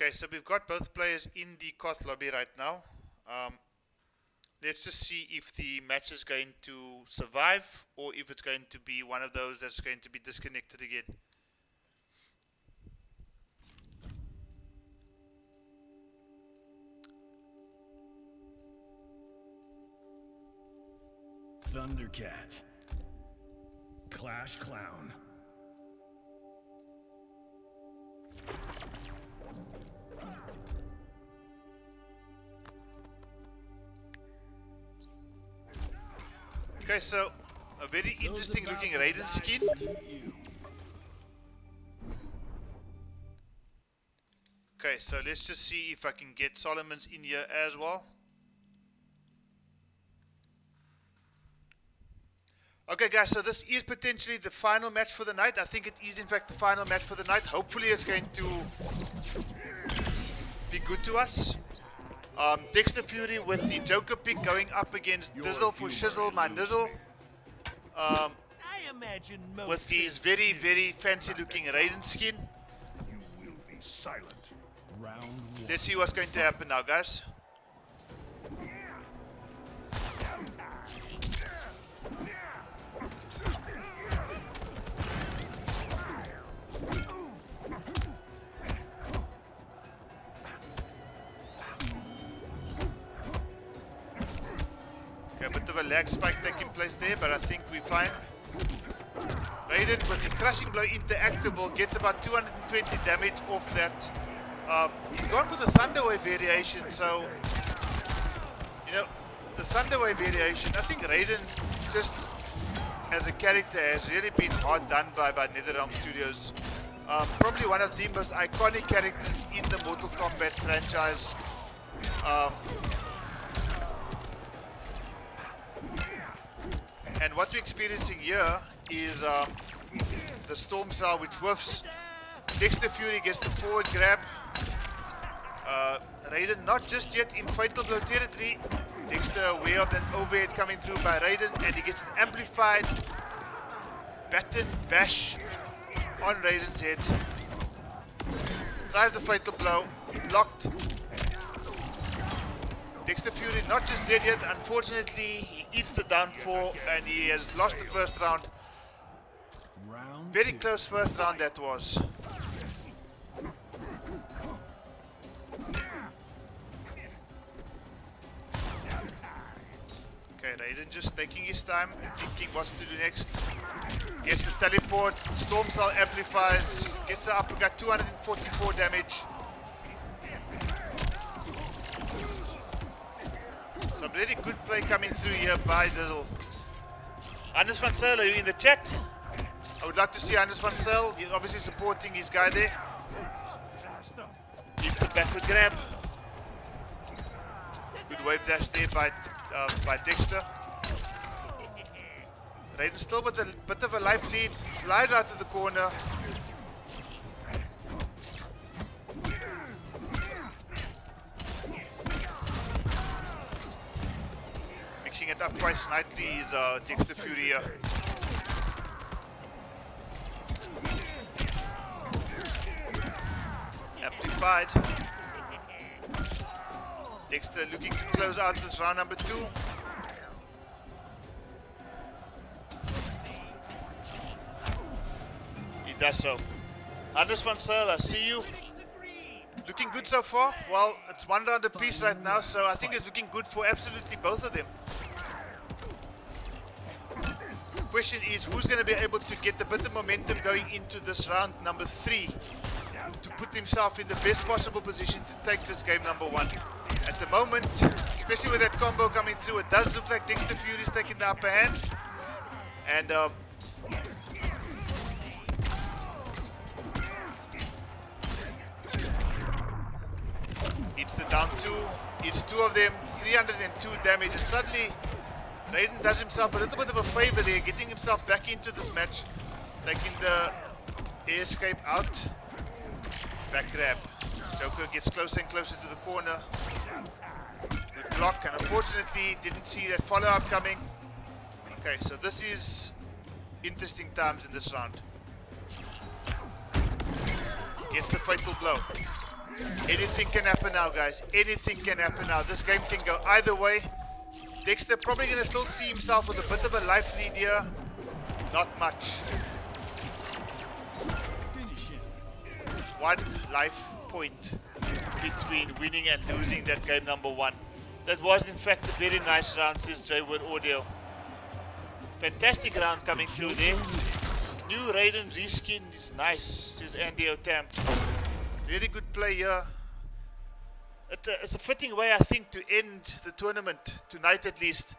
Okay, so we've got both players in the Koth lobby right now. Let's just see if the match is going to survive or if it's going to be one of those that's going to be disconnected again. Thundercat. Clash Clown. Okay, so a very interesting looking Raiden skin. Okay, so let's just see if I can get Solomons in here as well. Okay guys, so this is potentially the final match for the night. I think it is in fact the final match for the night. Hopefully it's going to be good to us. Dexter Fury with the Joker pick going up against Dizzle for Shizzle, my Nizzle. I imagine most With his very, very fancy looking Raiden skin. you will be silent. Round one. Let's see what's going to happen now, guys. Okay, a bit of a lag spike taking place there, but I think we're fine. Raiden with the crushing blow interactable gets about 220 damage off that. He's gone for the Thunder Wave variation, so you know the Thunder Wave variation. I think Raiden just as a character has really been hard done by NetherRealm Studios. Probably one of the most iconic characters in the Mortal Kombat franchise. And what we're experiencing here is the Storm Cell, which whiffs. Dexter Fury gets the forward grab. Raiden not just yet in Fatal Blow territory. Dexter aware of that overhead coming through by Raiden, and he gets an amplified baton bash on Raiden's head. Tries the Fatal Blow, blocked. Dexter Fury not just dead yet, unfortunately he eats the down 4 and he has lost the first round. Round Very two. close first round that was. Okay, Raiden just taking his time, thinking what to do next. Gets the teleport, Storm Cell amplifies, gets the uppercut, 244 damage. Some really good play coming through here by Dizzle. Hannes van Zyl, are you in the chat? I would like to see Hannes van Zyl. He's obviously supporting his guy there. Gets the backward grab. Good wave dash there by Dexter. Raiden still with a bit of a life lead. Flies out to the corner. finishing it up quite nicely is Dexter Fury here. Amplified. Dexter looking to close out this round number 2. He does so. Anders van Zyl, I see you. Looking good so far. Well, it's 1 round apiece right now, so I think it's looking good for absolutely both of them. Question is, who's going to be able to get a bit of momentum going into this round number 3 to put himself in the best possible position to take this game number 1. At the moment, especially with that combo coming through, it does look like Dexter Fury is taking the upper hand. And it's the down 2. It's 2 of them, 302 damage, and suddenly Raiden does himself a little bit of a favor there, getting himself back into this match, taking the air escape out. Back grab. Joker gets closer and closer to the corner. Good block, and unfortunately didn't see that follow-up coming. Okay, so this is interesting times in this round. Gets the fatal blow. Anything can happen now, guys. Anything can happen now. This game can go either way. Dexter probably going to still see himself with a bit of a life lead here. Not much. 1 life point between winning and losing that game number 1. That was in fact a very nice round, says Jaywood Audio. Fantastic round coming through there. New Raiden reskin is nice, says Andy Otam. Really good play here. It's a fitting way, I think, to end the tournament, tonight at least.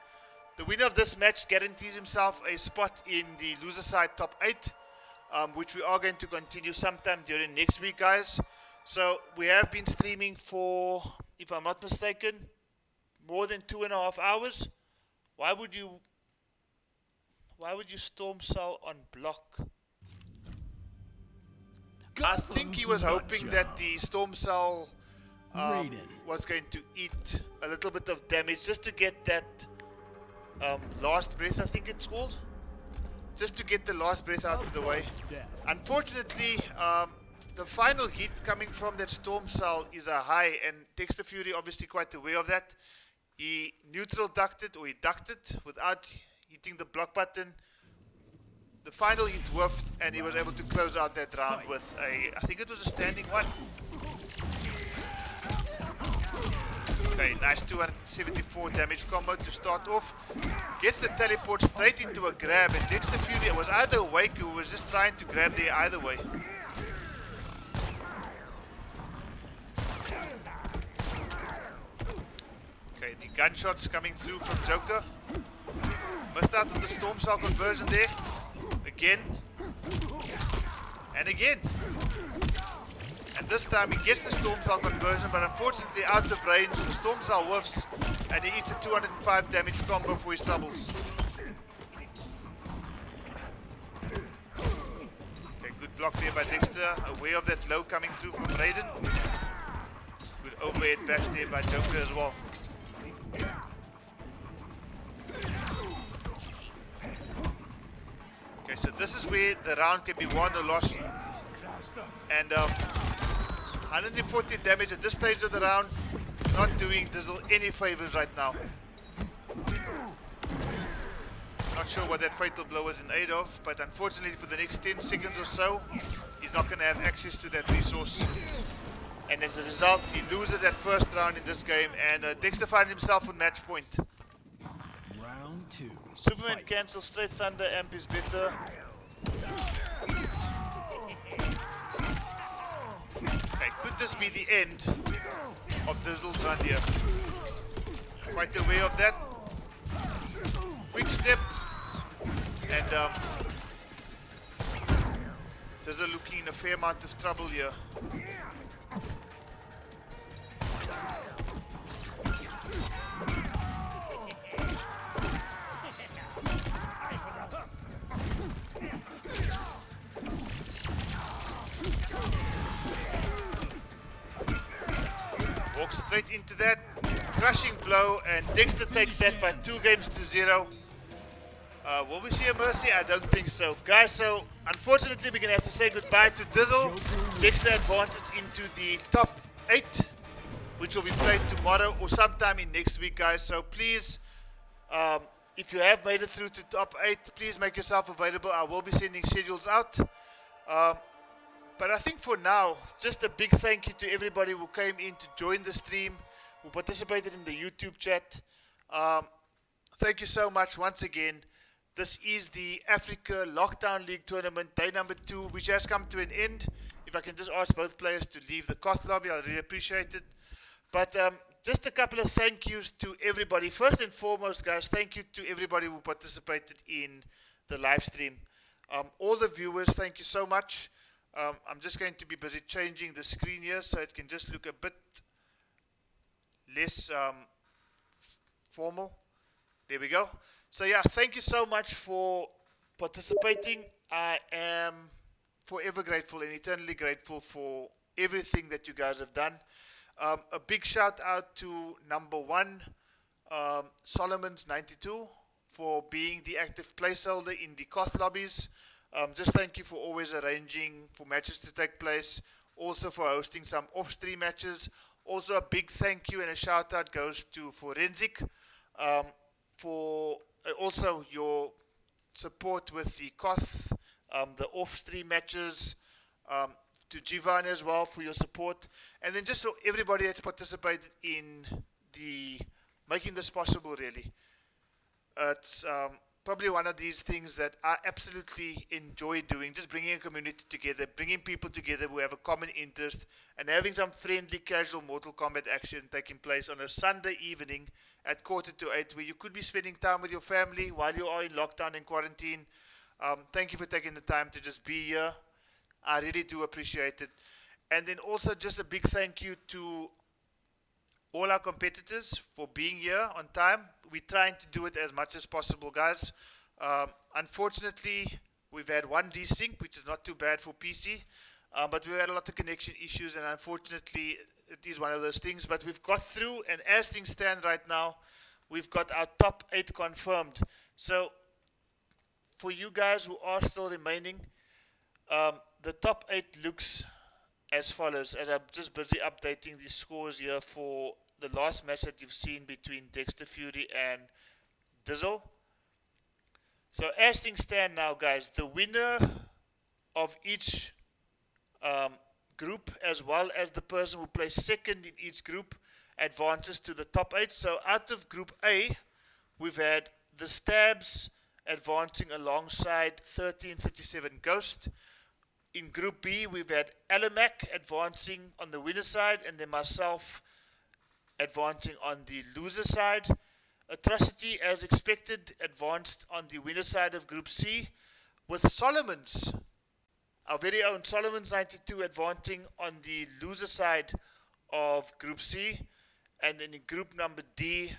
The winner of this match guarantees himself a spot in the loser side top 8, which we are going to continue sometime during next week, guys. So we have been streaming for, if I'm not mistaken, more than 2.5 hours. Why would you storm cell on block? I think he was hoping that the storm cell was going to eat a little bit of damage just to get that last breath, I think it's called. Just to get the last breath out of the way. Unfortunately, the final hit coming from that storm cell is a high, and Dexter Fury obviously quite aware of that. He neutral ducked or he ducked it without hitting the block button. The final hit whiffed, and he was able to close out that round with I think it was a standing 1. Okay, nice 274 damage combo to start off. Gets the teleport straight into a grab, and Dexter Fury was either awake or was just trying to grab there either way. Okay, the gunshots coming through from Joker. Missed out on the storm cell conversion there. Again. And again. And this time he gets the storm cell conversion, but unfortunately out of range. The storm cell whiffs, and he eats a 205 damage combo for his troubles. Okay, good block there by Dexter. Aware of that low coming through from Raiden. Good overhead bash there by Joker as well. Okay, so this is where the round can be won or lost. And 140 damage at this stage of the round, not doing Dizzle any favors right now. Not sure what that fatal blow was in aid of, but unfortunately for the next 10 seconds or so, he's not going to have access to that resource. And as a result, he loses that first round in this game, and Dexter finds himself on match point. Round 2. Superman cancels straight thunder, amp is better. Okay, could this be the end of Dizzle's run here? Quite aware of that. Quick step, and Dizzle looking in a fair amount of trouble here. Walks straight into that, crushing blow, and Dexter takes that by 2-0. Will we see a mercy? I don't think so. Guys, so unfortunately we're going to have to say goodbye to Dizzle. Dexter advances into the top 8, which will be played tomorrow or sometime in next week, guys. So please, if you have made it through to top 8, please make yourself available. I will be sending schedules out. But I think for now, just a big thank you to everybody who came in to join the stream, who participated in the YouTube chat. Thank you so much once again. This is the Africa Lockdown League Tournament, day number 2, which has come to an end. If I can just ask both players to leave the Koth lobby, I'd really appreciate it. But just a couple of thank yous to everybody. First and foremost, guys, thank you to everybody who participated in the live stream. All the viewers, thank you so much. I'm just going to be busy changing the screen here so it can just look a bit less formal. There we go. So yeah, thank you so much for participating. I am forever grateful and eternally grateful for everything that you guys have done. A big shout out to number 1, Solomon's 92, for being the active placeholder in the Koth lobbies. Just thank you for always arranging for matches to take place, also for hosting some off-stream matches. Also a big thank you and a shout out goes to Forensic for also your support with the Koth, the off-stream matches, to Jivan as well for your support, and then just so everybody that's participated in the making this possible. Really, it's probably one of these things that I absolutely enjoy doing, just bringing a community together, bringing people together who have a common interest, and having some friendly, casual Mortal Kombat action taking place on a Sunday evening at 7:45, where you could be spending time with your family while you are in lockdown and quarantine. Thank you for taking the time to just be here. I really do appreciate it. And then also just a big thank you to all our competitors for being here on time. We're trying to do it as much as possible, guys. Unfortunately, we've had one desync, which is not too bad for PC, but we had a lot of connection issues, and unfortunately, it is one of those things. But we've got through, and as things stand right now, we've got our top 8 confirmed. So, for you guys who are still remaining, the top 8 looks as follows, as I'm just busy updating the scores here for the last match that you've seen between Dexter Fury and Dizzle. So as things stand now, guys, the winner of each group, as well as the person who placed second in each group, advances to the top 8. So out of Group A, we've had the Stabs advancing alongside 1337 Ghost. In Group B, we've had Alamak advancing on the winner side, and then myself advancing on the loser side. Atrocity, as expected, advanced on the winner side of Group C, with Solomon's, our very own Solomon's 92, advancing on the loser side of Group C. And then in Group number D,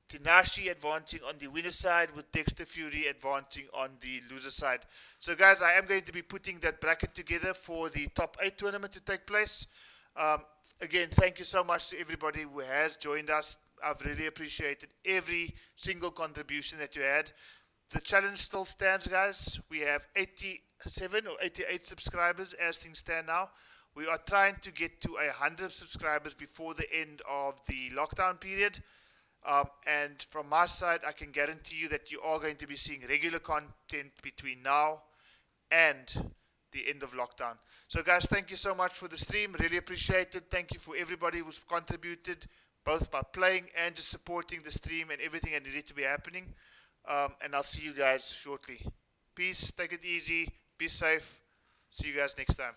Tinashi advancing on the winner side, with Dexter Fury advancing on the loser side. So guys, I am going to be putting that bracket together for the top 8 tournament to take place. Again, thank you so much to everybody who has joined us. I've really appreciated every single contribution that you had. The challenge still stands, guys. We have 87 or 88 subscribers as things stand now. We are trying to get to 100 subscribers before the end of the lockdown period. And from my side, I can guarantee you that you are going to be seeing regular content between now and the end of lockdown. So guys, thank you so much for the stream. Really appreciate it. Thank you for everybody who's contributed, both by playing and just supporting the stream and everything that needed to be happening. And I'll see you guys shortly. Peace. Take it easy. Be safe. See you guys next time.